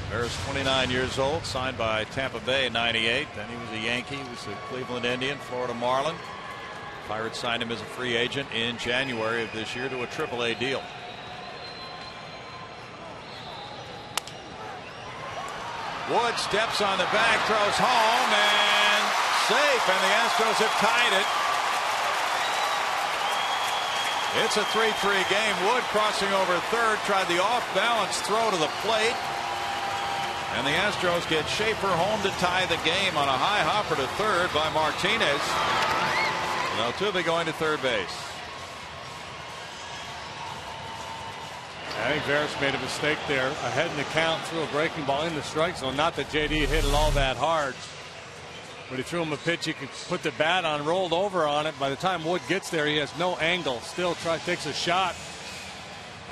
Speaker 2: Veras 29 years old, signed by Tampa Bay in '98. Then he was a Yankee. He was a Cleveland Indian, Florida Marlin. Pirates signed him as a free agent in January of this year to a AAA deal. Wood steps on the bag, throws home, and safe, and the Astros have tied it. It's a 3-3 game. Wood crossing over third, tried the off-balance throw to the plate. And the Astros get Schaefer home to tie the game on a high hopper to third by Martinez. Altuve going to third base.
Speaker 1: I think Veras made a mistake there. Ahead in the count, threw a breaking ball in the strike zone. Not that JD hit it all that hard. But he threw him a pitch he could put the bat on, rolled over on it. By the time Wood gets there, he has no angle. Still takes a shot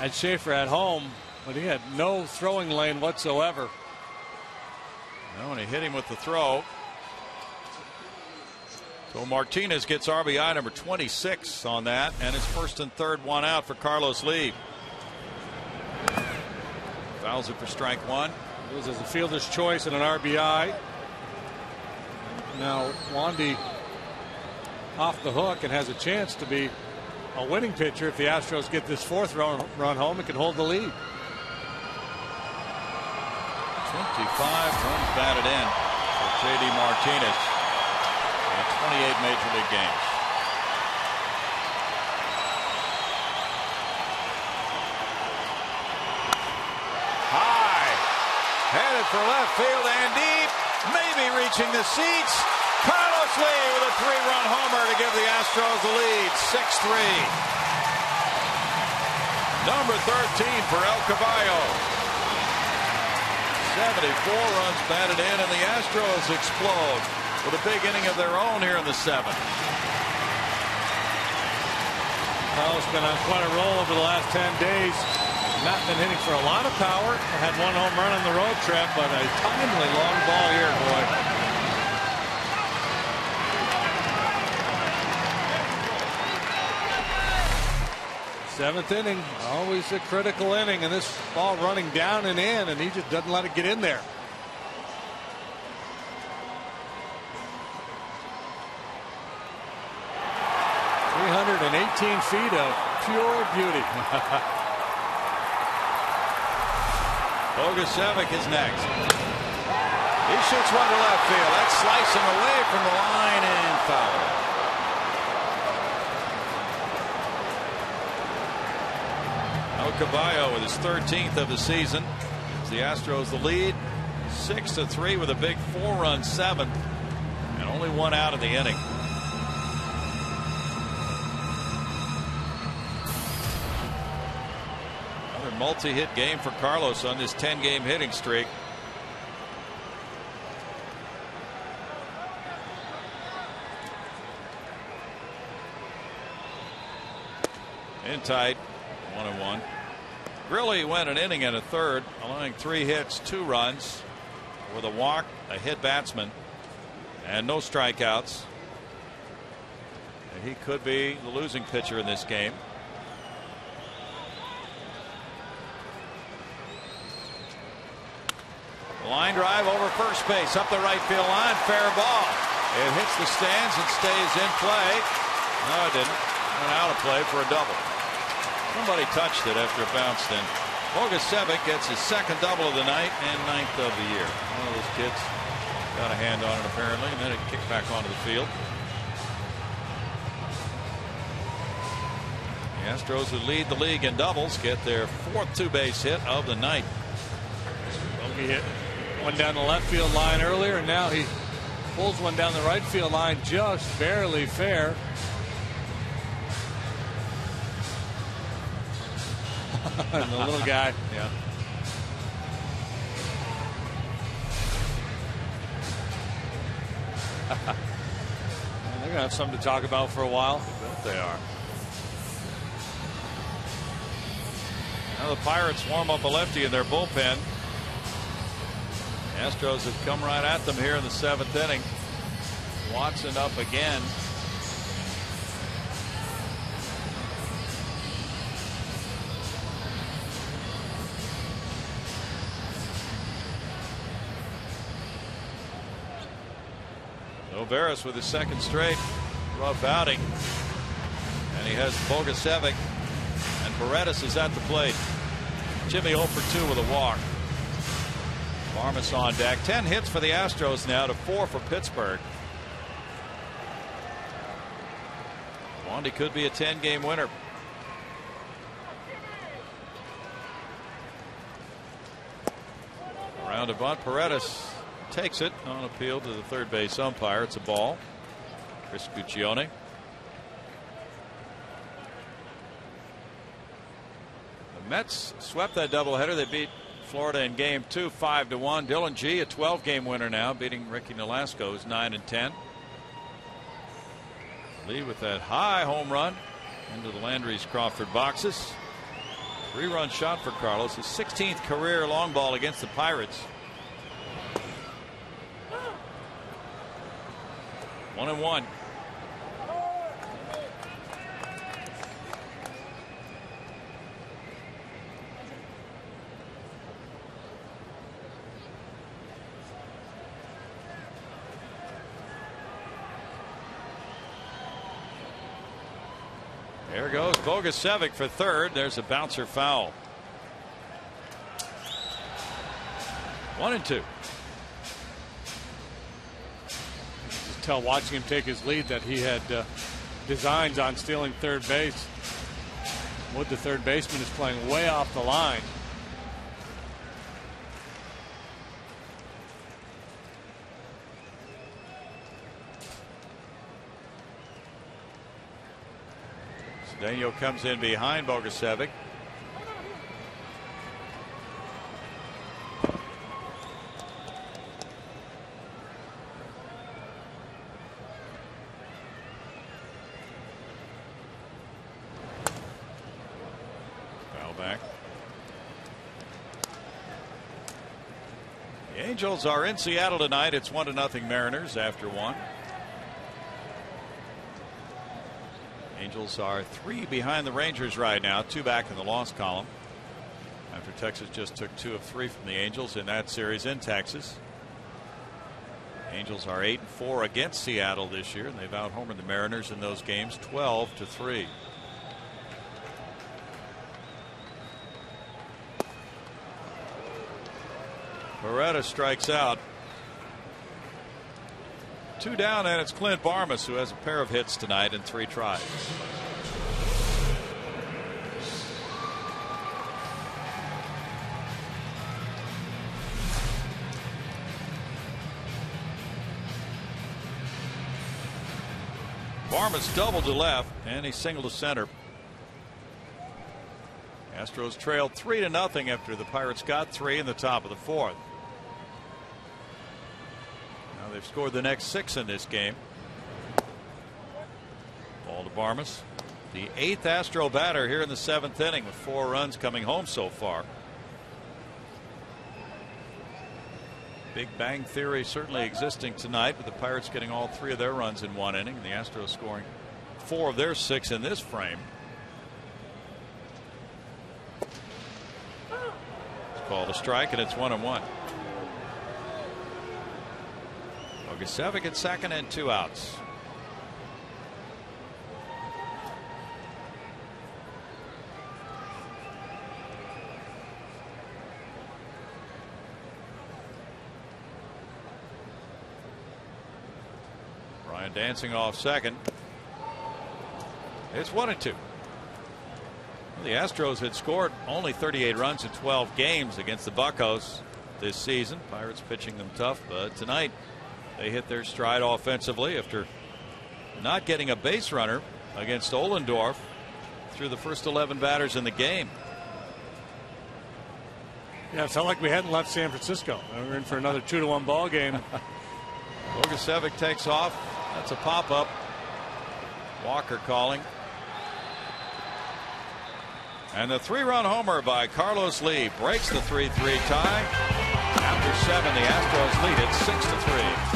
Speaker 1: at Schaefer at home, but he had no throwing lane whatsoever.
Speaker 2: Well, and he hit him with the throw. So Martinez gets RBI number 26 on that, and his first and third one out for Carlos Lee. Fouls it for strike one.
Speaker 1: It was as a fielder's choice and an RBI. Now Wandy off the hook and has a chance to be a winning pitcher if the Astros get this fourth run home and can hold the lead.
Speaker 2: 25 runs batted in for J.D. Martinez in 28 Major League games. High, headed for left field and deep, maybe reaching the seats. Carlos Lee with a 3-run homer to give the Astros the lead, 6-3. Number 13 for El Caballo. 74 runs batted in, and the Astros explode with a big inning of their own here in the seventh.
Speaker 1: Carlos been on quite a roll over the last 10 days. Not been hitting for a lot of power. Had one home run on the road trip, but a timely long ball here, boy. Seventh inning, always a critical inning, and this ball running down and in, and he just doesn't let it get in there. .318 feet of pure beauty.
Speaker 2: Bogusevic is next. He shoots one to left field. That's slicing away from the line and foul. El Caballo with his 13th of the season. Gives the Astros the lead 6-3 with a big 4-run seventh and only one out of the inning. Another multi-hit game for Carlos on this 10-game hitting streak. In tight, 1-1. Grilly went an inning and a third, allowing 3 hits, 2 runs, with a walk, a hit batsman, and no strikeouts. And he could be the losing pitcher in this game. Line drive over first base, up the right field line, fair ball. It hits the stands and stays in play. No, it didn't. Went out of play for a double. Somebody touched it after it bounced in. Bogusevic gets his second double of the night and 9th of the year. One of those kids got a hand on it apparently, and then it kicked back onto the field. The Astros, who lead the league in doubles, get their 4th two-base hit of the night.
Speaker 1: Bogey hit one down the left field line earlier, and now he pulls one down the right field line, just barely fair. And the little guy.
Speaker 2: Yeah.
Speaker 1: They're going to have something to talk about for a while.
Speaker 2: I bet they are. Now the Pirates warm up a lefty in their bullpen. The Astros have come right at them here in the 7th inning. Watson up again. Veras with his 2nd straight rough outing, and he has Bogusevic, and Paredes is at the plate. Jimmy 0 for 2 with a walk. Varmus on deck. 10 hits for the Astros now to 4 for Pittsburgh. Wandy could be a 10-game winner. Ground to bunt. Paredes takes it on appeal to the third base umpire. It's a ball. Chris Guccione. The Mets swept that doubleheader. They beat Florida in game 2 5-1. Dylan G, a 12-game winner now, beating Ricky Nolasco's 9-10. Lee with that high home run into the Landry's Crawford boxes. 3-run shot for Carlos, his 16th career long ball against the Pirates. 1-1. There goes Bogusevic for third. There's a bouncer foul. 1-2.
Speaker 1: Just tell watching him take his lead that he had designs on stealing third base. Wood, the third baseman, is playing way off the line.
Speaker 2: Daniel comes in behind Bogusevic. Foul back. The Angels are in Seattle tonight. It's 1-0 Mariners after 1. Angels are 3 behind the Rangers right now, 2 back in the loss column after Texas just took 2 of 3 from the Angels in that series in Texas. Angels are 8-4 against Seattle this year, and they've out-homered the Mariners in those games 12-3. Beretta strikes out. 2 down, and it's Clint Barmas who has a pair of hits tonight in 3 tries. Barmas doubled to left, and he singled to center. Astros trailed 3-0 after the Pirates got 3 in the top of the 4th. They've scored the next 6 in this game. Ball to Barmas, the 8th Astro batter here in the 7th inning, with 4 runs coming home so far. Big Bang Theory certainly existing tonight, with the Pirates getting all 3 of their runs in 1 inning, and the Astros scoring 4 of their 6 in this frame. It's called a strike, and it's 1-1. Bogusevic at second and 2 outs. Ryan dancing off second. It's 1-2. The Astros had scored only 38 runs in 12 games against the Buccos this season. Pirates pitching them tough, but tonight they hit their stride offensively after not getting a base runner against Ohlendorf through the first 11 batters in the game.
Speaker 1: Yeah, it sounded like we hadn't left San Francisco. We're in for another 2-1 ball game.
Speaker 2: Bogusevic takes off. That's a pop-up. Walker calling. And the 3-run homer by Carlos Lee breaks the 3-3 tie. After 7, the Astros lead it 6-3.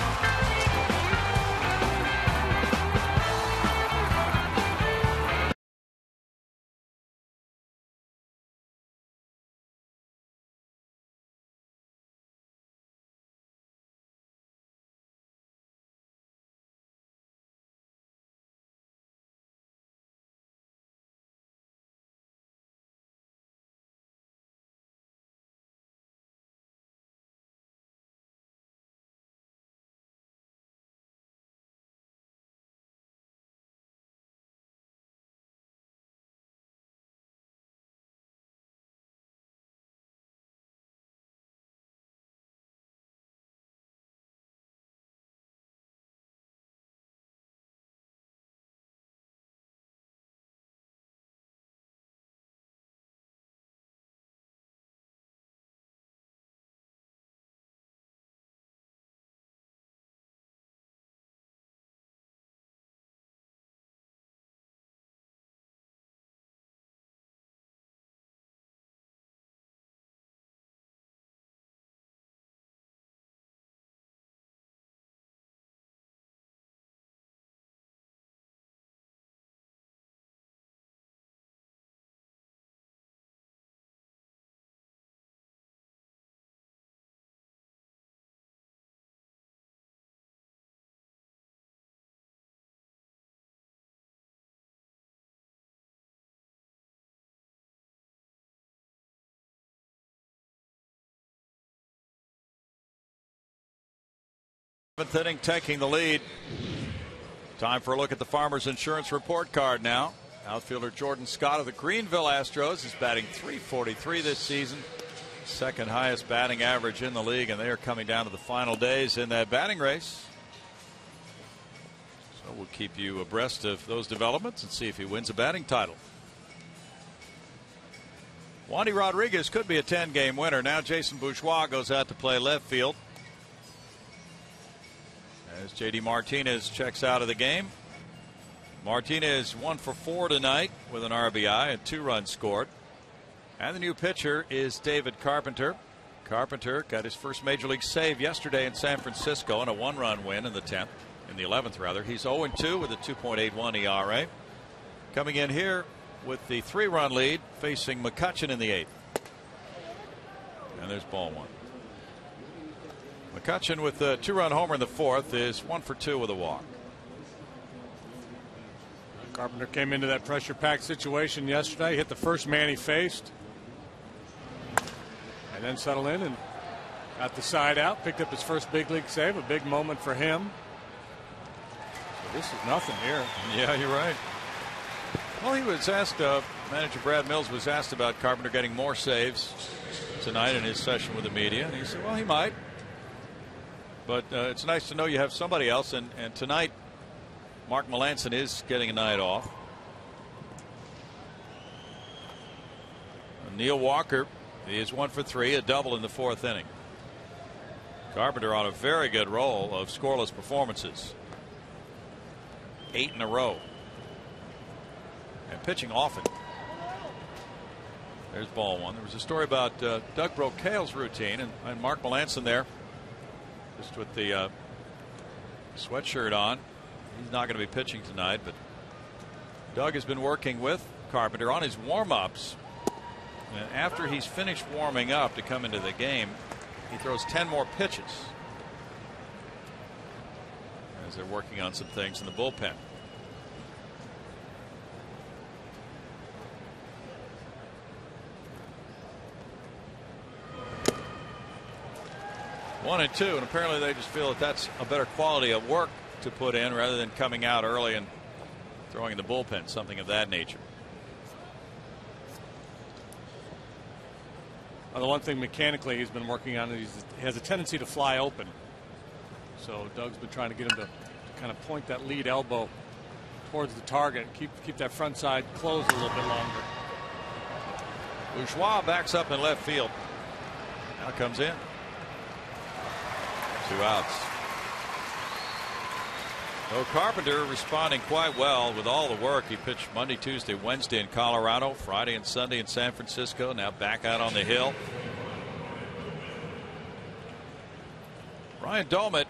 Speaker 2: 7th inning, taking the lead. Time for a look at the Farmers Insurance report card now. Outfielder Jordan Scott of the Greenville Astros is batting .343 this season. Second highest batting average in the league, and they are coming down to the final days in that batting race. So we'll keep you abreast of those developments and see if he wins a batting title. Wandy Rodriguez could be a 10-game winner. Now Jason Bourgeois goes out to play left field as J.D. Martinez checks out of the game. Martinez 1 for 4 tonight with an RBI and 2 runs scored. And the new pitcher is David Carpenter. Carpenter got his first major league save yesterday in San Francisco in a 1-run win in the 11th rather. He's 0-2 with a 2.81 ERA. Coming in here with the 3-run lead, facing McCutchen in the 8th. And there's ball 1. McCutchen with the 2-run homer in the 4th is 1 for 2 with a walk.
Speaker 1: Carpenter came into that pressure-packed situation yesterday, hit the first man he faced, and then settled in and got the side out, picked up his first big league save, a big moment for him. So this is nothing here.
Speaker 2: Yeah, you're right. Well, he was asked, manager Brad Mills was asked about Carpenter getting more saves tonight in his session with the media, and he said, well, he might. But it's nice to know you have somebody else, and tonight Mark Melancon is getting a night off. Neil Walker is 1 for 3, a double in the 4th inning. Carpenter on a very good roll of scoreless performances. 8 in a row. And pitching often. There's ball 1. There was a story about Doug Brocail's routine, and Mark Melancon there, just with the sweatshirt on. He's not going to be pitching tonight, but Doug has been working with Carpenter on his warm-ups. And after he's finished warming up to come into the game, he throws 10 more pitches as they're working on some things in the bullpen. One and 2, and apparently they just feel that that's a better quality of work to put in rather than coming out early and throwing in the bullpen, something of that nature.
Speaker 1: The one thing mechanically he's been working on is he has a tendency to fly open. So Doug's been trying to get him to kind of point that lead elbow towards the target, keep that front side closed a little bit longer.
Speaker 2: Bourgeois backs up in left field. Now comes in. 2 outs. So Carpenter responding quite well with all the work. He pitched Monday, Tuesday, Wednesday in Colorado, Friday and Sunday in San Francisco, now back out on the hill. Ryan Dolmet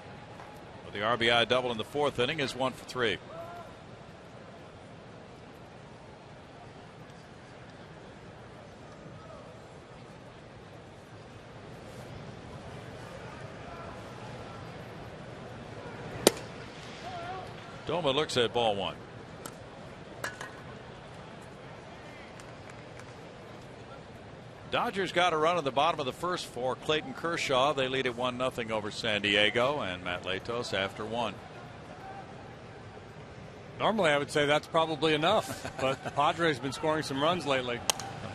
Speaker 2: with the RBI double in the 4th inning is 1 for 3. Dolmet looks at ball 1. Dodgers got a run at the bottom of the 1st for Clayton Kershaw. They lead at 1-0 over San Diego, and Matt Latos after 1.
Speaker 1: Normally I would say that's probably enough, but the Padres been scoring some runs lately.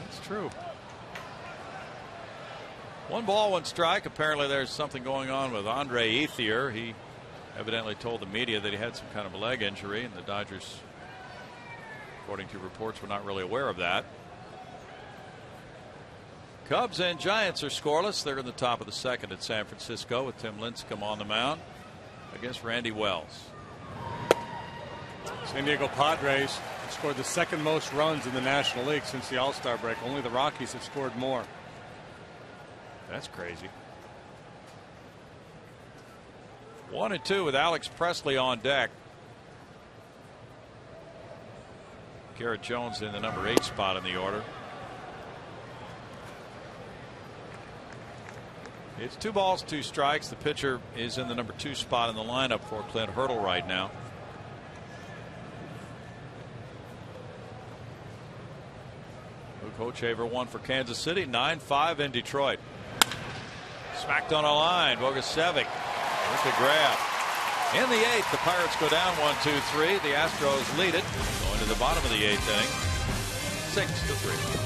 Speaker 2: That's true. 1 ball, 1 strike. Apparently there's something going on with Andre Ethier. He evidently told the media that he had some kind of a leg injury, and the Dodgers, according to reports, were not really aware of that. Cubs and Giants are scoreless. They're in the top of the 2nd at San Francisco with Tim Lincecum on the mound against Randy Wells.
Speaker 1: San Diego Padres have scored the 2nd most runs in the National League since the All-Star break. Only the Rockies have scored more.
Speaker 2: That's crazy. 1 and 2 with Alex Presley on deck. Garrett Jones in the number 8 spot in the order. It's 2 balls, 2 strikes. The pitcher is in the number 2 spot in the lineup for Clint Hurdle right now. Luke Hochevar 1 for Kansas City, 9-5 in Detroit. Smacked on a line. Bogusevic with the grab. In the 8th, the Pirates go down 1-2-3. The Astros lead it going to the bottom of the 8th inning, 6-3.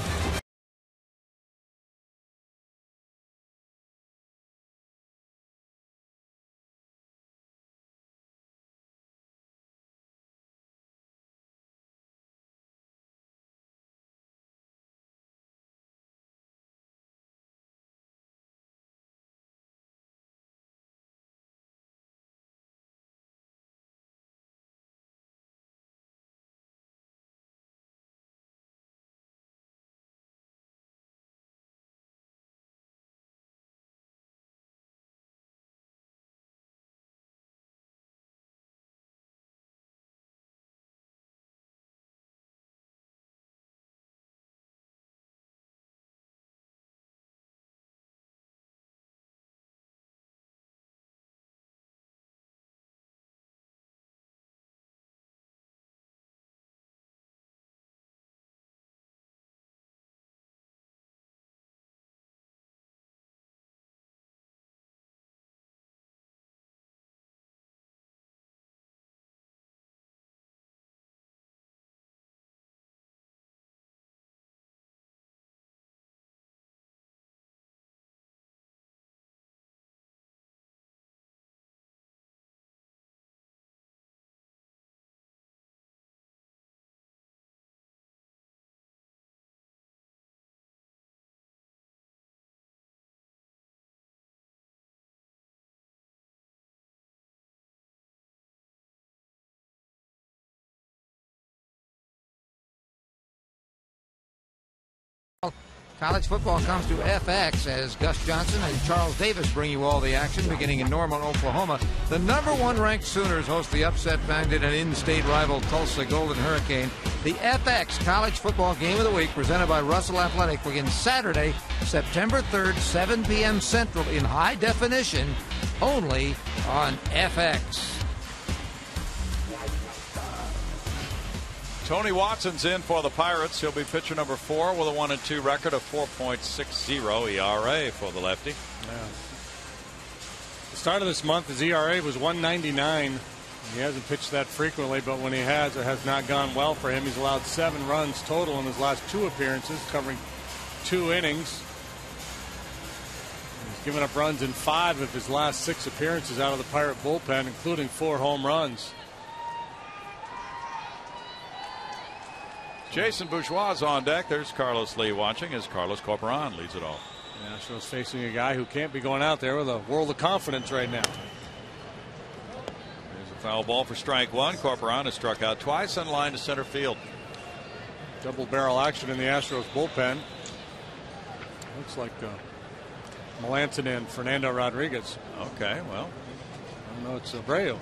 Speaker 3: College football comes to FX as Gus Johnson and Charles Davis bring you all the action beginning in Norman, Oklahoma. The #1 ranked Sooners host the upset-minded and in-state rival Tulsa Golden Hurricane. The FX College Football Game of the Week presented by Russell Athletic begins Saturday, September 3rd, 7 p.m. Central in high definition, only on FX.
Speaker 2: Tony Watson's in for the Pirates. He'll be pitcher number 4 with a 1-2 record, of 4.60 ERA for the lefty.
Speaker 1: Yeah. The start of this month, his ERA was 1.99. He hasn't pitched that frequently, but when he has, it has not gone well for him. He's allowed 7 runs total in his last 2 appearances, covering 2 innings. He's given up runs in 5 of his last 6 appearances out of the Pirate bullpen, including 4 home runs.
Speaker 2: Jason Bourgeois is on deck. There's Carlos Lee watching as Carlos Corporan leads it all.
Speaker 1: The Astros facing a guy who can't be going out there with a world of confidence right now.
Speaker 2: There's a foul ball for strike 1. Corporan has struck out twice on line to center field.
Speaker 1: Double barrel action in the Astros bullpen. Looks like Melanson and Fernando Rodriguez.
Speaker 2: Okay, well.
Speaker 1: I don't know, it's Abreu.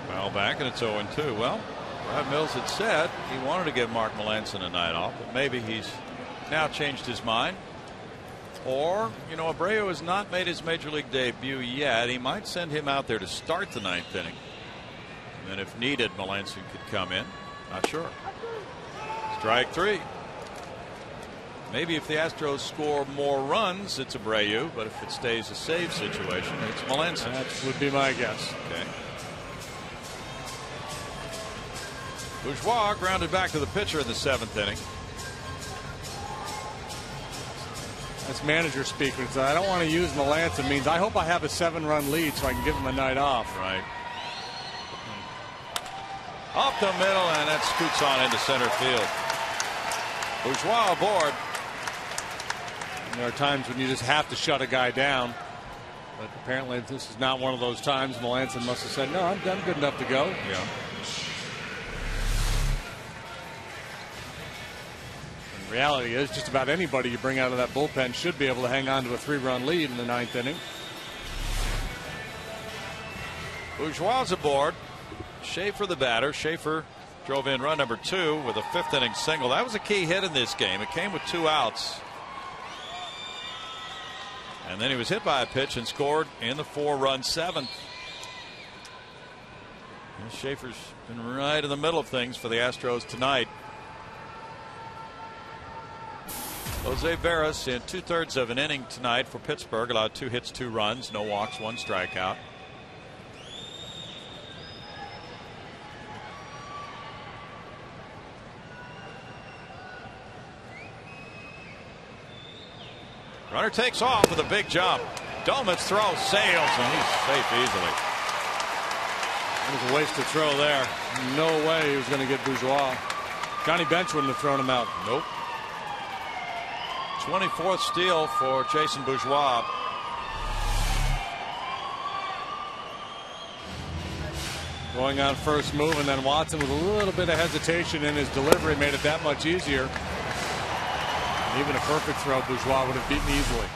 Speaker 2: Foul back, and it's 0-2. Well, Brad Mills had said he wanted to give Mark Melanson a night off, but maybe he's now changed his mind. Or, you know, Abreu has not made his major league debut yet. He might send him out there to start the 9th inning. And then if needed, Melanson could come in. Not sure. Strike 3. Maybe if the Astros score more runs, it's Abreu, but if it stays a save situation, it's Melanson.
Speaker 1: That would be my guess.
Speaker 2: Okay. Bourgeois grounded back to the pitcher in the 7th inning.
Speaker 1: That's manager speak. When I don't want to use Melanson, means I hope I have a 7-run lead so I can give him a night off.
Speaker 2: Right. Up the middle, and that scoots on into center field. Bourgeois aboard.
Speaker 1: And there are times when you just have to shut a guy down. But apparently this is not one of those times. Melanson must have said, no, I'm good enough to go.
Speaker 2: Yeah.
Speaker 1: Reality is just about anybody you bring out of that bullpen should be able to hang on to a 3-run lead in the 9th inning.
Speaker 2: Bourgeois aboard. Schaefer the batter. Schaefer drove in run number 2 with a 5th inning single. That was a key hit in this game. It came with 2 outs. And then he was hit by a pitch and scored in the 4-run 7th. And Schaefer's been right in the middle of things for the Astros tonight. Jose Veras in 2/3 of an inning tonight for Pittsburgh allowed 2 hits, 2 runs, no walks, 1 strikeout. Runner takes off with a big jump. Doman's throw sails and he's safe easily.
Speaker 1: It was a wasted throw there. No way he was going to get Bourgeois. Johnny Bench wouldn't have thrown him out.
Speaker 2: Nope. 24th steal for Jason Bourgeois.
Speaker 1: Going on first move, and then Watson with a little bit of hesitation in his delivery made it that much easier. Even a perfect throw, Bourgeois would have beaten easily.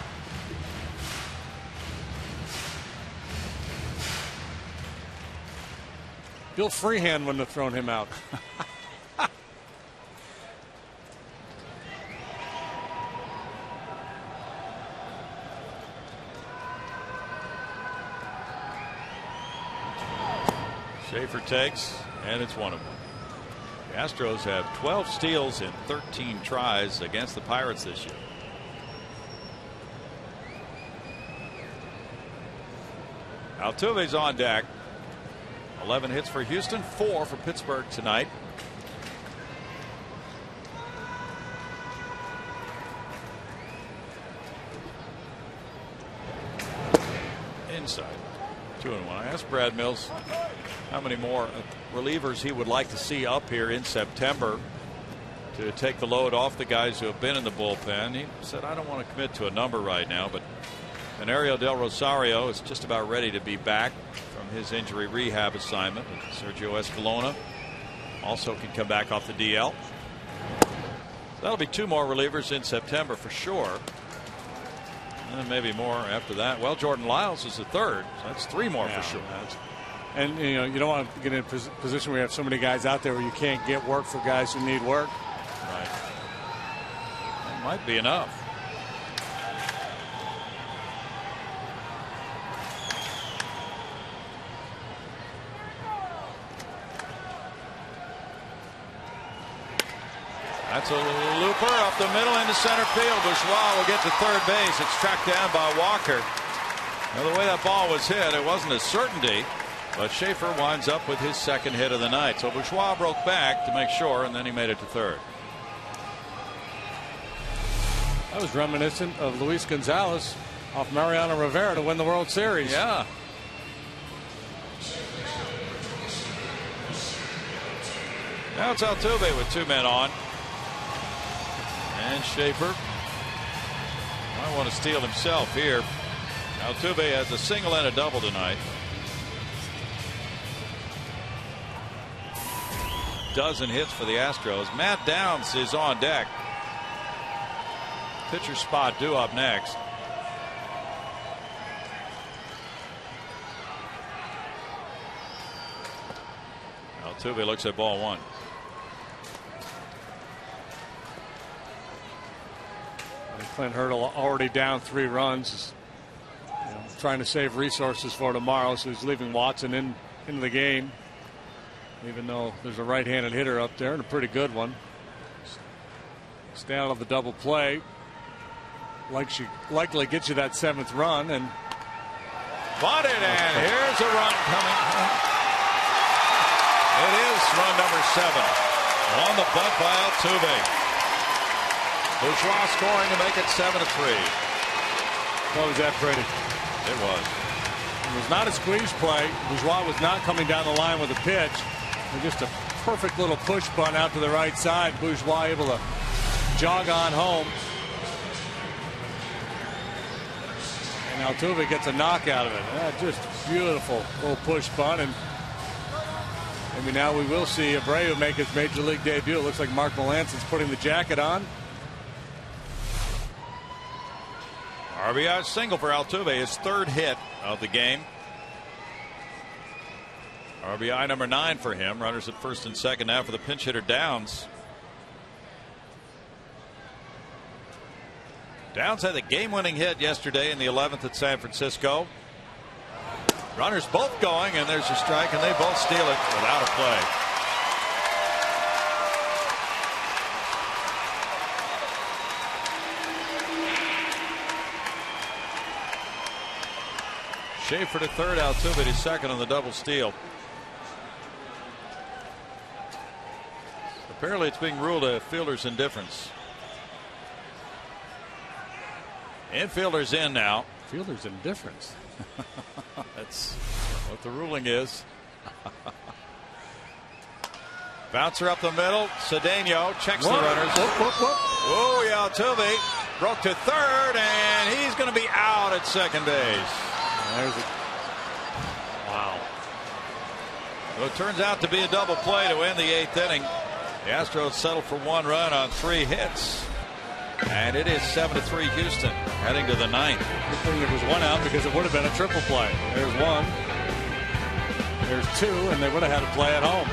Speaker 1: Bill Freehan wouldn't have thrown him out.
Speaker 2: Schaefer takes, and it's one of them. The Astros have 12 steals in 13 tries against the Pirates this year. Altuve's on deck. 11 hits for Houston, 4 for Pittsburgh tonight. Inside. 2-1. I asked Brad Mills how many more relievers he would like to see up here in September to take the load off the guys who have been in the bullpen. He said, I don't want to commit to a number right now, but Venerio del Rosario is just about ready to be back from his injury rehab assignment. Sergio Escalona also can come back off the DL. So that'll be 2 more relievers in September for sure. And then maybe more after that. Well, Jordan Lyles is the 3rd. So that's 3 more for sure.
Speaker 1: And you know, you don't want to get in a position where you have so many guys out there where you can't get work for guys who need work.
Speaker 2: Right. That might be enough. That's a looper up the middle into center field. Bourgeois will get to third base. It's tracked down by Walker. Now, the way that ball was hit, it wasn't a certainty, but Schaefer winds up with his 2nd hit of the night. So Bourgeois broke back to make sure, and then he made it to third.
Speaker 1: That was reminiscent of Luis Gonzalez off Mariano Rivera to win the World Series.
Speaker 2: Yeah. Now it's Altuve with 2 men on. And Schaefer might want to steal himself here. Altuve has a single and a double tonight. Dozen hits for the Astros. Matt Downs is on deck. Pitcher spot due up next. Altuve looks at ball 1.
Speaker 1: Clint Hurdle already down 3 runs. Trying to save resources for tomorrow, so he's leaving Watson into the game, even though there's a right-handed hitter up there and a pretty good one. Stay out of the double play. Likely gets you that 7th run, and
Speaker 2: bunted, and here's a run coming. It is run number 7 on the bunt by Altuve. Bourgeois scoring to make it 7-3.
Speaker 1: What was that pretty?
Speaker 2: It was.
Speaker 1: It was not a squeeze play. Bourgeois was not coming down the line with a pitch. Just a perfect little push bunt out to the right side. Bourgeois able to jog on home. And Altuve gets a knock out of it. Just beautiful little push bunt. And maybe now we will see Abreu make his major league debut. It looks like Mark Melancon's putting the jacket on.
Speaker 2: RBI single for Altuve, his 3rd hit of the game. RBI number 9 for him. Runners at first and second now for the pinch hitter Downs. Downs had the game-winning hit yesterday in the 11th at San Francisco. Runners both going, and there's a strike, and they both steal it without a play. Schaefer to third, Altuve to second on the double steal. Apparently, it's being ruled a fielder's indifference. Infielder's in now.
Speaker 1: Fielder's indifference.
Speaker 2: That's what the ruling is. Bouncer up the middle. Cedeno checks the runners. Oh, yeah, Altuve broke to third, and he's going to be out at second base.
Speaker 1: Wow.
Speaker 2: Well, it turns out to be a double play to end the 8th inning. The Astros settled for 1 run on 3 hits. And it is 7-3 Houston heading to the 9th.
Speaker 1: Good thing it was 1 out because it would have been a triple play. There's 1. There's 2, and they would have had a play at home.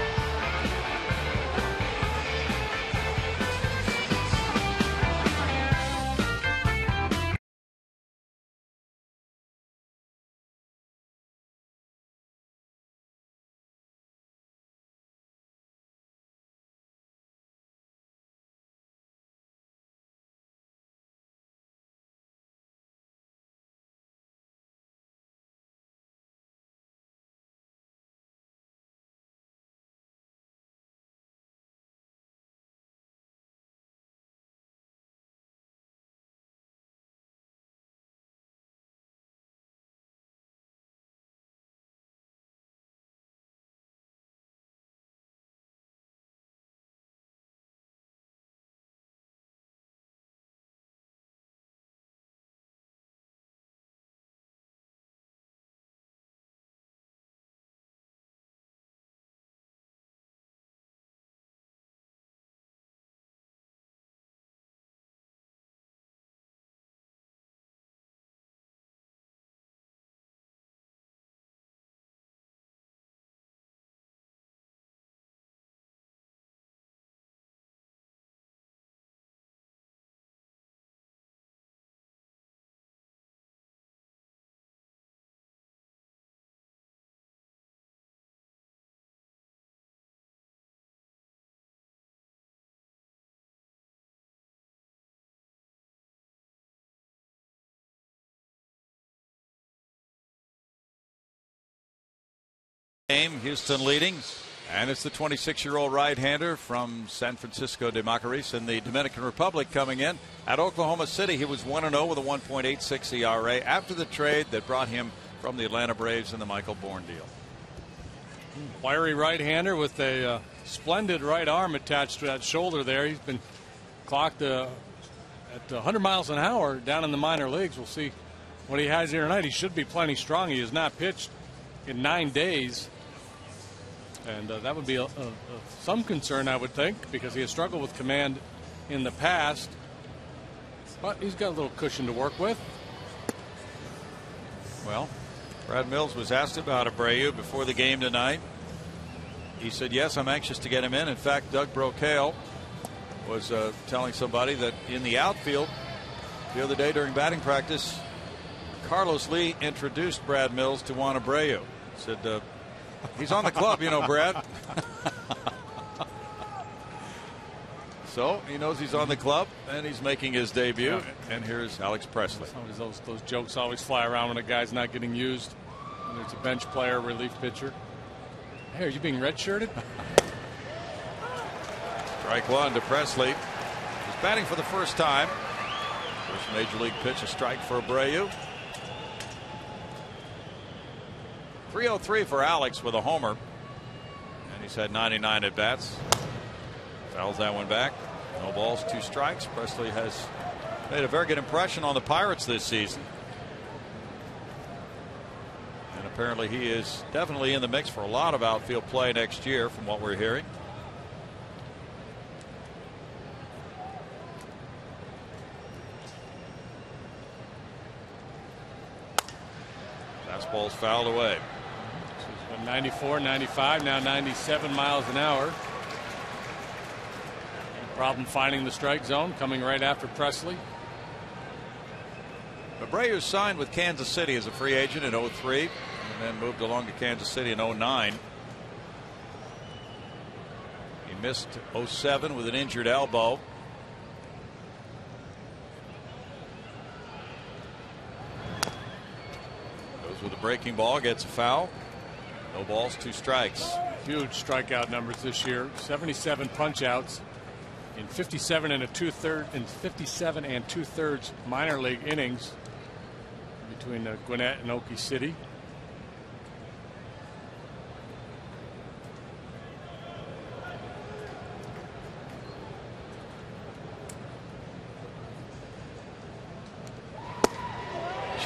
Speaker 2: Game, Houston leading, and it's the 26-year-old right-hander from San Francisco de Macorís in the Dominican Republic coming in. At Oklahoma City, he was 1-0 with a 1.86 ERA after the trade that brought him from the Atlanta Braves in the Michael Bourne deal.
Speaker 1: Wiry right-hander with a splendid right arm attached to that shoulder there. He's been clocked at 100 miles an hour down in the minor leagues. We'll see what he has here tonight. He should be plenty strong. He has not pitched in 9 days. And that would be some concern, I would think, because he has struggled with command in the past. But he's got a little cushion to work with.
Speaker 2: Well, Brad Mills was asked about Abreu before the game tonight. He said, yes, I'm anxious to get him in. In fact, Doug Brocail was telling somebody that in the outfield the other day during batting practice, Carlos Lee introduced Brad Mills to Juan Abreu. Said, he's on the club, you know, Brad. So he knows he's on the club and he's making his debut. Yeah. And here's Alex Presley.
Speaker 1: Those jokes always fly around when a guy's not getting used. When it's a bench player, relief pitcher. Hey, are you being redshirted?
Speaker 2: Strike 1 to Presley. He's batting for the first time. First major league pitch, a strike for Abreu. 303 for Alex with a homer. And he's had 99 at bats. Fouls that one back. No balls, 2 strikes. Presley has made a very good impression on the Pirates this season. And apparently he is definitely in the mix for a lot of outfield play next year from what we're hearing. Fastball's fouled away.
Speaker 1: 94, 95, now 97 miles an hour. Problem finding the strike zone, coming right after Presley.
Speaker 2: Abreu signed with Kansas City as a free agent in 03 and then moved along to Kansas City in 09. He missed 07 with an injured elbow. Goes with the breaking ball, gets a foul. No balls, 2 strikes.
Speaker 1: Huge strikeout numbers this year. 77 punch-outs in 57 and 2/3 minor league innings between Gwinnett and Okie City.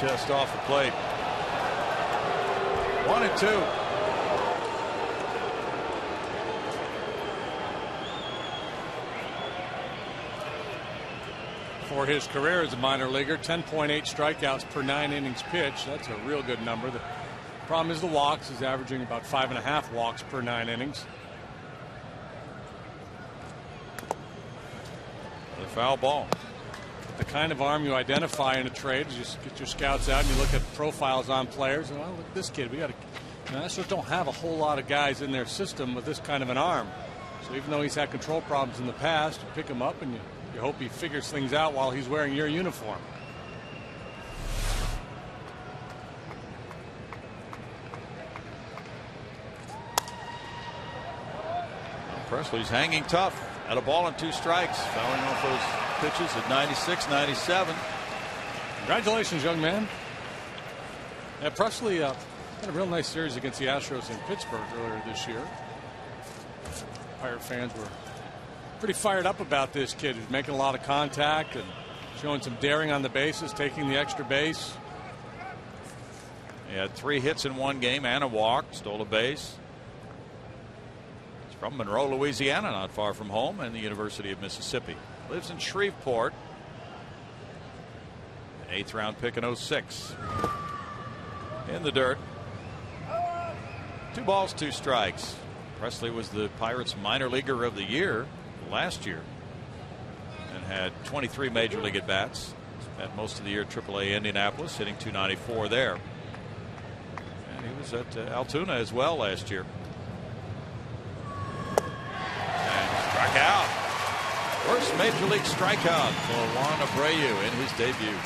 Speaker 2: Just off the plate. 1-2.
Speaker 1: For his career as a minor leaguer, 10.8 strikeouts per 9 innings pitched. That's a real good number. The problem is the walks. He's averaging about 5.5 walks per 9 innings.
Speaker 2: The foul ball.
Speaker 1: The kind of arm you identify in a trade is just get your scouts out and you look at profiles on players. And, well, look at this kid. We got to. Astros don't have a whole lot of guys in their system with this kind of an arm. So even though he's had control problems in the past, you pick him up and you hope he figures things out while he's wearing your uniform.
Speaker 2: Presley's hanging tough. At a ball and 2 strikes. Fouling off those pitches at 96, 97.
Speaker 1: Congratulations, young man. Yeah, Presley had a real nice series against the Astros in Pittsburgh earlier this year. Pirate fans were pretty fired up about this kid who's making a lot of contact and showing some daring on the bases, taking the extra base.
Speaker 2: He had 3 hits in one game and a walk, stole a base. He's from Monroe, Louisiana, not far from home, and the University of Mississippi. Lives in Shreveport. An 8th round pick in 06. In the dirt. 2 balls, 2 strikes. Presley was the Pirates minor leaguer of the year last year and had 23 major league at bats. Spent most of the year at AAA Indianapolis, hitting .294 there. And he was at Altoona as well last year. And struck out. First major league strikeout for Juan Abreu in his debut.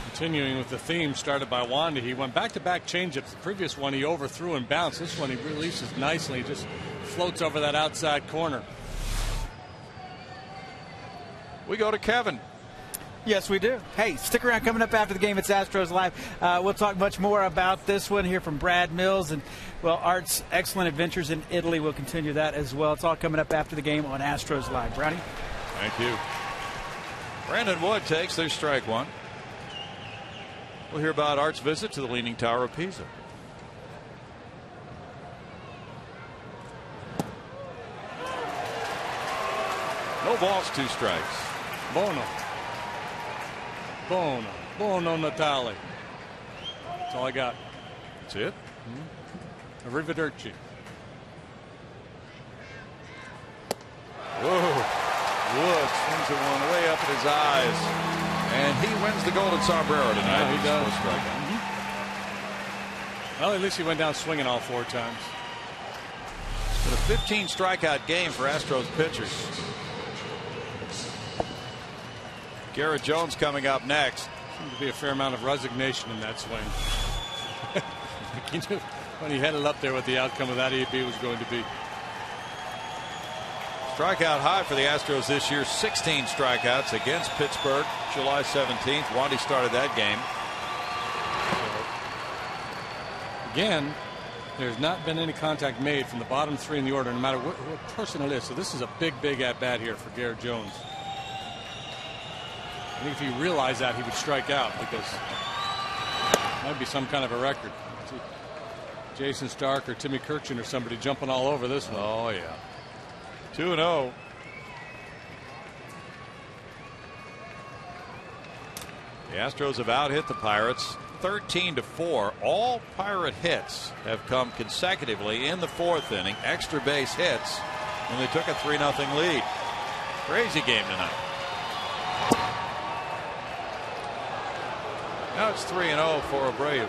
Speaker 1: Continuing with the theme started by Wanda, he went back-to-back changeups. The previous one he overthrew and bounced. This one he releases nicely, just floats over that outside corner.
Speaker 2: We go to Kevin.
Speaker 6: Yes, we do. Hey, stick around. Coming up after the game, it's Astros Live. We'll talk much more about this one here from Brad Mills. And, well, Art's excellent adventures in Italy. We'll continue that as well. It's all coming up after the game on Astros Live. Brownie?
Speaker 2: Thank you. Brandon Wood takes their strike one. We'll hear about Art's visit to the Leaning Tower of Pisa. No balls, 2 strikes.
Speaker 1: Bono Natale. That's all I got.
Speaker 2: That's it.
Speaker 1: Arrivederci.
Speaker 2: Whoa. Wood swings it one way up at his eyes. And he wins the Golden Sombrero tonight.
Speaker 1: Yeah, he does. Well, at least he went down swinging all 4 times.
Speaker 2: It's been a 15 strikeout game for Astros pitchers. Garrett Jones coming up next.
Speaker 1: Seems to be a fair amount of resignation in that swing. When he headed up there what the outcome of that AB was going to be.
Speaker 2: Strikeout high for the Astros this year, 16 strikeouts against Pittsburgh, July 17th. Wandy started that game.
Speaker 1: Again, there's not been any contact made from the bottom 3 in the order, no matter what person it is. So this is a big at bat here for Garrett Jones. I think if he realized that, he would strike out because it might be some kind of a record. Jason Stark or Timmy Kirchin or somebody jumping all over this one.
Speaker 2: Oh, yeah. 2-0. The Astros have out-hit the Pirates 13-4. All Pirate hits have come consecutively in the 4th inning. Extra base hits when they took a 3-0 lead. Crazy game tonight. Now it's 3-0 for Abreu.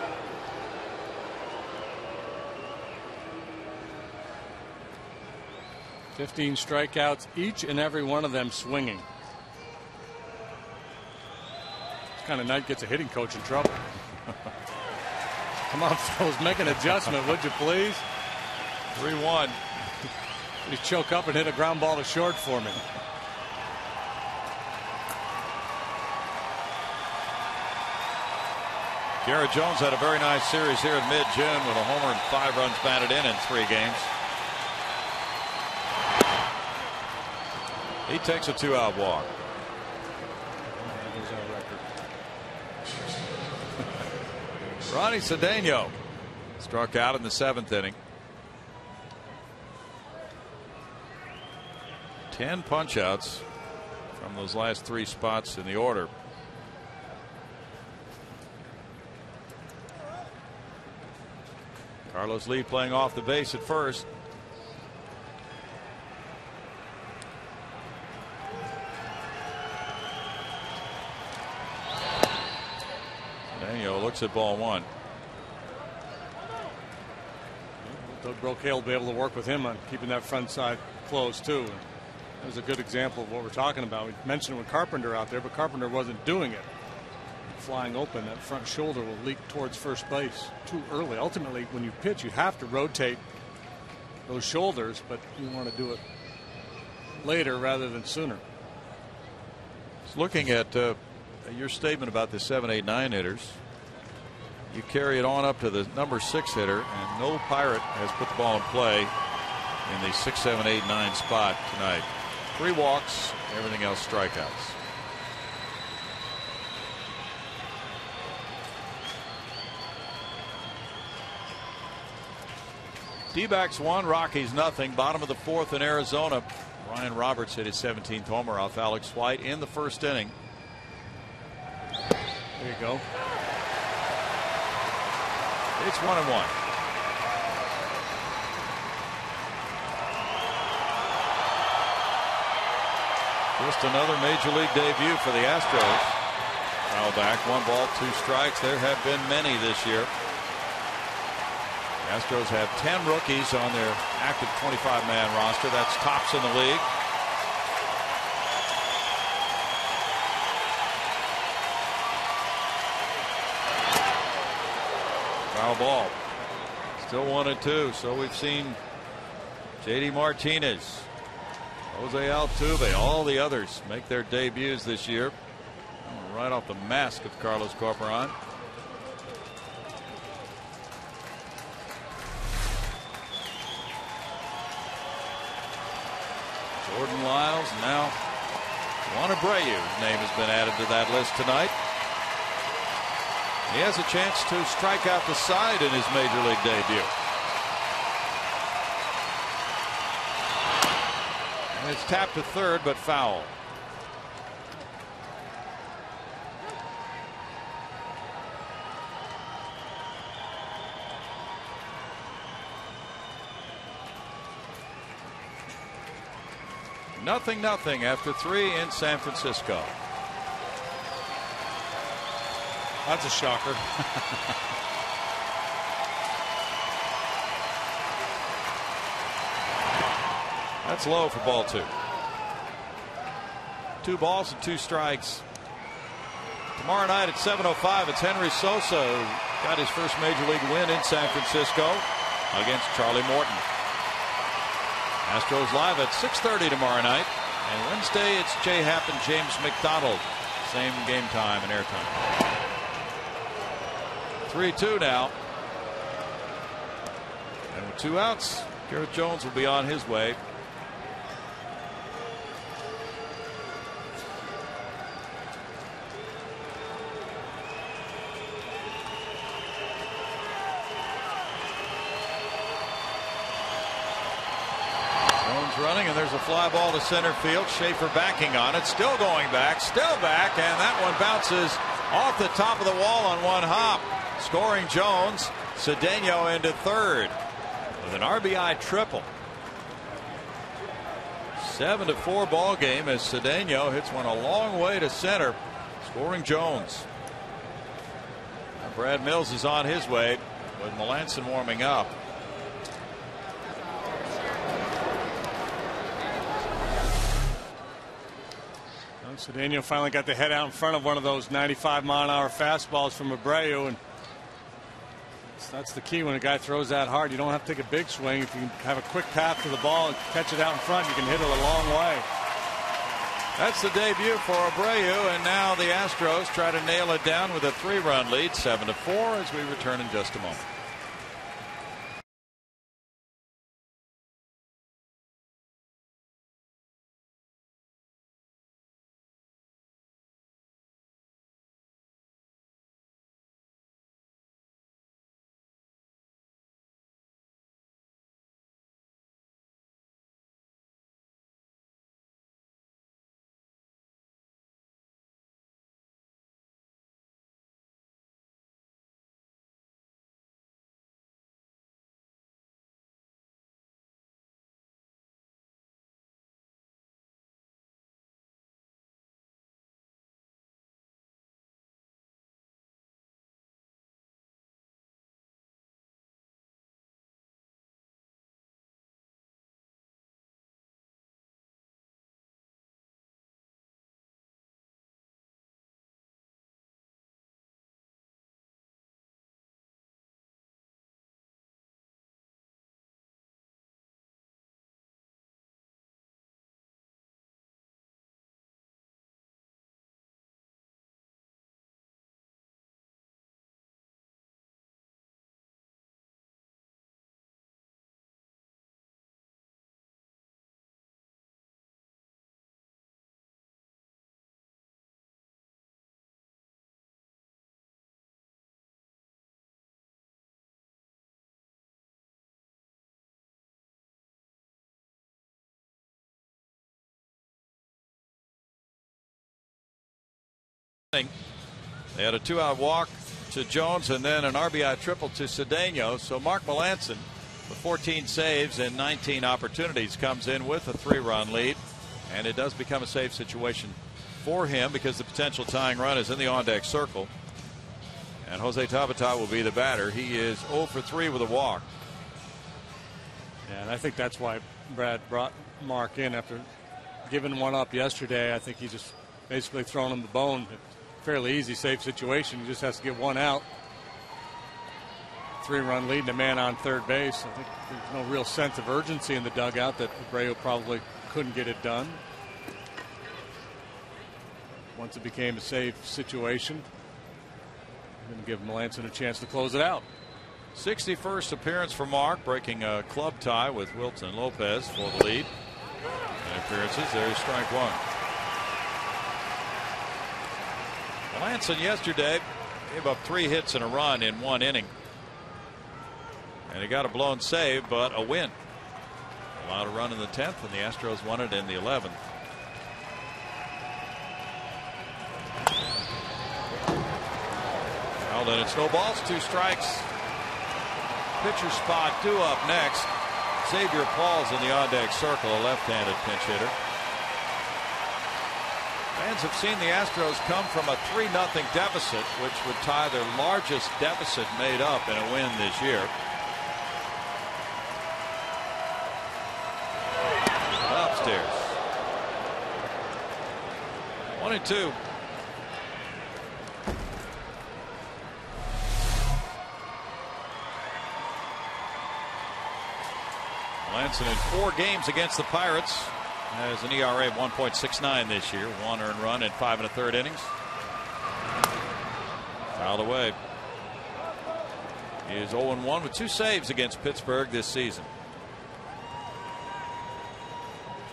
Speaker 1: $15 strikeouts, each and every one of them swinging. It's kind of night gets a hitting coach in trouble. Come on, fellas, make an adjustment, would you please?
Speaker 2: 3-1.
Speaker 1: Please choke up and hit a ground ball to short for me.
Speaker 2: Garrett Jones had a very nice series here in mid-June with a homer and 5 runs batted in 3 games. He takes a 2-out walk. Ronnie Cedeno struck out in the 7th inning. 10 punch-outs from those last 3 spots in the order. Carlos Lee playing off the base at first. Daniel looks at ball 1.
Speaker 1: Doug Brocale will be able to work with him on keeping that front side closed too. That was a good example of what we're talking about. We mentioned with Carpenter out there, but Carpenter wasn't doing it. Flying open, that front shoulder will leak towards first base too early. Ultimately, when you pitch, you have to rotate those shoulders, but you want to do it later rather than sooner.
Speaker 2: Just looking at your statement about the 7, 8, 9 hitters, you carry it on up to the number 6 hitter, and no Pirate has put the ball in play in the 6, 7, 8, 9 spot tonight. 3 walks, everything else strikeouts. D-backs 1, Rockies nothing. Bottom of the 4th in Arizona. Ryan Roberts hit his 17th homer off Alex White in the 1st inning.
Speaker 1: There you go.
Speaker 2: It's 1-1. Just another major league debut for the Astros. Foul back, 1 ball, 2 strikes. There have been many this year. The Astros have 10 rookies on their active 25-man roster. That's tops in the league. Foul ball. Still 1-2. So we've seen J.D. Martinez, Jose Altuve, all the others make their debuts this year. Right off the mask of Carlos Corporan. Jordan Lyles, now Juan Abreu, his name has been added to that list tonight. He has a chance to strike out the side in his major league debut. And it's tapped to third, but foul. Nothing after 3 in San Francisco.
Speaker 1: That's a shocker.
Speaker 2: That's low for ball 2. 2 balls and 2 strikes. Tomorrow night at 7:05, it's Henry Sosa, who got his first major league win in San Francisco against Charlie Morton. Astros live at 6:30 tomorrow night, and Wednesday it's Jay Happ and James McDonald. Same game time and airtime. 3-2 now, and with 2 outs, Garrett Jones will be on his way. Running, and there's a fly ball to center field. Schaefer backing on it, still going back, still back, and that one bounces off the top of the wall on 1 hop. Scoring Jones, Cedeno into third with an RBI triple. 7-4 ball game as Cedeno hits one a long way to center, scoring Jones. Now Brad Mills is on his way with Melanson warming up.
Speaker 1: Well, Cedeno finally got the head out in front of one of those 95-mile-an-hour fastballs from Abreu, and that's the key when a guy throws that hard. You don't have to take a big swing. If you have a quick path to the ball and catch it out in front, you can hit it a long way.
Speaker 2: That's the debut for Abreu, and now the Astros try to nail it down with a 3-run lead, 7-4, as we return in just a moment. They had a 2-out walk to Jones and then an RBI triple to Cedeno. So Mark Melancon, with 14 saves and 19 opportunities, comes in with a 3-run lead, and it does become a save situation for him because the potential tying run is in the on-deck circle, and Jose Tabata will be the batter. He is 0 for 3 with a walk.
Speaker 1: Yeah, and I think that's why Brad brought Mark in after giving one up yesterday. I think he just basically thrown him the bone. Fairly easy save situation. He just has to get one out. 3-run lead and a man on third base. I think there's no real sense of urgency in the dugout that Abreu probably couldn't get it done. Once it became a save situation, I'm going to give Melancon a chance to close it out.
Speaker 2: 61st appearance for Mark, breaking a club tie with Wilton Lopez for the lead. And appearances, there's strike one. Melancon yesterday gave up 3 hits and a run in 1 inning. And he got a blown save, but a win. Allowed a run in the 10th, and the Astros won it in the 11th. Well, then it snowballs, 2 strikes. Pitcher spot due up next. Xavier Paul's in the on-deck circle, a left-handed pinch hitter. Fans have seen the Astros come from a 3-0 deficit, which would tie their largest deficit made up in a win this year. Upstairs. 1-2. Melancon in 4 games against the Pirates has an ERA of 1.69 this year. 1 earned run in 5 1/3 innings. Fouled away. He is 0-1 with 2 saves against Pittsburgh this season.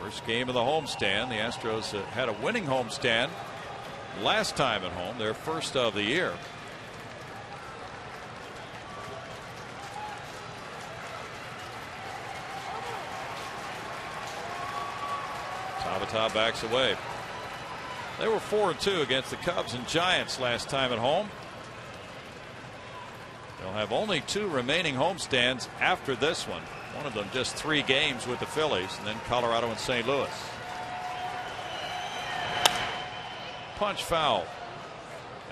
Speaker 2: First game of the homestand. The Astros had a winning homestand last time at home, their first of the year. Tabata backs away. They were 4-2 against the Cubs and Giants last time at home. They'll have only 2 remaining homestands after this one. One of them just 3 games with the Phillies, and then Colorado and St. Louis. Punch foul.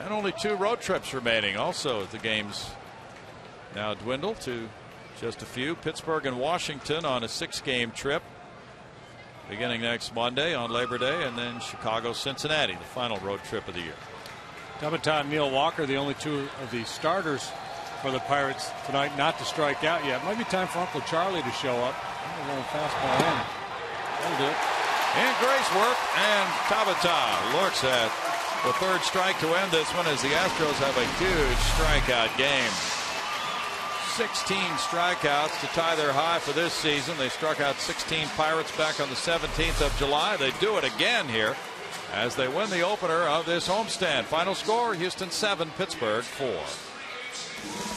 Speaker 2: And only 2 road trips remaining. Also, the games now dwindle to just a few. Pittsburgh and Washington on a 6-game trip. beginning next Monday on Labor Day, and then Chicago-Cincinnati, the final road trip of the year.
Speaker 1: Tabata and Neil Walker, the only two of the starters for the Pirates tonight not to strike out yet. Might be time for Uncle Charlie to show up. A little fastball in. That'll do it.
Speaker 2: And Grace work, and Tabata looks at the third strike to end this one as the Astros have a huge strikeout game. 16 strikeouts to tie their high for this season. They struck out 16 Pirates back on the 17th of July. They do it again here as they win the opener of this homestand. Final score, Houston 7, Pittsburgh 4.